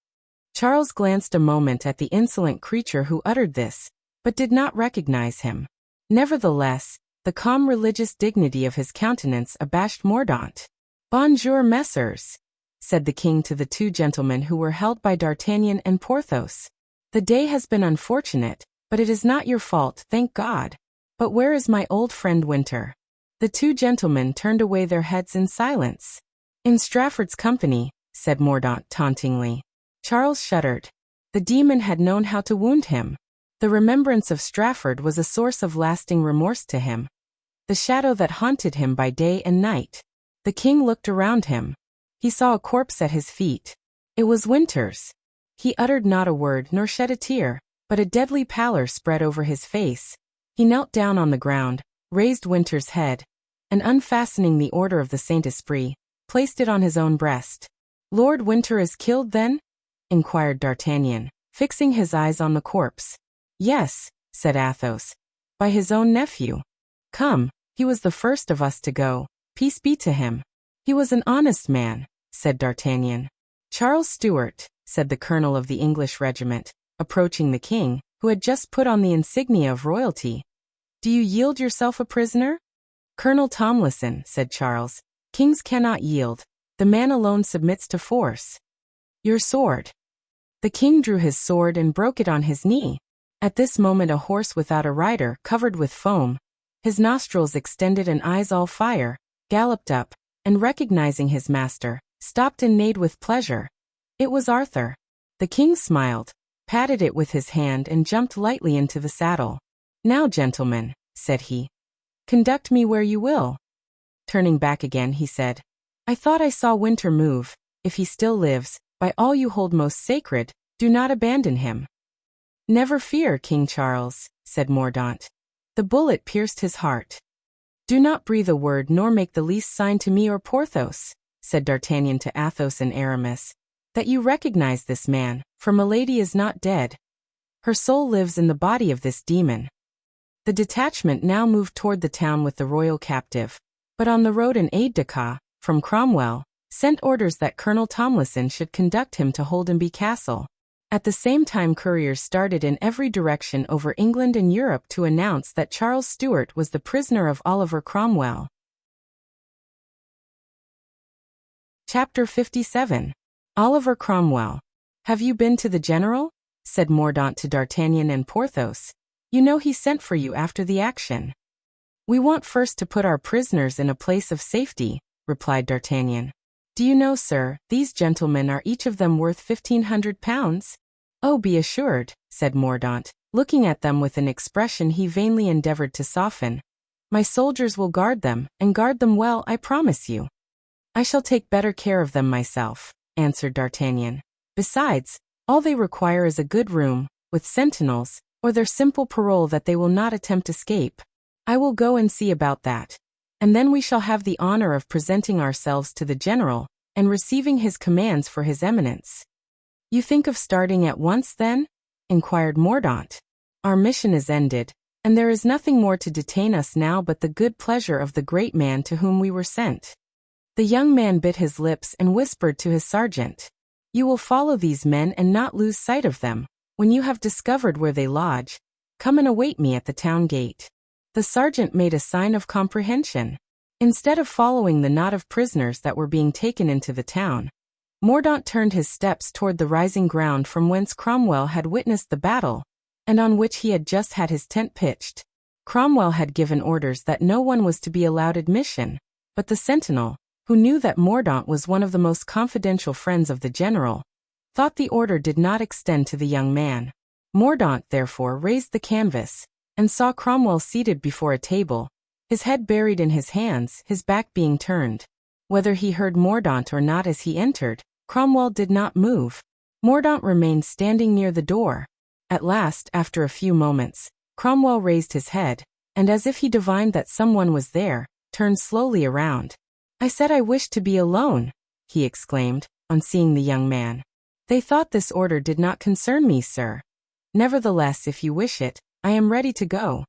Charles glanced a moment at the insolent creature who uttered this, but did not recognize him. Nevertheless, the calm religious dignity of his countenance abashed Mordaunt. "Bonjour, messieurs," said the king to the 2 gentlemen who were held by D'Artagnan and Porthos. "The day has been unfortunate, but it is not your fault, thank God. But where is my old friend Winter?" The 2 gentlemen turned away their heads in silence. "In Strafford's company," said Mordaunt tauntingly. Charles shuddered. The demon had known how to wound him. The remembrance of Strafford was a source of lasting remorse to him, the shadow that haunted him by day and night. The king looked around him. He saw a corpse at his feet. It was Winter's. He uttered not a word nor shed a tear, but a deadly pallor spread over his face. He knelt down on the ground, raised Winter's head, and unfastening the Order of the Saint-Esprit, placed it on his own breast. "Lord Winter is killed, then?" inquired D'Artagnan, fixing his eyes on the corpse. "Yes," said Athos, "by his own nephew. Come, he was the first of us to go. Peace be to him." "He was an honest man," said D'Artagnan. "Charles Stuart," said the colonel of the English regiment, approaching the king, who had just put on the insignia of royalty. "Do you yield yourself a prisoner?" "Colonel Tomlison," said Charles, "kings cannot yield. The man alone submits to force." "Your sword." The king drew his sword and broke it on his knee. At this moment a horse without a rider, covered with foam, his nostrils extended and eyes all fire, galloped up, and recognizing his master, stopped and neighed with pleasure. It was Arthur. The king smiled, patted it with his hand and jumped lightly into the saddle. "Now, gentlemen," said he, "conduct me where you will." Turning back again, he said, "I thought I saw Winter move. If he still lives, by all you hold most sacred, do not abandon him." "Never fear, King Charles," said Mordaunt. The bullet pierced his heart. "Do not breathe a word nor make the least sign to me or Porthos," said D'Artagnan to Athos and Aramis, "that you recognize this man, for Milady is not dead. Her soul lives in the body of this demon." The detachment now moved toward the town with the royal captive, but on the road an aide-de-camp, from Cromwell, sent orders that Colonel Tomlison should conduct him to Holdenby Castle. At the same time couriers started in every direction over England and Europe to announce that Charles Stuart was the prisoner of Oliver Cromwell. Chapter 57. Oliver Cromwell. Have you been to the general? Said Mordaunt to D'Artagnan and Porthos. You know he sent for you after the action. We want first to put our prisoners in a place of safety, replied D'Artagnan. Do you know, sir, these gentlemen are each of them worth 1,500 pounds? Oh, be assured, said Mordaunt, looking at them with an expression he vainly endeavored to soften. My soldiers will guard them, and guard them well, I promise you. I shall take better care of them myself, answered D'Artagnan. Besides, all they require is a good room, with sentinels, or their simple parole that they will not attempt escape. I will go and see about that. And then we shall have the honor of presenting ourselves to the general, and receiving his commands for his eminence. You think of starting at once, then? Inquired Mordaunt. Our mission is ended, and there is nothing more to detain us now but the good pleasure of the great man to whom we were sent. The young man bit his lips and whispered to his sergeant. You will follow these men and not lose sight of them. When you have discovered where they lodge, come and await me at the town gate. The sergeant made a sign of comprehension. Instead of following the knot of prisoners that were being taken into the town, Mordaunt turned his steps toward the rising ground from whence Cromwell had witnessed the battle, and on which he had just had his tent pitched. Cromwell had given orders that no one was to be allowed admission, but the sentinel, who knew that Mordaunt was one of the most confidential friends of the general, thought the order did not extend to the young man. Mordaunt, therefore, raised the canvas, and saw Cromwell seated before a table, his head buried in his hands, his back being turned. Whether he heard Mordaunt or not as he entered, Cromwell did not move. Mordaunt remained standing near the door. At last, after a few moments, Cromwell raised his head, and as if he divined that someone was there, turned slowly around. I said I wished to be alone, he exclaimed, on seeing the young man. They thought this order did not concern me, sir. Nevertheless, if you wish it, I am ready to go.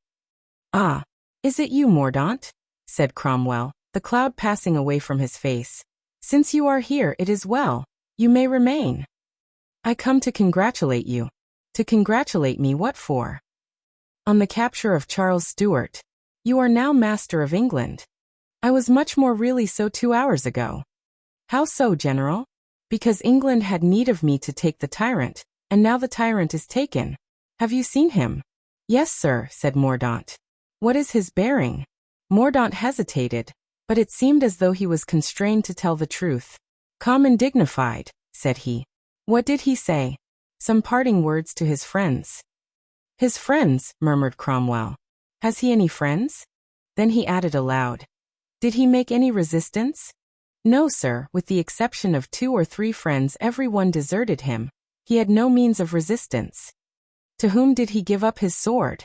Ah, is it you, Mordaunt? Said Cromwell, the cloud passing away from his face. Since you are here, it is well. You may remain. I come to congratulate you. To congratulate me what for? On the capture of Charles Stuart. You are now master of England. I was much more really so 2 hours ago. How so, General? Because England had need of me to take the tyrant, and now the tyrant is taken. Have you seen him? Yes, sir, said Mordaunt. What is his bearing? Mordaunt hesitated, but it seemed as though he was constrained to tell the truth. Calm and dignified, said he. What did he say? Some parting words to his friends. His friends, murmured Cromwell. Has he any friends? Then he added aloud. Did he make any resistance? No, sir, with the exception of 2 or 3 friends, every one deserted him. He had no means of resistance. To whom did he give up his sword?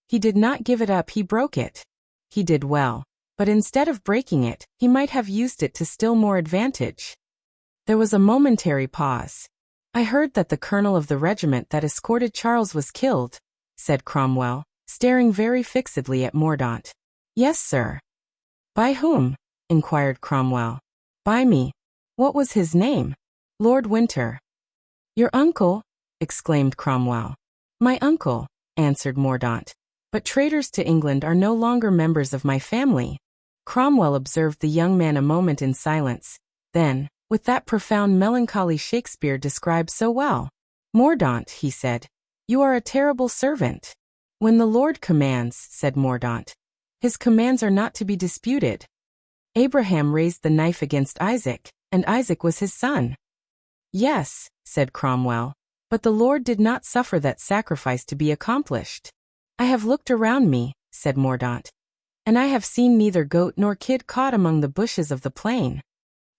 He did not give it up, he broke it. He did well, but instead of breaking it, he might have used it to still more advantage. There was a momentary pause. I heard that the colonel of the regiment that escorted Charles was killed, said Cromwell, staring very fixedly at Mordaunt. Yes, sir. By whom? Inquired Cromwell. By me. What was his name? Lord Winter. Your uncle? Exclaimed Cromwell. My uncle, answered Mordaunt. But traitors to England are no longer members of my family. Cromwell observed the young man a moment in silence. Then, with that profound melancholy Shakespeare describes so well. Mordaunt, he said, you are a terrible servant. When the Lord commands, said Mordaunt, his commands are not to be disputed. Abraham raised the knife against Isaac, and Isaac was his son. Yes, said Cromwell, but the Lord did not suffer that sacrifice to be accomplished. I have looked around me, said Mordaunt, and I have seen neither goat nor kid caught among the bushes of the plain.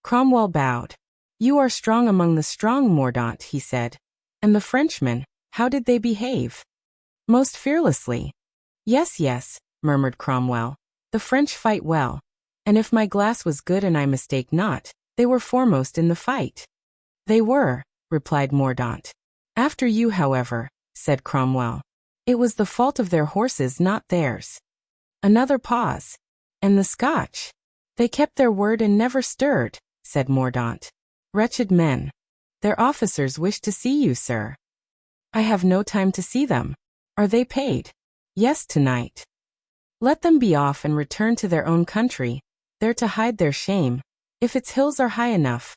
Cromwell bowed. You are strong among the strong, Mordaunt, he said. And the Frenchmen, how did they behave? Most fearlessly. Yes, yes, murmured Cromwell. The French fight well. And if my glass was good and I mistake not, they were foremost in the fight. They were, replied Mordaunt. After you, however, said Cromwell. It was the fault of their horses, not theirs. Another pause. And the Scotch? They kept their word and never stirred, said Mordaunt. Wretched men. Their officers wish to see you, sir. I have no time to see them. Are they paid? Yes, tonight. Let them be off and return to their own country, there to hide their shame. If its hills are high enough,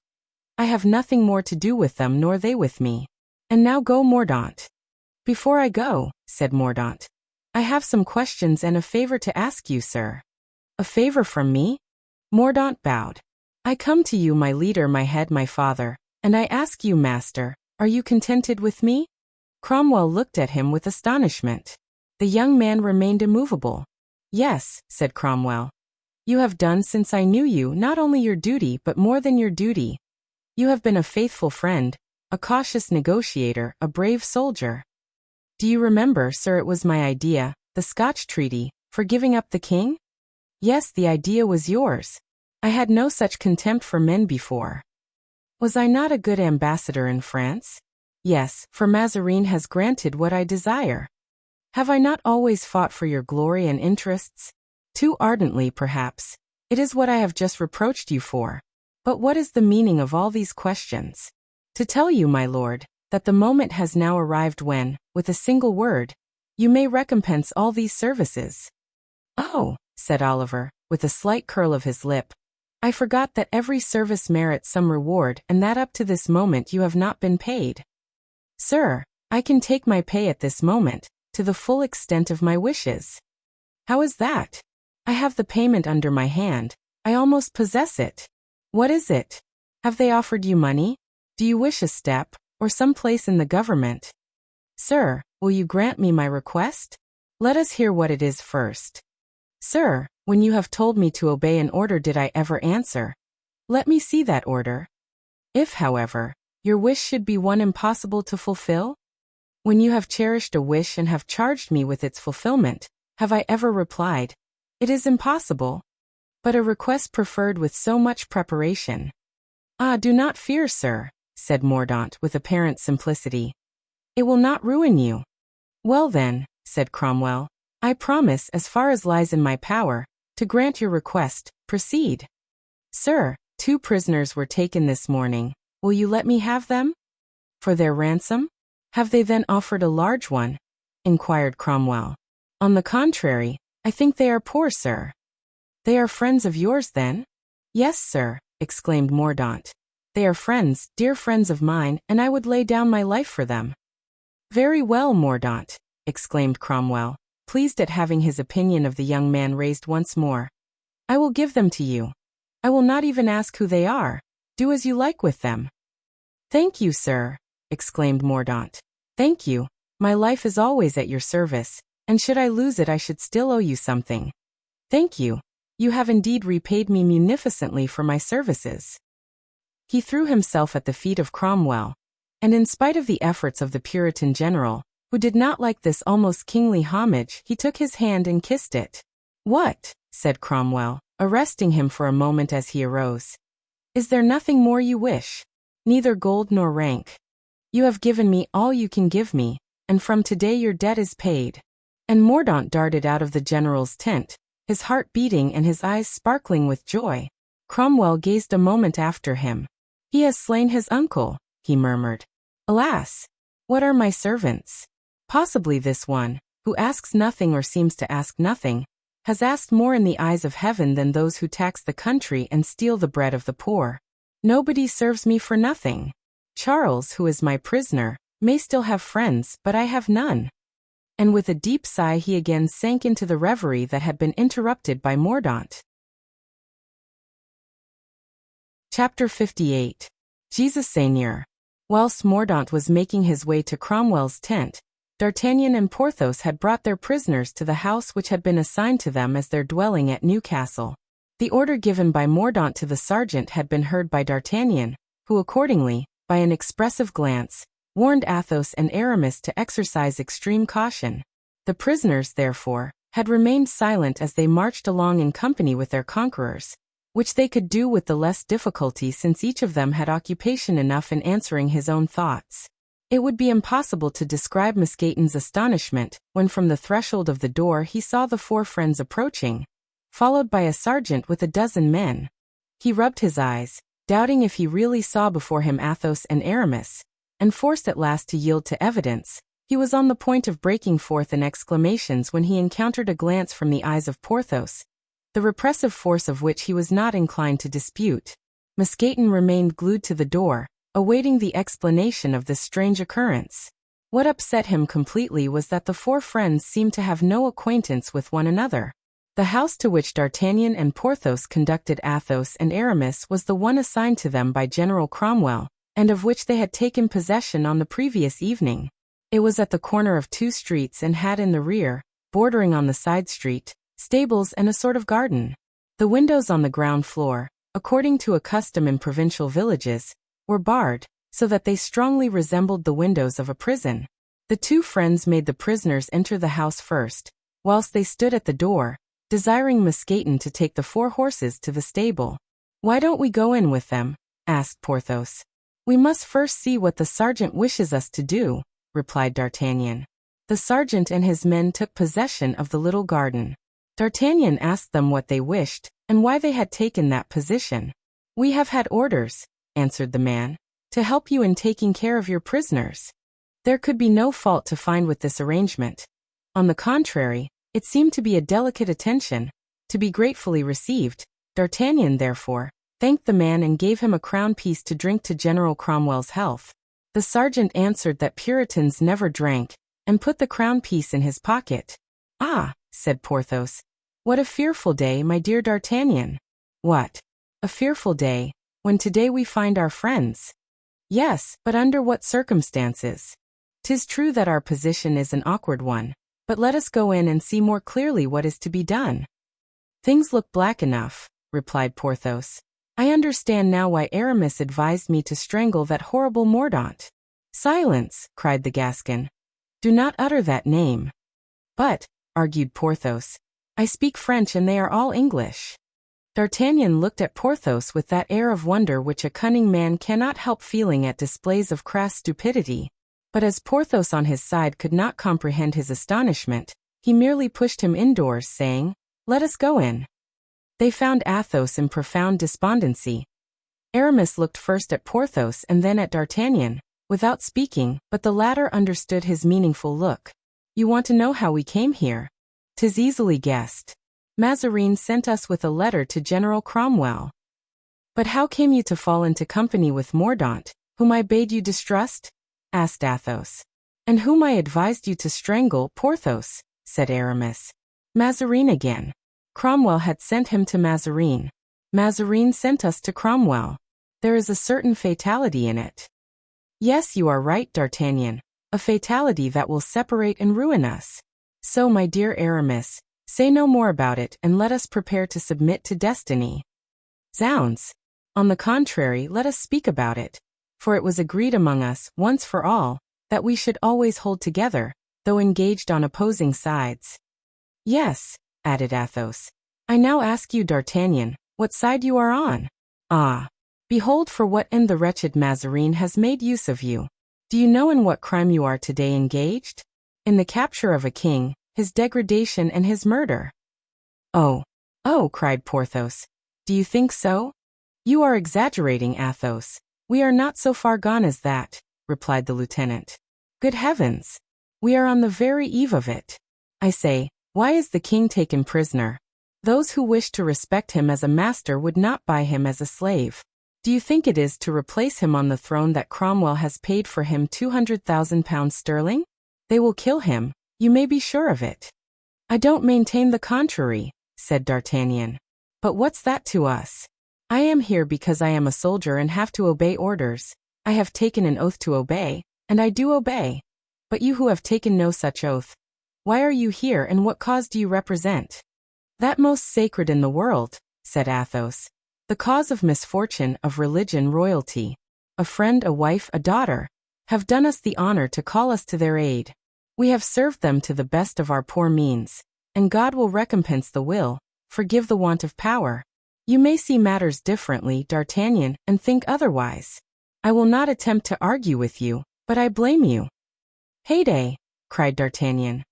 I have nothing more to do with them nor they with me. And now go, Mordaunt. Before I go, said Mordaunt, I have some questions and a favor to ask you, sir. A favor from me? Mordaunt bowed. I come to you, my leader, my head, my father, and I ask you, master, are you contented with me? Cromwell looked at him with astonishment. The young man remained immovable. Yes, said Cromwell. You have done since I knew you not only your duty but more than your duty. You have been a faithful friend, a cautious negotiator, a brave soldier. Do you remember, sir, it was my idea, the Scotch treaty, for giving up the king? Yes, the idea was yours. I had no such contempt for men before. Was I not a good ambassador in France? Yes, for Mazarin has granted what I desire. Have I not always fought for your glory and interests? Too ardently, perhaps. It is what I have just reproached you for. But what is the meaning of all these questions? To tell you, my lord, that the moment has now arrived when, with a single word, you may recompense all these services. Oh, said Oliver, with a slight curl of his lip, I forgot that every service merits some reward and that up to this moment you have not been paid. Sir, I can take my pay at this moment, to the full extent of my wishes. How is that? I have the payment under my hand. I almost possess it. What is it? Have they offered you money? Do you wish a step, or some place in the government? Sir, will you grant me my request? Let us hear what it is first. Sir, when you have told me to obey an order, did I ever answer? Let me see that order. If, however, your wish should be one impossible to fulfill? When you have cherished a wish and have charged me with its fulfillment, have I ever replied, it is impossible? But a request preferred with so much preparation. Ah, do not fear, sir, said Mordaunt with apparent simplicity. It will not ruin you. Well then, said Cromwell, I promise, as far as lies in my power, to grant your request. Proceed. Sir, 2 prisoners were taken this morning. Will you let me have them? For their ransom? Have they then offered a large one? Inquired Cromwell. On the contrary, I think they are poor, sir. They are friends of yours, then? Yes, sir, exclaimed Mordaunt. They are friends, dear friends of mine, and I would lay down my life for them. Very well, Mordaunt, exclaimed Cromwell, pleased at having his opinion of the young man raised once more. I will give them to you. I will not even ask who they are. Do as you like with them. Thank you, sir, exclaimed Mordaunt. Thank you. My life is always at your service, and should I lose it I should still owe you something. Thank you. You have indeed repaid me munificently for my services. He threw himself at the feet of Cromwell, and in spite of the efforts of the Puritan general, who did not like this almost kingly homage, he took his hand and kissed it. What? Said Cromwell, arresting him for a moment as he arose. Is there nothing more you wish? Neither gold nor rank. You have given me all you can give me, and from today your debt is paid. And Mordaunt darted out of the general's tent, his heart beating and his eyes sparkling with joy. Cromwell gazed a moment after him. He has slain his uncle, he murmured. Alas! What are my servants? Possibly this one, who asks nothing or seems to ask nothing, has asked more in the eyes of heaven than those who tax the country and steal the bread of the poor. Nobody serves me for nothing. Charles, who is my prisoner, may still have friends, but I have none. And with a deep sigh he again sank into the reverie that had been interrupted by Mordaunt. Chapter 58. Jesus Seigneur. Whilst Mordaunt was making his way to Cromwell's tent, D'Artagnan and Porthos had brought their prisoners to the house which had been assigned to them as their dwelling at Newcastle. The order given by Mordaunt to the sergeant had been heard by D'Artagnan, who accordingly, by an expressive glance, warned Athos and Aramis to exercise extreme caution. The prisoners, therefore, had remained silent as they marched along in company with their conquerors, which they could do with the less difficulty since each of them had occupation enough in answering his own thoughts. It would be impossible to describe Mousqueton's astonishment when from the threshold of the door he saw the 4 friends approaching, followed by a sergeant with a dozen men. He rubbed his eyes, doubting if he really saw before him Athos and Aramis, and forced at last to yield to evidence, he was on the point of breaking forth in exclamations when he encountered a glance from the eyes of Porthos, the repressive force of which he was not inclined to dispute. Mousqueton remained glued to the door, awaiting the explanation of this strange occurrence. What upset him completely was that the four friends seemed to have no acquaintance with one another. The house to which D'Artagnan and Porthos conducted Athos and Aramis was the one assigned to them by General Cromwell, and of which they had taken possession on the previous evening. It was at the corner of two streets and had in the rear, bordering on the side street, stables and a sort of garden. The windows on the ground floor, according to a custom in provincial villages, were barred, so that they strongly resembled the windows of a prison. The two friends made the prisoners enter the house first, whilst they stood at the door, desiring Mousqueton to take the four horses to the stable. "Why don't we go in with them?" asked Porthos. "We must first see what the sergeant wishes us to do," replied D'Artagnan. The sergeant and his men took possession of the little garden. D'Artagnan asked them what they wished, and why they had taken that position. "We have had orders," answered the man, "to help you in taking care of your prisoners." There could be no fault to find with this arrangement. On the contrary, it seemed to be a delicate attention, to be gratefully received. D'Artagnan, therefore, thanked the man and gave him a crown piece to drink to General Cromwell's health. The sergeant answered that Puritans never drank, and put the crown piece in his pocket. "Ah," said Porthos, "what a fearful day, my dear D'Artagnan." "What? A fearful day, when today we find our friends?" "Yes, but under what circumstances? 'Tis true that our position is an awkward one, but let us go in and see more clearly what is to be done." "Things look black enough," replied Porthos. "I understand now why Aramis advised me to strangle that horrible Mordaunt." "Silence," cried the Gascon. "Do not utter that name." "But," argued Porthos, "I speak French and they are all English." D'Artagnan looked at Porthos with that air of wonder which a cunning man cannot help feeling at displays of crass stupidity. But as Porthos on his side could not comprehend his astonishment, he merely pushed him indoors, saying, "Let us go in." They found Athos in profound despondency. Aramis looked first at Porthos and then at D'Artagnan, without speaking, but the latter understood his meaningful look. "You want to know how we came here? 'Tis easily guessed. Mazarin sent us with a letter to General Cromwell." "But how came you to fall into company with Mordaunt, whom I bade you distrust?" asked Athos. "And whom I advised you to strangle, Porthos," said Aramis. "Mazarin again. Cromwell had sent him to Mazarin. Mazarin sent us to Cromwell. There is a certain fatality in it." "Yes, you are right, D'Artagnan, a fatality that will separate and ruin us. So, my dear Aramis, say no more about it and let us prepare to submit to destiny." "Zounds! On the contrary, let us speak about it, for it was agreed among us, once for all, that we should always hold together, though engaged on opposing sides." "Yes," added Athos. "I now ask you, D'Artagnan, what side you are on? Ah! Behold for what end the wretched Mazarin has made use of you. Do you know in what crime you are today engaged? In the capture of a king, his degradation and his murder." "Oh, oh," cried Porthos. "Do you think so?" "You are exaggerating, Athos. We are not so far gone as that," replied the lieutenant. "Good heavens! We are on the very eve of it. I say, why is the king taken prisoner? Those who wish to respect him as a master would not buy him as a slave. Do you think it is to replace him on the throne that Cromwell has paid for him 200,000 sterling? They will kill him, you may be sure of it." "I don't maintain the contrary," said D'Artagnan. "But what's that to us? I am here because I am a soldier and have to obey orders. I have taken an oath to obey, and I do obey. But you who have taken no such oath, why are you here and what cause do you represent?" "That most sacred in the world," said Athos. "The cause of misfortune, of religion, royalty. A friend, a wife, a daughter, have done us the honor to call us to their aid. We have served them to the best of our poor means, and God will recompense the will, forgive the want of power. You may see matters differently, D'Artagnan, and think otherwise. I will not attempt to argue with you, but I blame you." "Heyday!" cried D'Artagnan.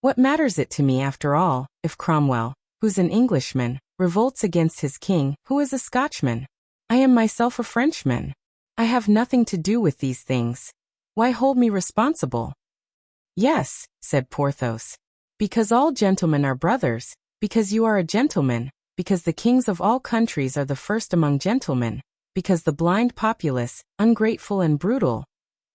"What matters it to me, after all, if Cromwell, who's an Englishman, revolts against his king, who is a Scotchman? I am myself a Frenchman. I have nothing to do with these things. Why hold me responsible?" "Yes," said Porthos, "because all gentlemen are brothers, because you are a gentleman, because the kings of all countries are the first among gentlemen, because the blind populace, ungrateful and brutal,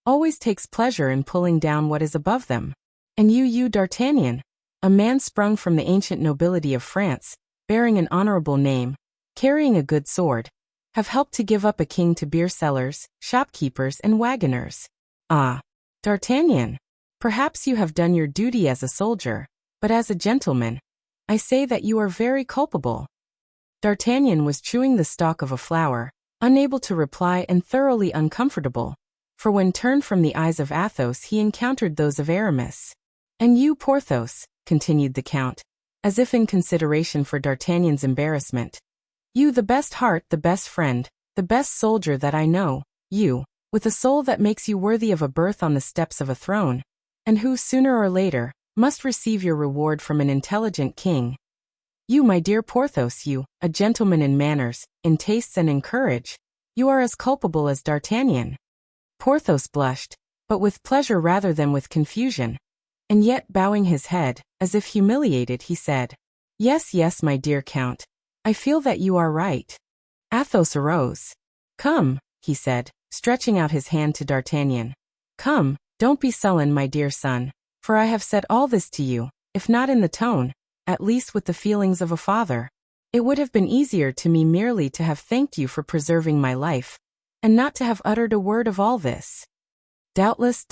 always takes pleasure in pulling down what is above them. And you, D'Artagnan, a man sprung from the ancient nobility of France, bearing an honorable name, carrying a good sword, have helped to give up a king to beer sellers, shopkeepers and wagoners. Ah, D'Artagnan, perhaps you have done your duty as a soldier, but as a gentleman, I say that you are very culpable. D'Artagnan was chewing the stalk of a flower, unable to reply and thoroughly uncomfortable, for when turned from the eyes of Athos he encountered those of Aramis. And you, Porthos, continued the Count, as if in consideration for D'Artagnan's embarrassment. You, the best heart, the best friend, the best soldier that I know, you, with a soul that makes you worthy of a berth on the steps of a throne, and who, sooner or later, must receive your reward from an intelligent king. You, my dear Porthos, you, a gentleman in manners, in tastes and in courage, you are as culpable as D'Artagnan. Porthos blushed, but with pleasure rather than with confusion, and yet bowing his head, as if humiliated, he said, Yes, yes, my dear Count, I feel that you are right. Athos arose. Come, he said, stretching out his hand to D'Artagnan. Come, don't be sullen, my dear son, for I have said all this to you, if not in the tone, at least with the feelings of a father. It would have been easier to me merely to have thanked you for preserving my life, and not to have uttered a word of all this. Doubtless,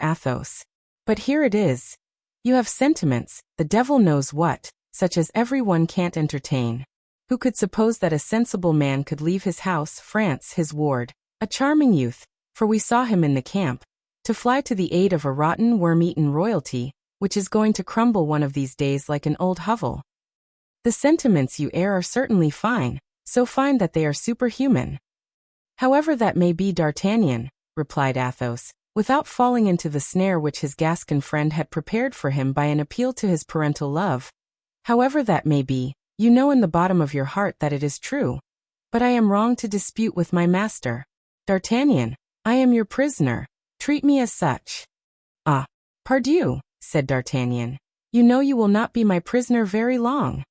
Athos. But here it is. You have sentiments, the devil knows what, such as everyone can't entertain. Who could suppose that a sensible man could leave his house, France, his ward, a charming youth, for we saw him in the camp, to fly to the aid of a rotten, worm-eaten royalty, which is going to crumble one of these days like an old hovel? The sentiments you air are certainly fine, so fine that they are superhuman. However that may be, D'Artagnan, replied Athos, without falling into the snare which his Gascon friend had prepared for him by an appeal to his parental love. However that may be, you know in the bottom of your heart that it is true. But I am wrong to dispute with my master. D'Artagnan, I am your prisoner. Treat me as such. Ah, pardieu, said D'Artagnan. You know you will not be my prisoner very long.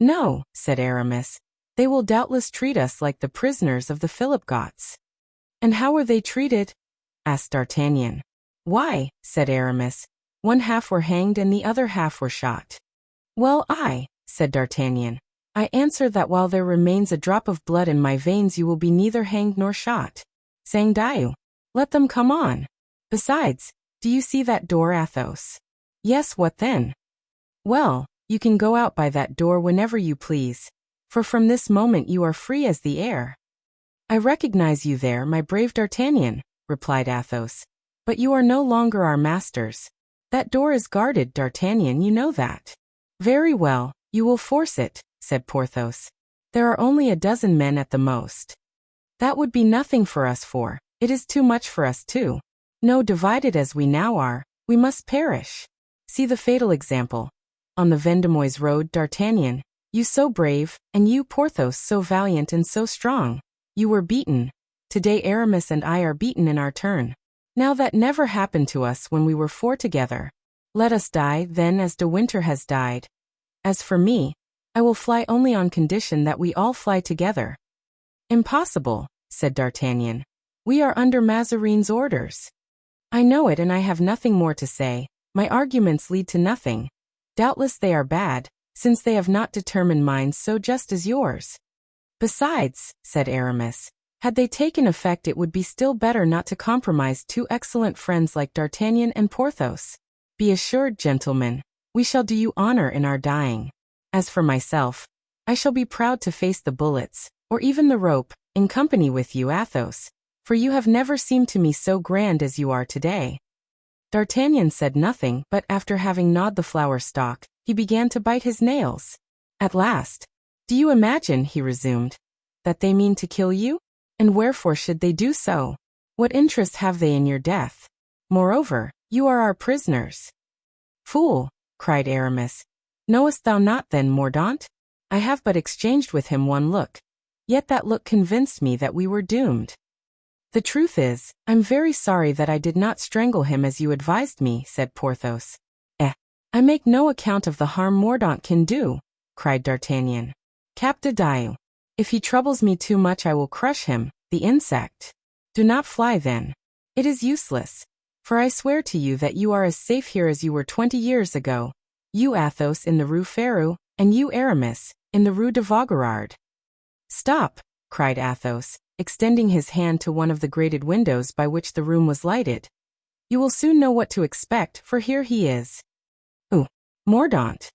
No, said Aramis. They will doubtless treat us like the prisoners of the Philipgots. And how were they treated? Asked D'Artagnan. Why, said Aramis, one half were hanged and the other half were shot. Well, said D'Artagnan, I answer that while there remains a drop of blood in my veins you will be neither hanged nor shot. Sang Dieu. Let them come on. Besides, do you see that door, Athos? Yes, what then? Well, you can go out by that door whenever you please, for from this moment you are free as the air. I recognize you there, my brave D'Artagnan, replied Athos. But you are no longer our masters. That door is guarded, D'Artagnan, you know that. Very well, you will force it, said Porthos. There are only a dozen men at the most. That would be nothing for us four. It is too much for us two. No, divided as we now are, we must perish. See the fatal example. On the Vendemois road, D'Artagnan, you so brave, and you, Porthos, so valiant and so strong. You were beaten. Today Aramis and I are beaten in our turn. Now that never happened to us when we were four together. Let us die, then, as De Winter has died. As for me, I will fly only on condition that we all fly together. Impossible, said D'Artagnan. We are under Mazarin's orders. I know it and I have nothing more to say. My arguments lead to nothing. Doubtless they are bad, since they have not determined minds so just as yours. Besides, said Aramis, had they taken effect it would be still better not to compromise two excellent friends like D'Artagnan and Porthos. Be assured, gentlemen, we shall do you honor in our dying. As for myself, I shall be proud to face the bullets, or even the rope, in company with you, Athos, for you have never seemed to me so grand as you are today. D'Artagnan said nothing, but after having gnawed the flower stalk, he began to bite his nails. At last, do you imagine, he resumed, that they mean to kill you? And wherefore should they do so? What interest have they in your death? Moreover, you are our prisoners. Fool, cried Aramis. Knowest thou not then, Mordaunt? I have but exchanged with him one look. Yet that look convinced me that we were doomed. The truth is, I'm very sorry that I did not strangle him as you advised me, said Porthos. I make no account of the harm Mordaunt can do, cried D'Artagnan. Cap de Dieu. If he troubles me too much I will crush him, the insect. Do not fly then. It is useless. For I swear to you that you are as safe here as you were 20 years ago. You Athos in the Rue Férou, and you Aramis, in the Rue de Vaugirard. Stop, cried Athos, extending his hand to one of the grated windows by which the room was lighted. You will soon know what to expect, for here he is. Ooh, Mordaunt.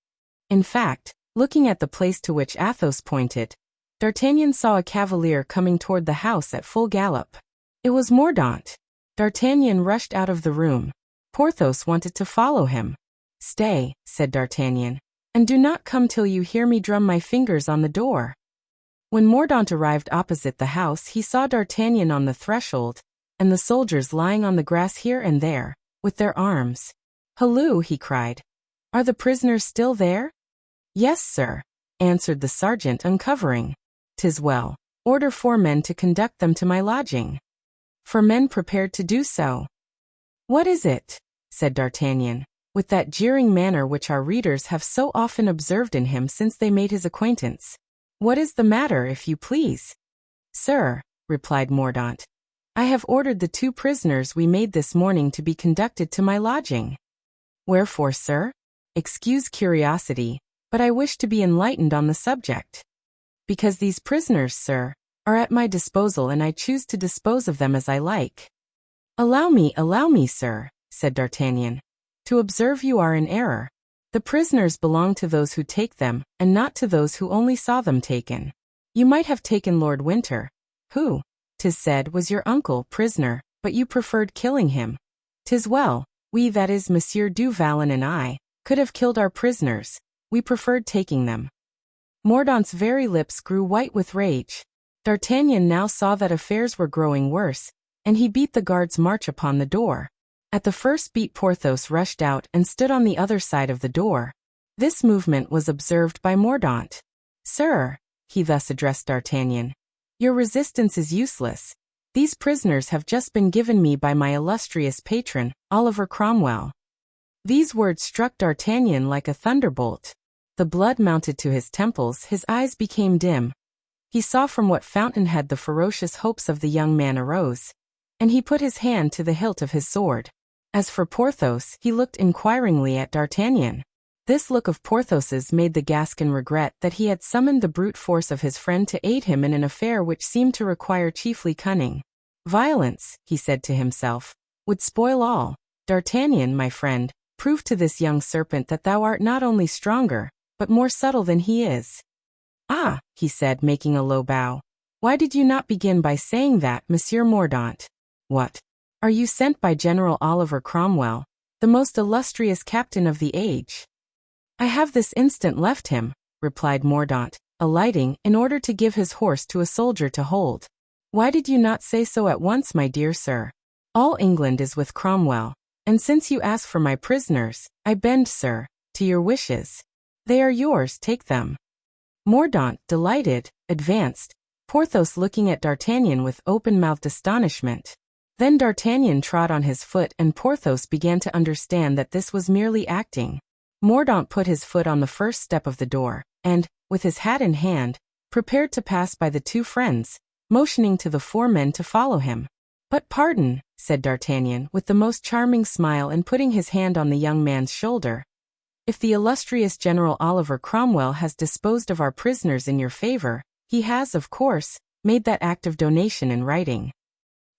In fact, looking at the place to which Athos pointed, D'Artagnan saw a cavalier coming toward the house at full gallop. It was Mordaunt. D'Artagnan rushed out of the room. Porthos wanted to follow him. Stay, said D'Artagnan, and do not come till you hear me drum my fingers on the door. When Mordaunt arrived opposite the house he saw D'Artagnan on the threshold, and the soldiers lying on the grass here and there, with their arms. Halloo, he cried. Are the prisoners still there? Yes, sir, answered the sergeant, uncovering. 'Tis well. Order 4 men to conduct them to my lodging. 4 men prepared to do so. What is it? Said D'Artagnan, with that jeering manner which our readers have so often observed in him since they made his acquaintance. What is the matter, if you please? Sir, replied Mordaunt, I have ordered the 2 prisoners we made this morning to be conducted to my lodging. Wherefore, sir? Excuse curiosity, but I wish to be enlightened on the subject. Because these prisoners, sir, are at my disposal and I choose to dispose of them as I like. Allow me, sir, said D'Artagnan, to observe you are in error. The prisoners belong to those who take them, and not to those who only saw them taken. You might have taken Lord Winter, who, 'tis said, was your uncle, prisoner, but you preferred killing him. 'Tis well, we, that is, Monsieur du Vallon and I, could have killed our prisoners. We preferred taking them. Mordaunt's very lips grew white with rage. D'Artagnan now saw that affairs were growing worse, and he beat the guard's march upon the door. At the first beat Porthos rushed out and stood on the other side of the door. This movement was observed by Mordaunt. Sir, he thus addressed D'Artagnan, your resistance is useless. These prisoners have just been given me by my illustrious patron, Oliver Cromwell. These words struck D'Artagnan like a thunderbolt. The blood mounted to his temples, his eyes became dim. He saw from what fountainhead the ferocious hopes of the young man arose, and he put his hand to the hilt of his sword. As for Porthos, he looked inquiringly at D'Artagnan. This look of Porthos's made the Gascon regret that he had summoned the brute force of his friend to aid him in an affair which seemed to require chiefly cunning. Violence, he said to himself, would spoil all. D'Artagnan, my friend, prove to this young serpent that thou art not only stronger, but more subtle than he is. Ah, he said, making a low bow. Why did you not begin by saying that, Monsieur Mordaunt? What? Are you sent by General Oliver Cromwell, the most illustrious captain of the age? I have this instant left him, replied Mordaunt, alighting, in order to give his horse to a soldier to hold. Why did you not say so at once, my dear sir? All England is with Cromwell, and since you ask for my prisoners, I bend, sir, to your wishes. They are yours, take them. Mordaunt, delighted, advanced, Porthos looking at D'Artagnan with open-mouthed astonishment. Then D'Artagnan trod on his foot and Porthos began to understand that this was merely acting. Mordaunt put his foot on the first step of the door, and, with his hat in hand, prepared to pass by the 2 friends, motioning to the 4 men to follow him. But pardon, said D'Artagnan with the most charming smile and putting his hand on the young man's shoulder. If the illustrious General Oliver Cromwell has disposed of our prisoners in your favor, he has, of course, made that act of donation in writing.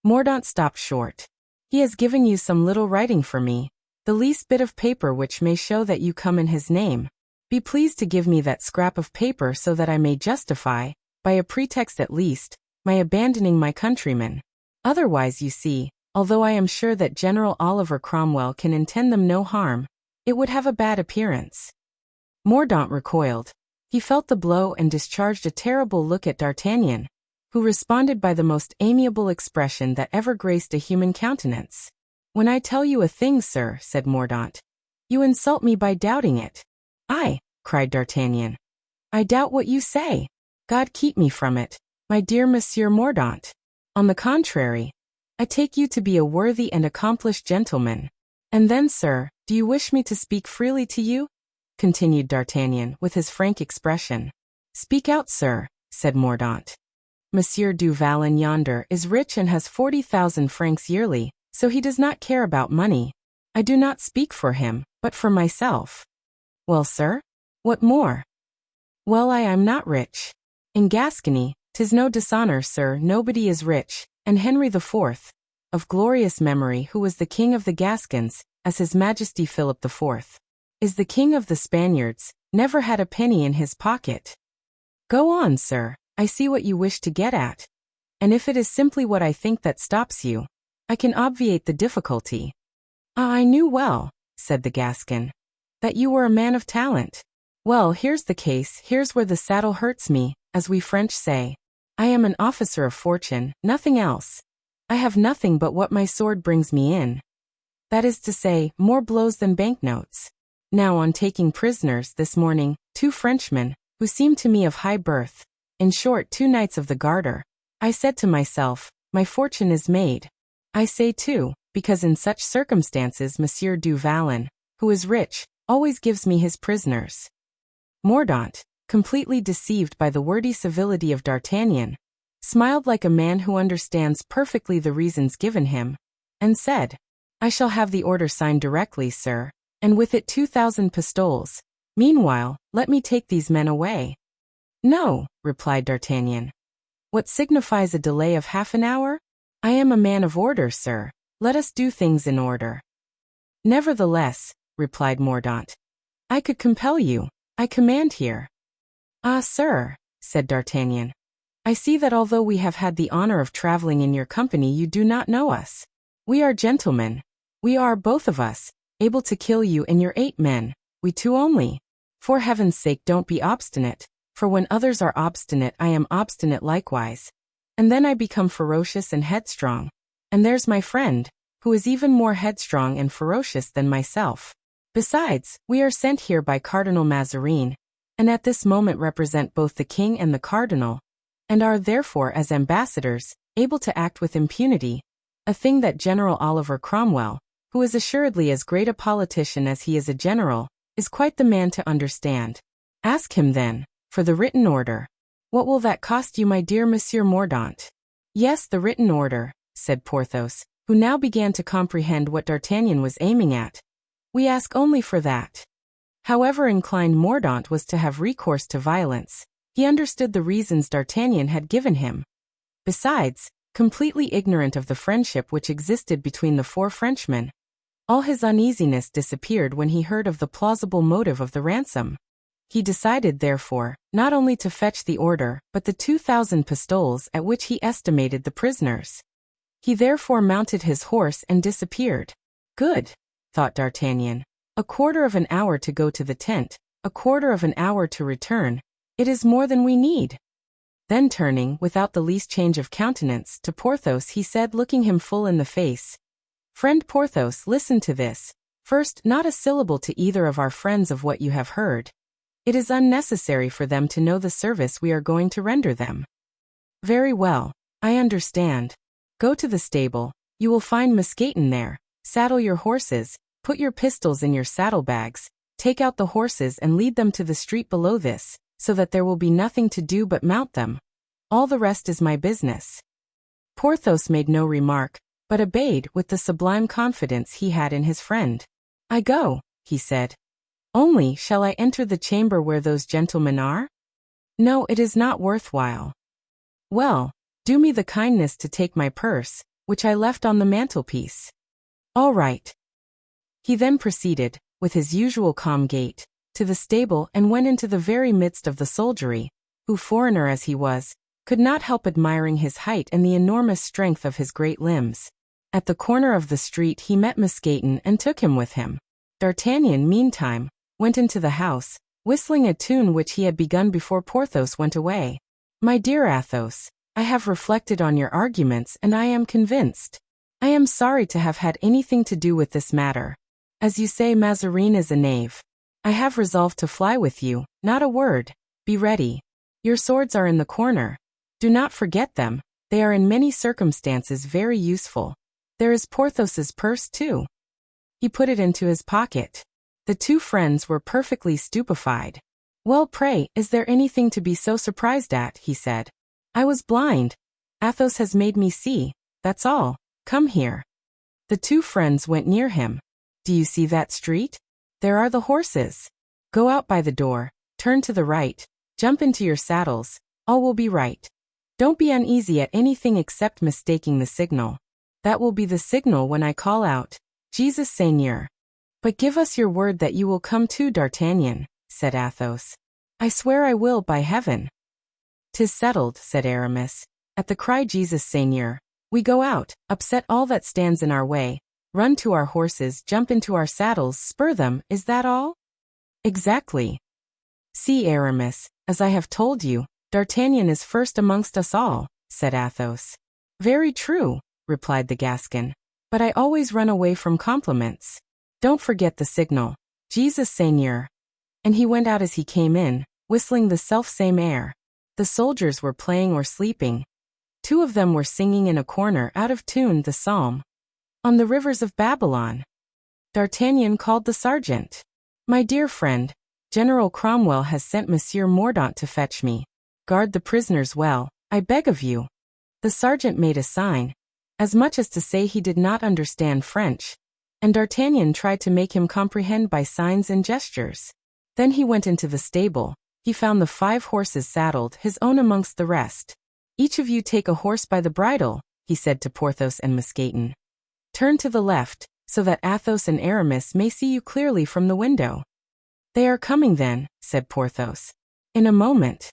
Mordaunt stopped short. He has given you some little writing for me, the least bit of paper which may show that you come in his name. Be pleased to give me that scrap of paper so that I may justify, by a pretext at least, my abandoning my countrymen. Otherwise, you see, although I am sure that General Oliver Cromwell can intend them no harm, it would have a bad appearance. Mordaunt recoiled. He felt the blow and discharged a terrible look at D'Artagnan, who responded by the most amiable expression that ever graced a human countenance. When I tell you a thing, sir, said Mordaunt, you insult me by doubting it. I, cried D'Artagnan. I doubt what you say. God keep me from it, my dear Monsieur Mordaunt. On the contrary, I take you to be a worthy and accomplished gentleman. And then, sir, do you wish me to speak freely to you? Continued D'Artagnan with his frank expression. Speak out, sir, said Mordaunt. Monsieur du Vallon yonder is rich and has 40,000 francs yearly, so he does not care about money. I do not speak for him, but for myself. Well, sir? What more? Well, I am not rich. In Gascony, 'tis no dishonor, sir, nobody is rich, and Henry IV, of glorious memory, who was the king of the Gascons, as his Majesty Philip IV, is the king of the Spaniards, never had a penny in his pocket. Go on, sir, I see what you wish to get at. And if it is simply what I think that stops you, I can obviate the difficulty. Ah, I knew well, said the Gascon, that you were a man of talent. Well, here's the case, here's where the saddle hurts me, as we French say. I am an officer of fortune, nothing else. I have nothing but what my sword brings me in. That is to say, more blows than banknotes. Now, on taking prisoners this morning, 2 Frenchmen, who seemed to me of high birth, in short 2 knights of the Garter, I said to myself, my fortune is made. I say too, because in such circumstances Monsieur du Vallon, who is rich, always gives me his prisoners. Mordaunt, completely deceived by the wordy civility of D'Artagnan, smiled like a man who understands perfectly the reasons given him, and said, I shall have the order signed directly, sir, and with it 2,000 pistoles. Meanwhile, let me take these men away. No, replied D'Artagnan. What signifies a delay of half an hour? I am a man of order, sir. Let us do things in order. Nevertheless, replied Mordaunt, I could compel you. I command here. Ah, sir, said D'Artagnan, I see that although we have had the honor of traveling in your company, you do not know us. We are gentlemen. We are, both of us, able to kill you and your 8 men, we 2 only. For heaven's sake, don't be obstinate, for when others are obstinate, I am obstinate likewise. And then I become ferocious and headstrong. And there's my friend, who is even more headstrong and ferocious than myself. Besides, we are sent here by Cardinal Mazarin, and at this moment represent both the king and the cardinal, and are therefore, as ambassadors, able to act with impunity, a thing that General Oliver Cromwell, who is assuredly as great a politician as he is a general, is quite the man to understand. Ask him then, for the written order. What will that cost you, my dear Monsieur Mordaunt? Yes, the written order, said Porthos, who now began to comprehend what D'Artagnan was aiming at. We ask only for that. However inclined Mordaunt was to have recourse to violence, he understood the reasons D'Artagnan had given him. Besides, completely ignorant of the friendship which existed between the 4 Frenchmen, all his uneasiness disappeared when he heard of the plausible motive of the ransom. He decided, therefore, not only to fetch the order, but the 2,000 pistoles at which he estimated the prisoners. He therefore mounted his horse and disappeared. Good, thought D'Artagnan. A quarter of an hour to go to the tent, a quarter of an hour to return. It is more than we need. Then turning, without the least change of countenance, to Porthos, he said, looking him full in the face, Friend Porthos, listen to this. First, not a syllable to either of our friends of what you have heard. It is unnecessary for them to know the service we are going to render them. Very well, I understand. Go to the stable, you will find Mousqueton there. Saddle your horses, put your pistols in your saddlebags, take out the horses and lead them to the street below this, so that there will be nothing to do but mount them. All the rest is my business. Porthos made no remark, but obeyed with the sublime confidence he had in his friend. I go, he said. Only, shall I enter the chamber where those gentlemen are? No, it is not worthwhile. Well, do me the kindness to take my purse, which I left on the mantelpiece. All right. He then proceeded, with his usual calm gait, to the stable and went into the very midst of the soldiery, who, foreigner as he was, could not help admiring his height and the enormous strength of his great limbs. At the corner of the street he met Mousqueton and took him with him. D'Artagnan, meantime, went into the house, whistling a tune which he had begun before Porthos went away. My dear Athos, I have reflected on your arguments and I am convinced. I am sorry to have had anything to do with this matter. As you say, Mazarin is a knave. I have resolved to fly with you, not a word. Be ready. Your swords are in the corner. Do not forget them, they are in many circumstances very useful. There is Porthos's purse too. He put it into his pocket. The 2 friends were perfectly stupefied. Well, pray, is there anything to be so surprised at, he said. I was blind. Athos has made me see, that's all. Come here. The two friends went near him. Do you see that street? There are the horses. Go out by the door, turn to the right, jump into your saddles, all will be right. Don't be uneasy at anything except mistaking the signal. That will be the signal when I call out, Jesus Seigneur. But give us your word that you will come too, D'Artagnan, said Athos. I swear I will, by heaven. 'Tis settled, said Aramis. At the cry Jesus Seigneur, we go out, upset all that stands in our way, run to our horses, jump into our saddles, spur them, is that all? Exactly. See, Aramis, as I have told you, D'Artagnan is first amongst us all, said Athos. Very true, replied the Gascon, but I always run away from compliments. Don't forget the signal, Jesus Seigneur. And he went out as he came in, whistling the self-same air. The soldiers were playing or sleeping. Two of them were singing in a corner out of tune the psalm. On the rivers of Babylon. D'Artagnan called the sergeant. My dear friend, General Cromwell has sent Monsieur Mordaunt to fetch me. Guard the prisoners well, I beg of you. The sergeant made a sign, as much as to say he did not understand French, and D'Artagnan tried to make him comprehend by signs and gestures. Then he went into the stable. He found the 5 horses saddled, his own amongst the rest. Each of you take a horse by the bridle, he said to Porthos and Mousqueton. Turn to the left, so that Athos and Aramis may see you clearly from the window. They are coming then, said Porthos. In a moment.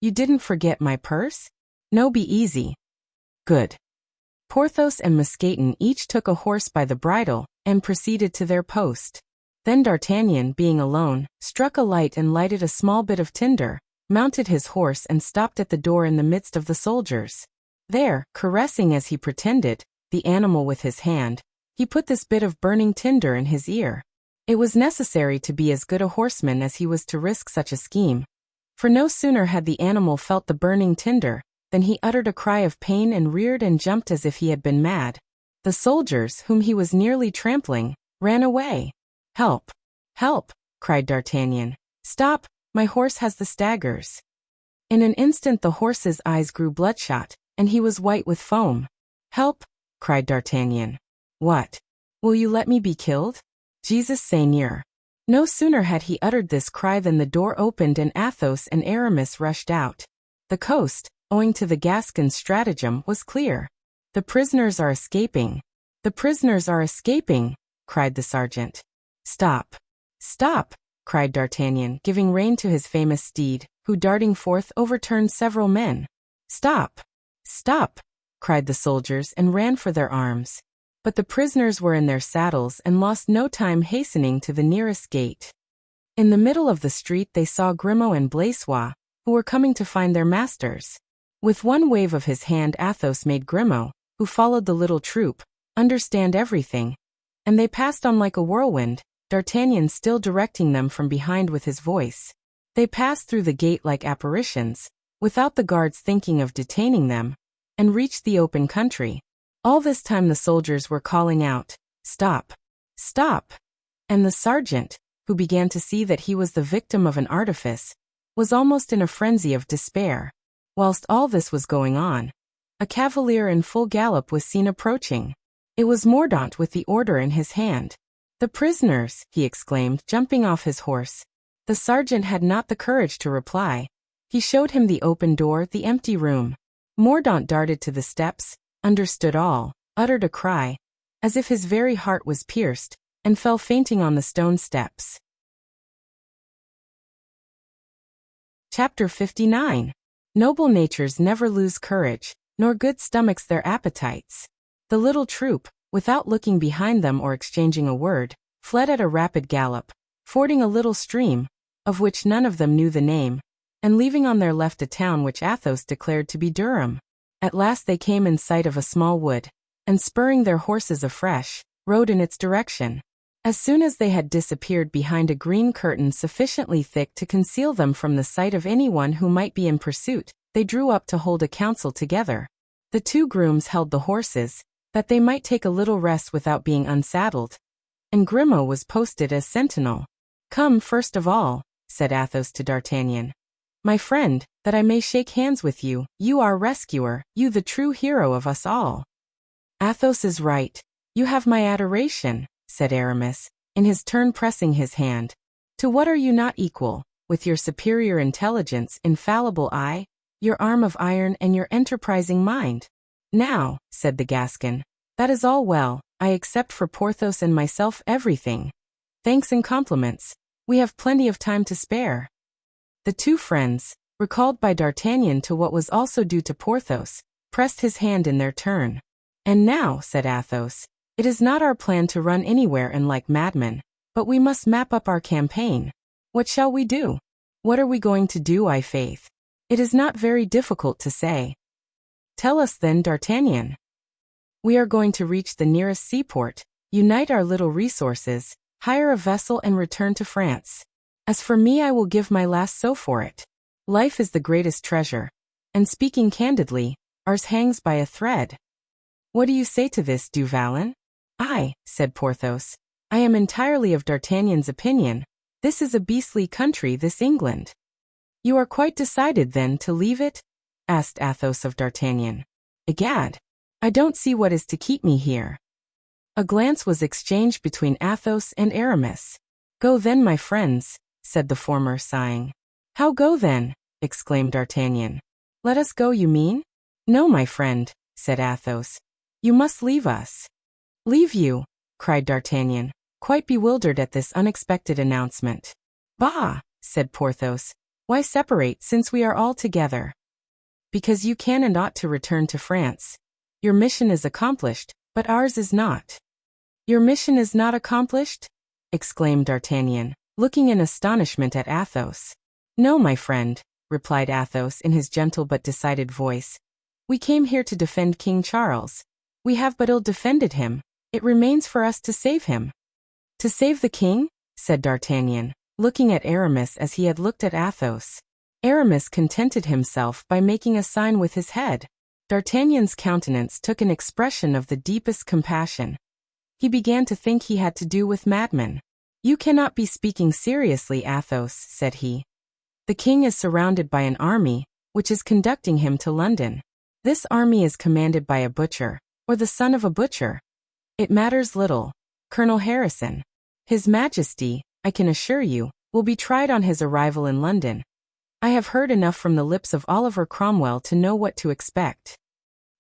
You didn't forget my purse? No, be easy. Good. Porthos and Mousqueton each took a horse by the bridle, and proceeded to their post. Then D'Artagnan, being alone, struck a light and lighted a small bit of tinder, mounted his horse and stopped at the door in the midst of the soldiers. There, caressing as he pretended, the animal with his hand, he put this bit of burning tinder in his ear. It was necessary to be as good a horseman as he was to risk such a scheme. For no sooner had the animal felt the burning tinder, than he uttered a cry of pain and reared and jumped as if he had been mad. The soldiers, whom he was nearly trampling, ran away. Help! Help! Cried D'Artagnan. Stop! My horse has the staggers. In an instant the horse's eyes grew bloodshot, and he was white with foam. Help! Cried D'Artagnan. What? Will you let me be killed? Jesus Seigneur. No sooner had he uttered this cry than the door opened and Athos and Aramis rushed out. The coast, owing to the Gascon's stratagem, was clear. The prisoners are escaping. The prisoners are escaping, cried the sergeant. Stop! Stop! Cried D'Artagnan, giving rein to his famous steed, who darting forth overturned several men. Stop! Stop! Cried the soldiers and ran for their arms. But the prisoners were in their saddles and lost no time hastening to the nearest gate. In the middle of the street they saw Grimaud and Blaisois, who were coming to find their masters. With one wave of his hand Athos made Grimaud, who followed the little troop, understand everything, and they passed on like a whirlwind, D'Artagnan still directing them from behind with his voice. They passed through the gate like apparitions, without the guards thinking of detaining them, and reached the open country. All this time the soldiers were calling out, Stop! Stop! And the sergeant, who began to see that he was the victim of an artifice, was almost in a frenzy of despair. Whilst all this was going on, a cavalier in full gallop was seen approaching. It was Mordaunt with the order in his hand. The prisoners, he exclaimed, jumping off his horse. The sergeant had not the courage to reply. He showed him the open door, the empty room. Mordaunt darted to the steps, understood all, uttered a cry, as if his very heart was pierced, and fell fainting on the stone steps. Chapter 59. Noble natures never lose courage, nor good stomachs their appetites. The little troop, without looking behind them or exchanging a word, fled at a rapid gallop, fording a little stream, of which none of them knew the name, and leaving on their left a town which Athos declared to be Durham. At last they came in sight of a small wood, and spurring their horses afresh, rode in its direction. As soon as they had disappeared behind a green curtain sufficiently thick to conceal them from the sight of anyone who might be in pursuit, they drew up to hold a council together. The 2 grooms held the horses, that they might take a little rest without being unsaddled, and Grimaud was posted as sentinel. Come first of all, said Athos to D'Artagnan. My friend, that I may shake hands with you, you our rescuer, you the true hero of us all. Athos is right. You have my adoration, said Aramis, in his turn pressing his hand. To what are you not equal, with your superior intelligence, infallible eye, your arm of iron and your enterprising mind? Now, said the Gascon, that is all well, I accept for Porthos and myself everything. Thanks and compliments. We have plenty of time to spare. The two friends, recalled by D'Artagnan to what was also due to Porthos, pressed his hand in their turn. And now, said Athos, it is not our plan to run anywhere and like madmen, but we must map up our campaign. What shall we do? What are we going to do, i'faith? It is not very difficult to say. Tell us then, D'Artagnan. We are going to reach the nearest seaport, unite our little resources, hire a vessel and return to France. As for me, I will give my last sou for it. Life is the greatest treasure, and speaking candidly, ours hangs by a thread. What do you say to this, Du Vallon? I, said Porthos, I am entirely of D'Artagnan's opinion. This is a beastly country, this England. You are quite decided, then, to leave it? Asked Athos of D'Artagnan. Egad, I don't see what is to keep me here. A glance was exchanged between Athos and Aramis. Go then, my friends, said the former, sighing. How go then? Exclaimed D'Artagnan. Let us go, you mean? No, my friend, said Athos. You must leave us. Leave you? Cried D'Artagnan, quite bewildered at this unexpected announcement. Bah, said Porthos. Why separate, since we are all together? Because you can and ought to return to France. Your mission is accomplished, but ours is not. Your mission is not accomplished? Exclaimed D'Artagnan, looking in astonishment at Athos. No, my friend, replied Athos in his gentle but decided voice. We came here to defend King Charles. We have but ill defended him. It remains for us to save him. To save the king? Said D'Artagnan, looking at Aramis as he had looked at Athos. Aramis contented himself by making a sign with his head. D'Artagnan's countenance took an expression of the deepest compassion. He began to think he had to do with madmen. You cannot be speaking seriously, Athos, said he. The king is surrounded by an army, which is conducting him to London. This army is commanded by a butcher, or the son of a butcher. It matters little. Colonel Harrison. His Majesty, I can assure you, will be tried on his arrival in London. I have heard enough from the lips of Oliver Cromwell to know what to expect.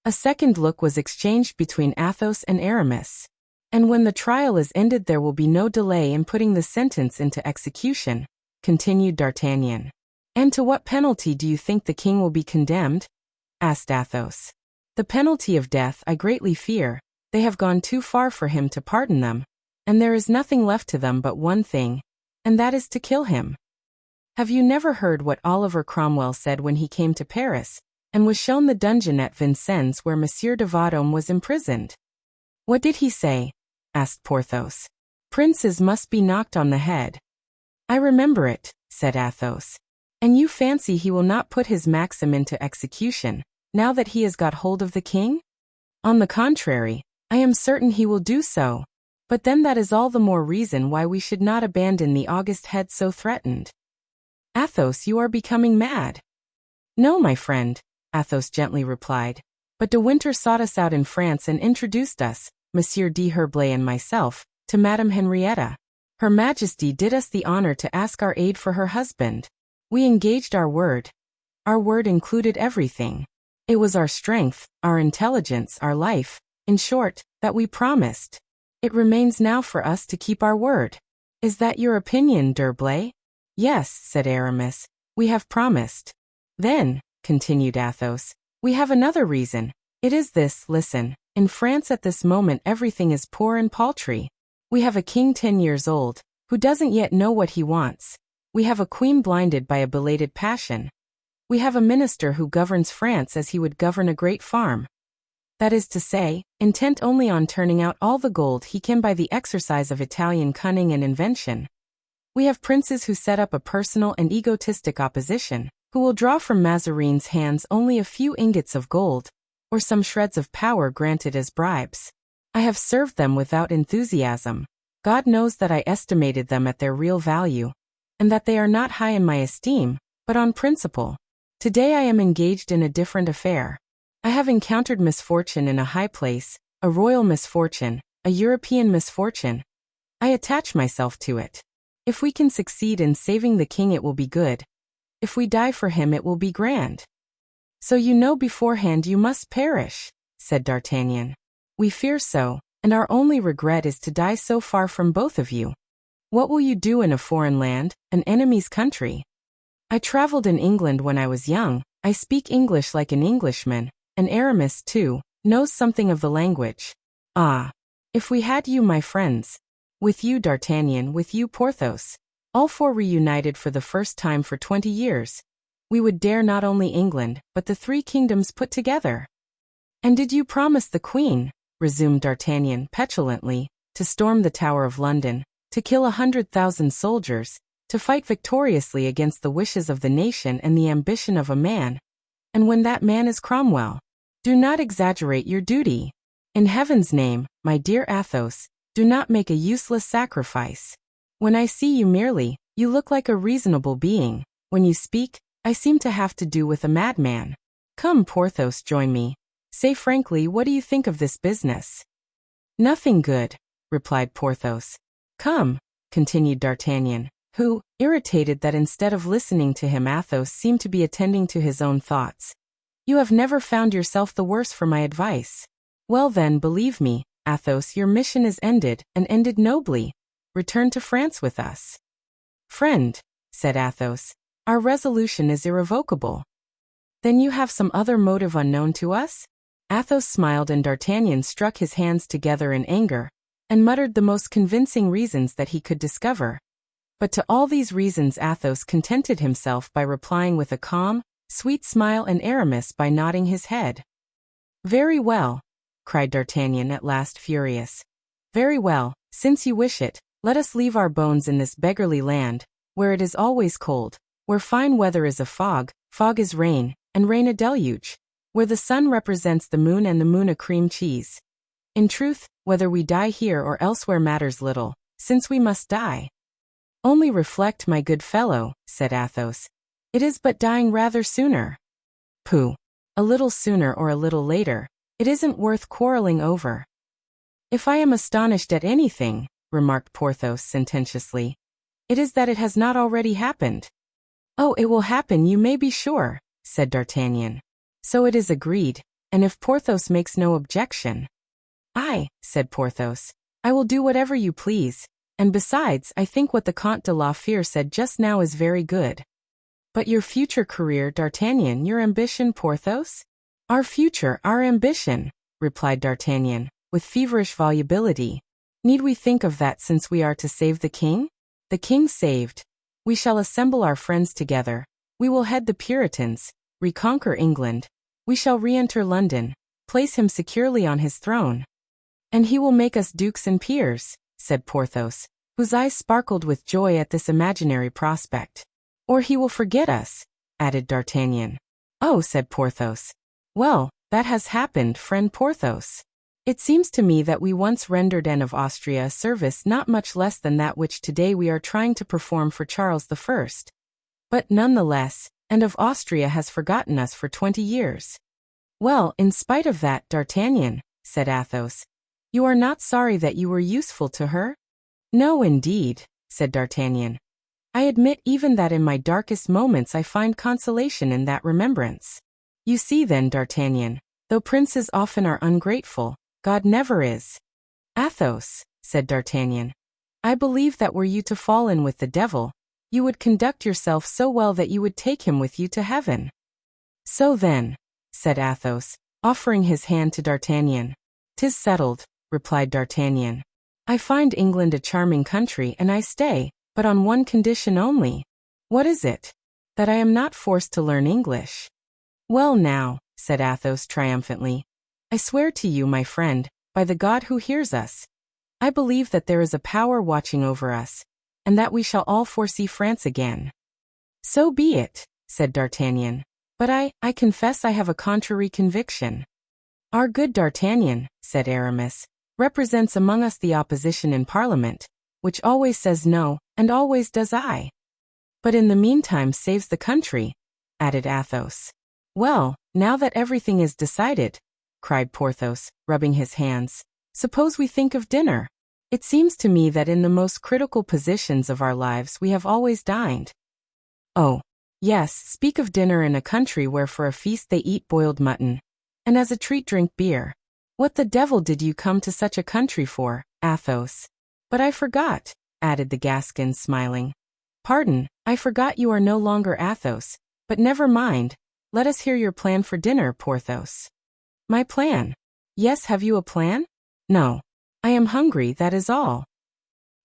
A second look was exchanged between Athos and Aramis. And when the trial is ended there will be no delay in putting the sentence into execution, continued D'Artagnan. And to what penalty do you think the king will be condemned? Asked Athos. The penalty of death, I greatly fear. They have gone too far for him to pardon them, and there is nothing left to them but one thing, and that is to kill him. Have you never heard what Oliver Cromwell said when he came to Paris, and was shown the dungeon at Vincennes where Monsieur de Vendôme was imprisoned? What did he say? Asked Porthos. Princes must be knocked on the head. I remember it, said Athos. And you fancy he will not put his maxim into execution, now that he has got hold of the king? On the contrary, I am certain he will do so. But then that is all the more reason why we should not abandon the august head so threatened. Athos, you are becoming mad. No, my friend, Athos gently replied. But de Winter sought us out in France and introduced us, Monsieur d'Herblay and myself, to Madame Henrietta. Her Majesty did us the honor to ask our aid for her husband. We engaged our word. Our word included everything. It was our strength, our intelligence, our life, in short, that we promised. It remains now for us to keep our word. Is that your opinion, d'Herblay? Yes, said Aramis, we have promised. Then, continued Athos, we have another reason. It is this, listen. In France at this moment everything is poor and paltry. We have a king 10 years old, who doesn't yet know what he wants. We have a queen blinded by a belated passion. We have a minister who governs France as he would govern a great farm. That is to say, intent only on turning out all the gold he can by the exercise of Italian cunning and invention. We have princes who set up a personal and egotistic opposition, who will draw from Mazarin's hands only a few ingots of gold, or some shreds of power granted as bribes. I have served them without enthusiasm. God knows that I estimated them at their real value. and that they are not high in my esteem, but on principle. Today I am engaged in a different affair. I have encountered misfortune in a high place, a royal misfortune, a European misfortune. I attach myself to it. If we can succeed in saving the king, it will be good. If we die for him, it will be grand. So you know beforehand you must perish, said D'Artagnan. We fear so, and our only regret is to die so far from both of you. What will you do in a foreign land, an enemy's country? I traveled in England when I was young. I speak English like an Englishman, and Aramis, too, knows something of the language. Ah! If we had you, my friends. With you, D'Artagnan, with you, Porthos. All four reunited for the first time for 20 years. We would dare not only England, but the three kingdoms put together. And did you promise the Queen, resumed D'Artagnan petulantly, to storm the Tower of London, to kill 100,000 soldiers, to fight victoriously against the wishes of the nation and the ambition of a man? And when that man is Cromwell? Do not exaggerate your duty. In heaven's name, my dear Athos, do not make a useless sacrifice. When I see you merely, you look like a reasonable being. When you speak, I seem to have to do with a madman. Come, Porthos, join me. Say frankly, what do you think of this business? Nothing good, replied Porthos. Come, continued D'Artagnan, who, irritated that instead of listening to him Athos seemed to be attending to his own thoughts. You have never found yourself the worse for my advice. Well then, believe me, Athos, your mission is ended, and ended nobly. Return to France with us. Friend, said Athos, our resolution is irrevocable. Then you have some other motive unknown to us? Athos smiled, and D'Artagnan struck his hands together in anger, and muttered the most convincing reasons that he could discover. But to all these reasons Athos contented himself by replying with a calm, sweet smile, and Aramis by nodding his head. Very well, cried D'Artagnan at last, furious. Very well, since you wish it, let us leave our bones in this beggarly land, where it is always cold, where fine weather is a fog, fog is rain, and rain a deluge, where the sun represents the moon and the moon a cream cheese. In truth, whether we die here or elsewhere matters little, since we must die. Only reflect, my good fellow, said Athos. It is but dying rather sooner. Pooh! A little sooner or a little later, it isn't worth quarreling over. If I am astonished at anything, remarked Porthos sententiously, it is that it has not already happened. Oh, it will happen, you may be sure, said D'Artagnan. So it is agreed, and if Porthos makes no objection. Aye, said Porthos, I will do whatever you please, and besides, I think what the Comte de la Fere said just now is very good. But your future career, D'Artagnan, your ambition, Porthos? Our future, our ambition, replied D'Artagnan, with feverish volubility. Need we think of that since we are to save the king? The king saved. We shall assemble our friends together. We will head the Puritans, reconquer England. We shall re-enter London, place him securely on his throne. And he will make us dukes and peers, said Porthos, whose eyes sparkled with joy at this imaginary prospect. Or he will forget us, added D'Artagnan. Oh, said Porthos. Well, that has happened, friend Porthos. It seems to me that we once rendered Anne of Austria a service not much less than that which today we are trying to perform for Charles I. But none the less, Anne of Austria has forgotten us for 20 years. Well, in spite of that, D'Artagnan, said Athos, you are not sorry that you were useful to her? No, indeed, said D'Artagnan. I admit even that in my darkest moments I find consolation in that remembrance. You see then, D'Artagnan, though princes often are ungrateful, God never is. Athos, said D'Artagnan, I believe that were you to fall in with the devil, you would conduct yourself so well that you would take him with you to heaven. So then, said Athos, offering his hand to D'Artagnan. 'Tis settled, replied D'Artagnan. I find England a charming country and I stay, but on one condition only. What is it? That I am not forced to learn English. Well now, said Athos triumphantly, I swear to you, my friend, by the God who hears us, I believe that there is a power watching over us, and that we shall all foresee France again. So be it, said D'Artagnan, but I confess I have a contrary conviction. Our good D'Artagnan, said Aramis, represents among us the opposition in Parliament, which always says no, and always does aye. But in the meantime saves the country, added Athos. Well, now that everything is decided, cried Porthos, rubbing his hands, suppose we think of dinner. It seems to me that in the most critical positions of our lives we have always dined. Oh, yes, speak of dinner in a country where for a feast they eat boiled mutton, and as a treat drink beer. What the devil did you come to such a country for, Athos? But I forgot, added the Gascon, smiling. Pardon, I forgot you are no longer Athos, but never mind, let us hear your plan for dinner, Porthos. My plan? Yes, have you a plan? No. I am hungry, that is all.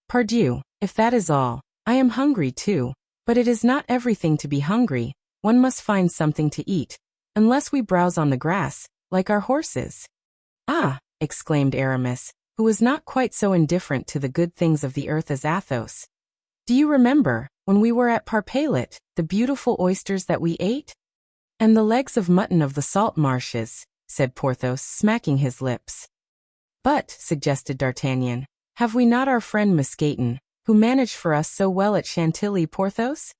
Pardieu, if that is all, I am hungry too, but it is not everything to be hungry, one must find something to eat, unless we browse on the grass, like our horses. Ah, exclaimed Aramis, who was not quite so indifferent to the good things of the earth as Athos. Do you remember, when we were at Parpaillot, the beautiful oysters that we ate? And the legs of mutton of the salt marshes, said Porthos, smacking his lips. But, suggested D'Artagnan, have we not our friend Mousqueton, who managed for us so well at Chantilly, Porthos?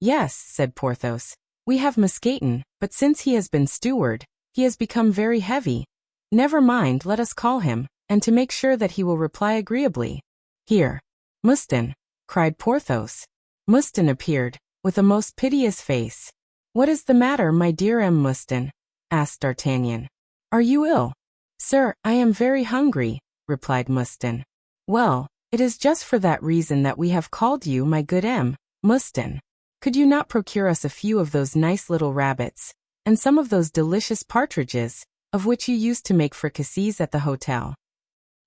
Yes, said Porthos, we have Mousqueton, but since he has been steward, he has become very heavy. Never mind, let us call him, and to make sure that he will reply agreeably. Here. Mouston, cried Porthos. Mouston appeared, with a most piteous face. What is the matter, my dear M. Mouston? Asked D'Artagnan. Are you ill? Sir, I am very hungry, replied Mouston. Well, it is just for that reason that we have called you, my good M. Mouston. Could you not procure us a few of those nice little rabbits, and some of those delicious partridges, of which you used to make fricassees at the hotel?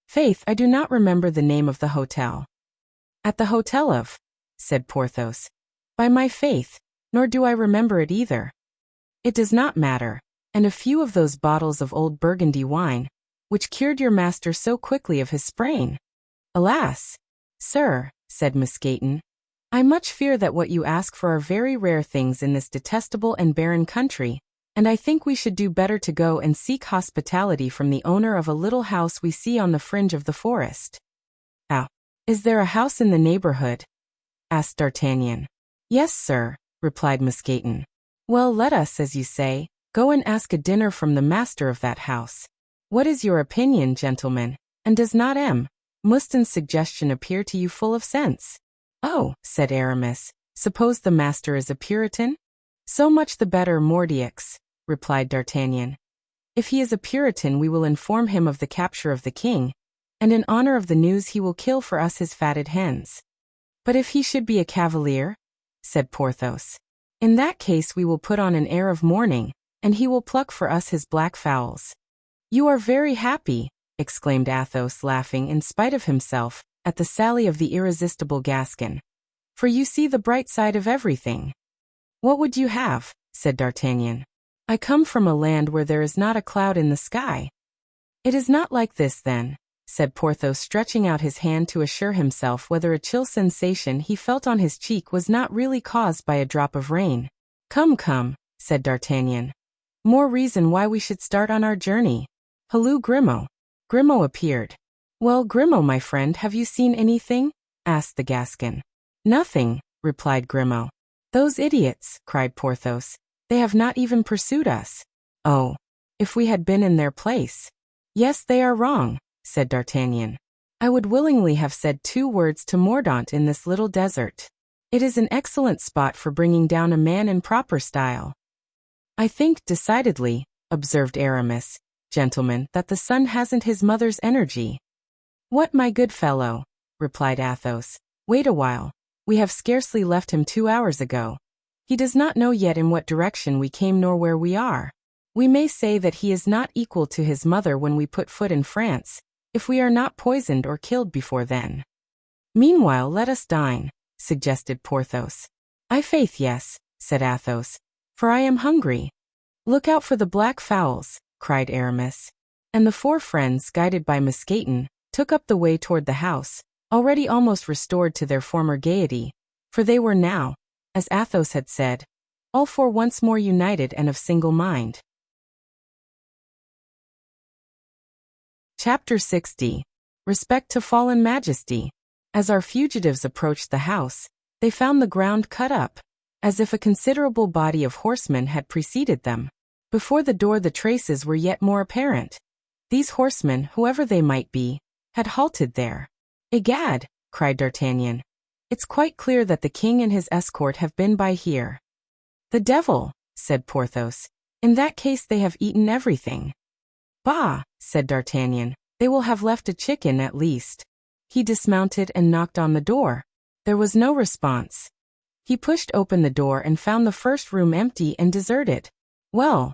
Faith, I do not remember the name of the hotel. At the hotel of, said Porthos. By my faith, nor do I remember it either. It does not matter, and a few of those bottles of old Burgundy wine, which cured your master so quickly of his sprain. Alas, sir, said Mousqueton, I much fear that what you ask for are very rare things in this detestable and barren country, and I think we should do better to go and seek hospitality from the owner of a little house we see on the fringe of the forest. Ah, is there a house in the neighborhood? Asked D'Artagnan. Yes, sir, replied Mousqueton. Well, let us, as you say, go and ask a dinner from the master of that house. What is your opinion, gentlemen, and does not M. Mouston's suggestion appear to you full of sense? Oh, said Aramis, suppose the master is a Puritan? So much the better, Mordioux, replied D'Artagnan. If he is a Puritan we will inform him of the capture of the king, and in honor of the news he will kill for us his fatted hens. But if he should be a Cavalier? Said Porthos. In that case we will put on an air of mourning, and he will pluck for us his black fowls. You are very happy, exclaimed Athos, laughing in spite of himself, at the sally of the irresistible Gascon. For you see the bright side of everything. What would you have? Said D'Artagnan. I come from a land where there is not a cloud in the sky. It is not like this then, said Porthos, stretching out his hand to assure himself whether a chill sensation he felt on his cheek was not really caused by a drop of rain. Come, come, said D'Artagnan. More reason why we should start on our journey. Halloo, Grimaud. Grimaud appeared. Well, Grimaud, my friend, have you seen anything? Asked the Gascon. Nothing, replied Grimaud. Those idiots, cried Porthos. They have not even pursued us. Oh, if we had been in their place. Yes, they are wrong, said D'Artagnan. I would willingly have said 2 words to Mordaunt in this little desert. It is an excellent spot for bringing down a man in proper style. I think, decidedly, observed Aramis, gentlemen, that the son hasn't his mother's energy. What, my good fellow? Replied Athos. Wait a while. We have scarcely left him 2 hours ago. He does not know yet in what direction we came nor where we are. We may say that he is not equal to his mother when we put foot in France, if we are not poisoned or killed before then. Meanwhile let us dine, suggested Porthos. I faith yes, said Athos, for I am hungry. Look out for the black fowls, cried Aramis. And the 4 friends, guided by Mousqueton, took up the way toward the house, already almost restored to their former gaiety, for they were now, as Athos had said, all 4 once more united and of single mind. Chapter 60. Respect to Fallen Majesty. As our fugitives approached the house, They found the ground cut up, as if a considerable body of horsemen had preceded them. Before the door the traces were yet more apparent. These horsemen, whoever they might be, had halted there. "Egad!" cried D'Artagnan. "It's quite clear that the king and his escort have been by here." "The devil!" said Porthos. "In that case they have eaten everything." "Bah!" said D'Artagnan. "They will have left a chicken at least." He dismounted and knocked on the door. There was no response. He pushed open the door and found the first room empty and deserted. "Well,"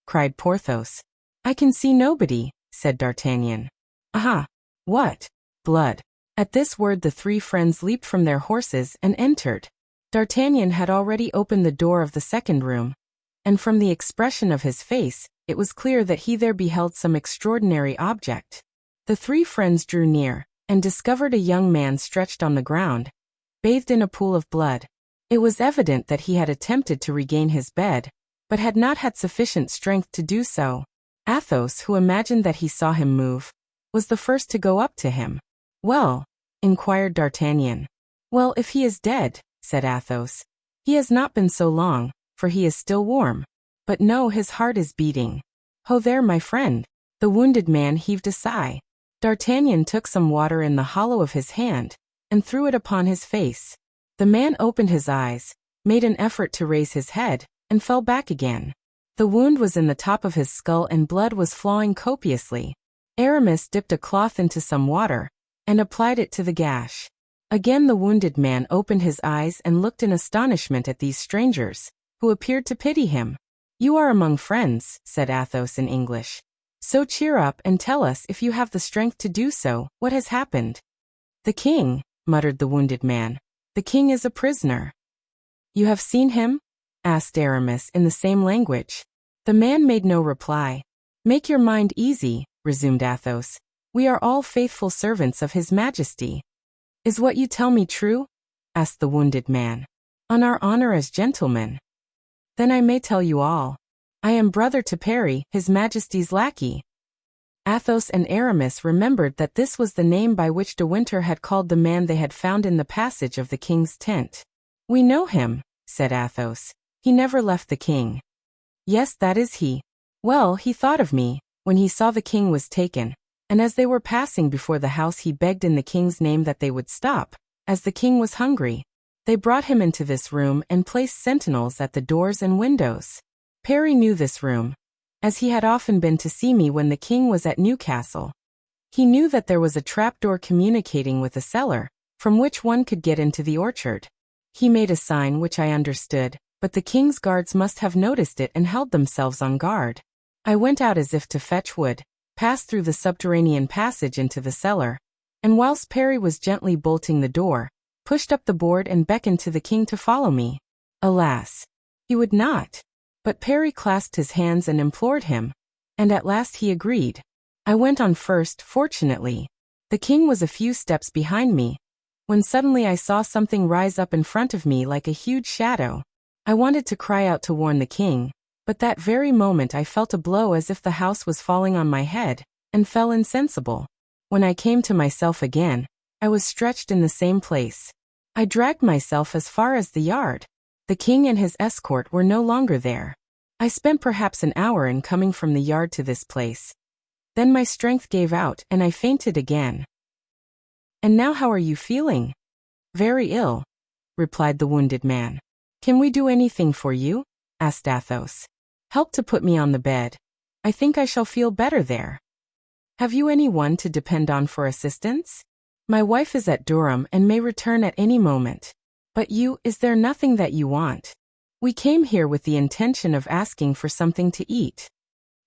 cried Porthos. "I can see nobody," said D'Artagnan. "Aha! What? Blood!" At this word the three friends leaped from their horses and entered. D'Artagnan had already opened the door of the second room, and from the expression of his face, it was clear that he there beheld some extraordinary object. The three friends drew near, and discovered a young man stretched on the ground, bathed in a pool of blood. It was evident that he had attempted to regain his bed, but had not had sufficient strength to do so. Athos, who imagined that he saw him move, was the first to go up to him. "Well?" inquired D'Artagnan. "Well, if he is dead," said Athos. "He has not been so long, for he is still warm. But no, his heart is beating. Ho there, my friend." The wounded man heaved a sigh. D'Artagnan took some water in the hollow of his hand, and threw it upon his face. The man opened his eyes, made an effort to raise his head, and fell back again. The wound was in the top of his skull and blood was flowing copiously. Aramis dipped a cloth into some water, and applied it to the gash. Again the wounded man opened his eyes and looked in astonishment at these strangers, who appeared to pity him. "You are among friends," said Athos in English. "So cheer up and tell us, if you have the strength to do so, what has happened." "The king," muttered the wounded man. "The king is a prisoner." "You have seen him?" asked Aramis in the same language. The man made no reply. "Make your mind easy," resumed Athos. "We are all faithful servants of His Majesty." "Is what you tell me true?" asked the wounded man. "On our honor as gentlemen." "Then I may tell you all. I am brother to Parry, His Majesty's lackey." Athos and Aramis remembered that this was the name by which De Winter had called the man they had found in the passage of the king's tent. "We know him," said Athos. "He never left the king." "Yes, that is he. Well, he thought of me, when he saw the king was taken, and as they were passing before the house he begged in the king's name that they would stop, as the king was hungry. They brought him into this room and placed sentinels at the doors and windows. Parry knew this room, as he had often been to see me when the king was at Newcastle. He knew that there was a trapdoor communicating with a cellar, from which one could get into the orchard. He made a sign which I understood, but the king's guards must have noticed it and held themselves on guard. I went out as if to fetch wood, passed through the subterranean passage into the cellar, and whilst Parry was gently bolting the door, pushed up the board and beckoned to the king to follow me. Alas! He would not. But Parry clasped his hands and implored him, and at last he agreed. I went on first, fortunately. The king was a few steps behind me, when suddenly I saw something rise up in front of me like a huge shadow. I wanted to cry out to warn the king, but that very moment I felt a blow as if the house was falling on my head, and fell insensible. When I came to myself again, I was stretched in the same place. I dragged myself as far as the yard. The king and his escort were no longer there. I spent perhaps an hour in coming from the yard to this place. Then my strength gave out and I fainted again. "And now how are you feeling?" "Very ill," replied the wounded man. "Can we do anything for you?" asked Athos. "Help to put me on the bed. I think I shall feel better there." "Have you any one to depend on for assistance?" "My wife is at Durham and may return at any moment." "But you, is there nothing that you want?" "We came here with the intention of asking for something to eat."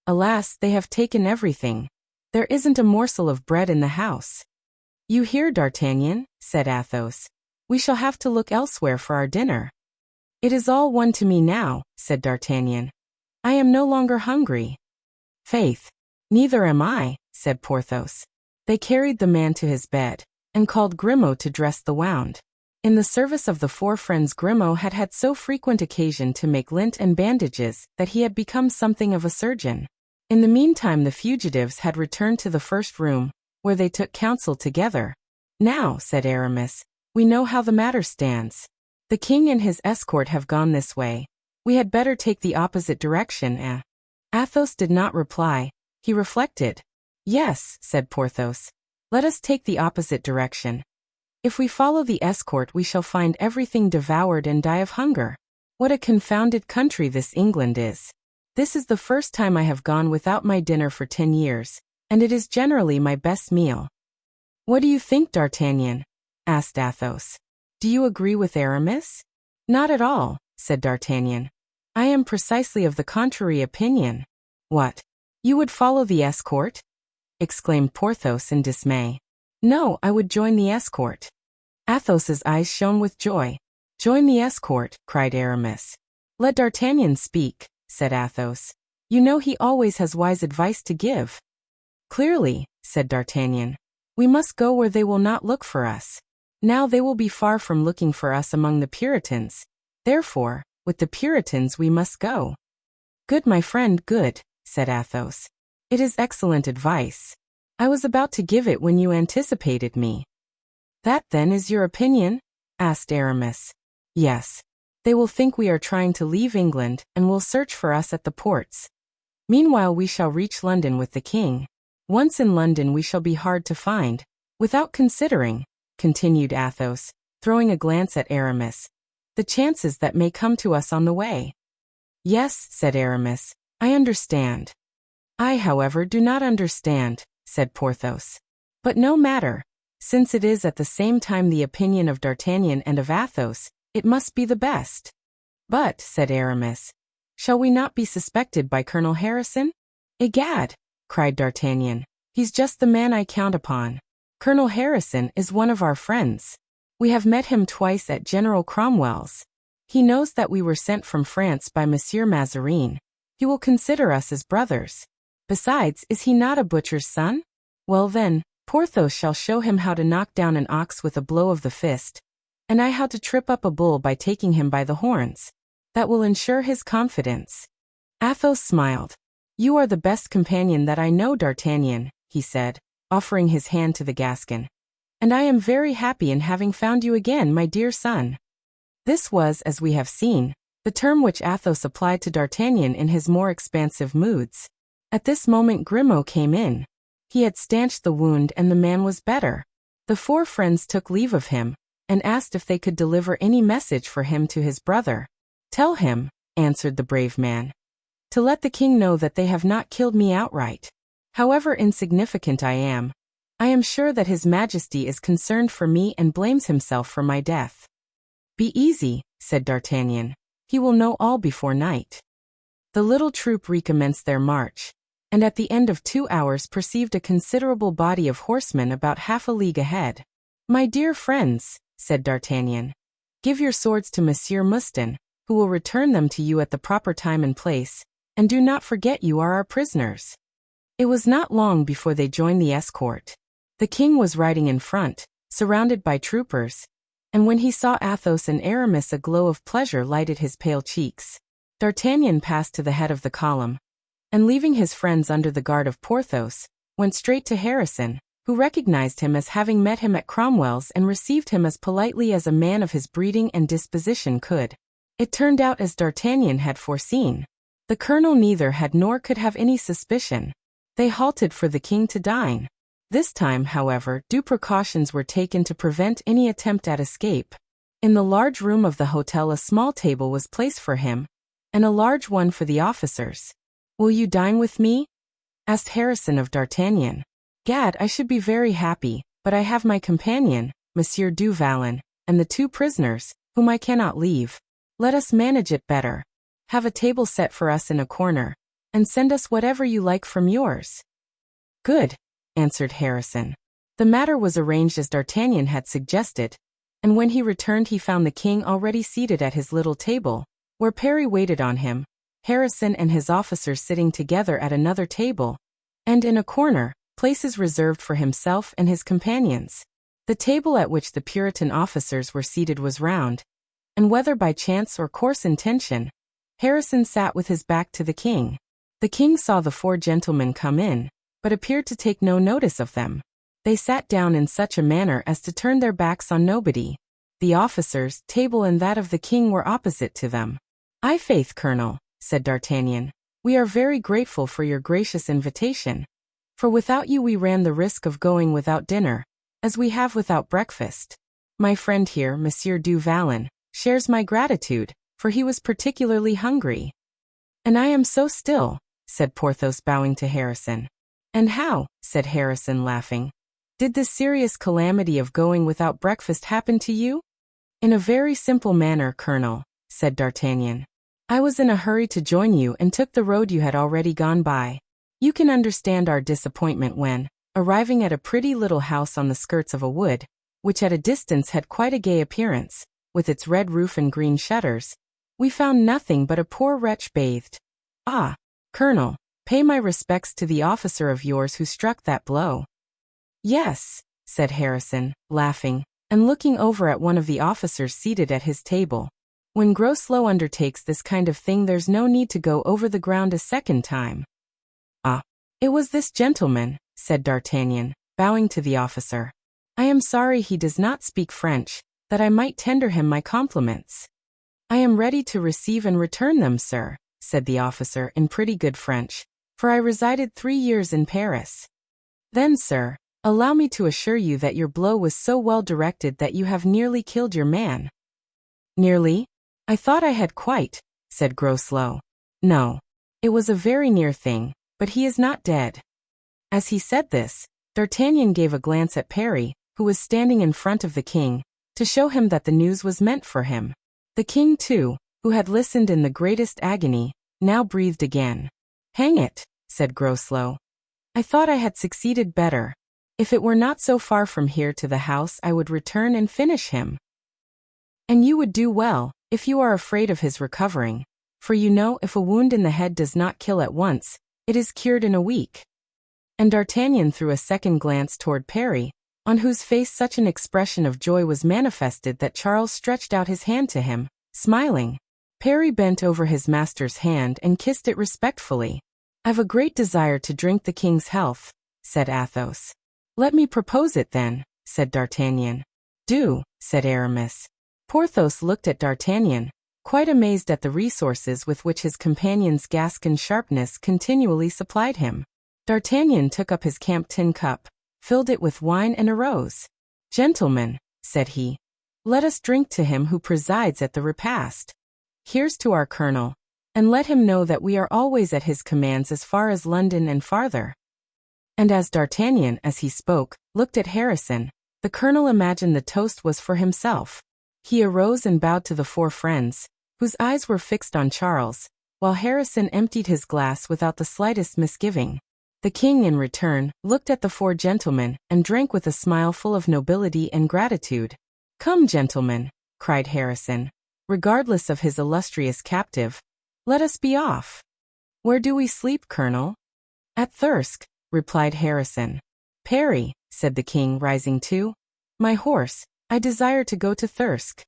"Alas, they have taken everything. There isn't a morsel of bread in the house." "You hear, D'Artagnan," said Athos. "We shall have to look elsewhere for our dinner." "It is all one to me now," said D'Artagnan. "I am no longer hungry." "Faith, neither am I," said Porthos. They carried the man to his bed, and called Grimaud to dress the wound. In the service of the four friends Grimaud had had so frequent occasion to make lint and bandages that he had become something of a surgeon. In the meantime the fugitives had returned to the first room, where they took counsel together. "Now," said Aramis, "we know how the matter stands. The king and his escort have gone this way. We had better take the opposite direction, eh? Athos did not reply. He reflected. Yes, said Porthos. Let us take the opposite direction. If we follow the escort we shall find everything devoured and die of hunger. What a confounded country this England is. This is the first time I have gone without my dinner for 10 years, and it is generally my best meal. What do you think, D'Artagnan? Asked Athos. Do you agree with Aramis? Not at all, said D'Artagnan. I am precisely of the contrary opinion. What? You would follow the escort? Exclaimed Porthos in dismay. No, I would join the escort. Athos's eyes shone with joy. Join the escort, cried Aramis. Let D'Artagnan speak, said Athos. You know he always has wise advice to give. Clearly, said D'Artagnan. We must go where they will not look for us. Now they will be far from looking for us among the Puritans. Therefore, with the Puritans we must go. Good, my friend, good, said Athos. It is excellent advice. I was about to give it when you anticipated me. That, then, is your opinion? Asked Aramis. Yes. They will think we are trying to leave England, and will search for us at the ports. Meanwhile we shall reach London with the king. Once in London we shall be hard to find. Without considering, continued Athos, throwing a glance at Aramis, the chances that may come to us on the way. Yes, said Aramis, I understand. I, however, do not understand, said Porthos. But no matter. Since it is at the same time the opinion of D'Artagnan and of Athos, it must be the best. But, said Aramis, shall we not be suspected by Colonel Harrison? Egad, cried D'Artagnan, he's just the man I count upon. Colonel Harrison is one of our friends. We have met him twice at General Cromwell's. He knows that we were sent from France by Monsieur Mazarin. He will consider us as brothers. Besides, is he not a butcher's son? Well then, Porthos shall show him how to knock down an ox with a blow of the fist, and I how to trip up a bull by taking him by the horns. That will ensure his confidence. Athos smiled. You are the best companion that I know, D'Artagnan, he said, offering his hand to the Gascon. And I am very happy in having found you again, my dear son. This was, as we have seen, the term which Athos applied to D'Artagnan in his more expansive moods. At this moment Grimaud came in. He had stanched the wound and the man was better. The four friends took leave of him, and asked if they could deliver any message for him to his brother. Tell him, answered the brave man, to let the king know that they have not killed me outright. However insignificant I am sure that his majesty is concerned for me and blames himself for my death. Be easy, said D'Artagnan. He will know all before night. The little troop recommenced their march, and at the end of 2 hours perceived a considerable body of horsemen about half a league ahead. My dear friends, said D'Artagnan, give your swords to Monsieur Mouston, who will return them to you at the proper time and place, and do not forget you are our prisoners. It was not long before they joined the escort. The king was riding in front, surrounded by troopers, and when he saw Athos and Aramis a glow of pleasure lighted his pale cheeks. D'Artagnan passed to the head of the column, and leaving his friends under the guard of Porthos, went straight to Harrison, who recognized him as having met him at Cromwell's and received him as politely as a man of his breeding and disposition could. It turned out as D'Artagnan had foreseen. The colonel neither had nor could have any suspicion. They halted for the king to dine. This time, however, due precautions were taken to prevent any attempt at escape. In the large room of the hotel a small table was placed for him, and a large one for the officers. Will you dine with me? Asked Harrison of D'Artagnan. Gad, I should be very happy, but I have my companion, Monsieur du Vallon, and the 2 prisoners, whom I cannot leave. Let us manage it better. Have a table set for us in a corner, and send us whatever you like from yours. Good, answered Harrison. The matter was arranged as D'Artagnan had suggested, and when he returned he found the king already seated at his little table, where Parry waited on him, Harrison and his officers sitting together at another table, and in a corner, places reserved for himself and his companions. The table at which the Puritan officers were seated was round, and whether by chance or coarse intention, Harrison sat with his back to the king. The king saw the 4 gentlemen come in, but appeared to take no notice of them. They sat down in such a manner as to turn their backs on nobody. The officers' table and that of the king were opposite to them. "I faith, Colonel," said D'Artagnan, "we are very grateful for your gracious invitation. For without you we ran the risk of going without dinner, as we have without breakfast. My friend here, Monsieur du Vallon, shares my gratitude, for he was particularly hungry." "And I am so still," said Porthos, bowing to Harrison. "And how," said Harrison, laughing, "did this serious calamity of going without breakfast happen to you?" "In a very simple manner, Colonel," said D'Artagnan. "I was in a hurry to join you and took the road you had already gone by. You can understand our disappointment when, arriving at a pretty little house on the skirts of a wood, which at a distance had quite a gay appearance, with its red roof and green shutters, we found nothing but a poor wretch bathed. Ah, Colonel, pay my respects to the officer of yours who struck that blow." "Yes," said Harrison, laughing, and looking over at one of the officers seated at his table. "When Groslow undertakes this kind of thing there's no need to go over the ground a second time." "Ah, it was this gentleman," said D'Artagnan, bowing to the officer. "I am sorry he does not speak French, that I might tender him my compliments." "I am ready to receive and return them, sir," said the officer in pretty good French, "for I resided 3 years in Paris." "Then, sir, allow me to assure you that your blow was so well directed that you have nearly killed your man." "Nearly? I thought I had quite," said Groslow. "No. It was a very near thing, but he is not dead." As he said this, D'Artagnan gave a glance at Parry, who was standing in front of the king, to show him that the news was meant for him. The king, too, who had listened in the greatest agony, now breathed again. "Hang it," said Groslow. "I thought I had succeeded better. If it were not so far from here to the house I would return and finish him." "And you would do well, if you are afraid of his recovering, for you know if a wound in the head does not kill at once, it is cured in a week." And D'Artagnan threw a second glance toward Parry, on whose face such an expression of joy was manifested that Charles stretched out his hand to him, smiling. Parry bent over his master's hand and kissed it respectfully. "I've a great desire to drink the king's health," said Athos. "Let me propose it then," said D'Artagnan. "Do," said Aramis. Porthos looked at D'Artagnan, quite amazed at the resources with which his companion's Gascon sharpness continually supplied him. D'Artagnan took up his camp tin cup, filled it with wine and arose. "Gentlemen," said he, "let us drink to him who presides at the repast. Here's to our colonel, and let him know that we are always at his commands as far as London and farther." And as D'Artagnan, as he spoke, looked at Harrison, the colonel imagined the toast was for himself. He arose and bowed to the 4 friends, whose eyes were fixed on Charles, while Harrison emptied his glass without the slightest misgiving. The king, in return, looked at the 4 gentlemen, and drank with a smile full of nobility and gratitude. "Come, gentlemen," cried Harrison, regardless of his illustrious captive, "let us be off." "Where do we sleep, Colonel?" "At Thirsk," replied Harrison. "Parry," said the king, rising too, "my horse, I desire to go to Thirsk."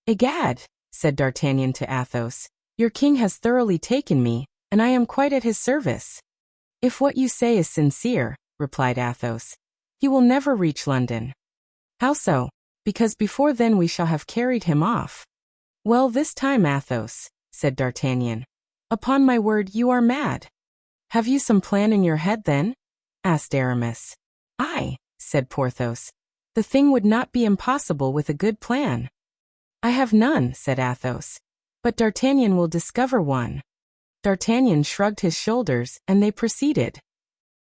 "Egad," said D'Artagnan to Athos, "your king has thoroughly taken me, and I am quite at his service." "If what you say is sincere," replied Athos, "he will never reach London." "How so?" "Because before then we shall have carried him off." "Well, this time, Athos," said D'Artagnan, "upon my word you are mad." "Have you some plan in your head then?" asked Aramis. "Aye," said Porthos. "The thing would not be impossible with a good plan." "I have none," said Athos, "but D'Artagnan will discover one." D'Artagnan shrugged his shoulders, and they proceeded.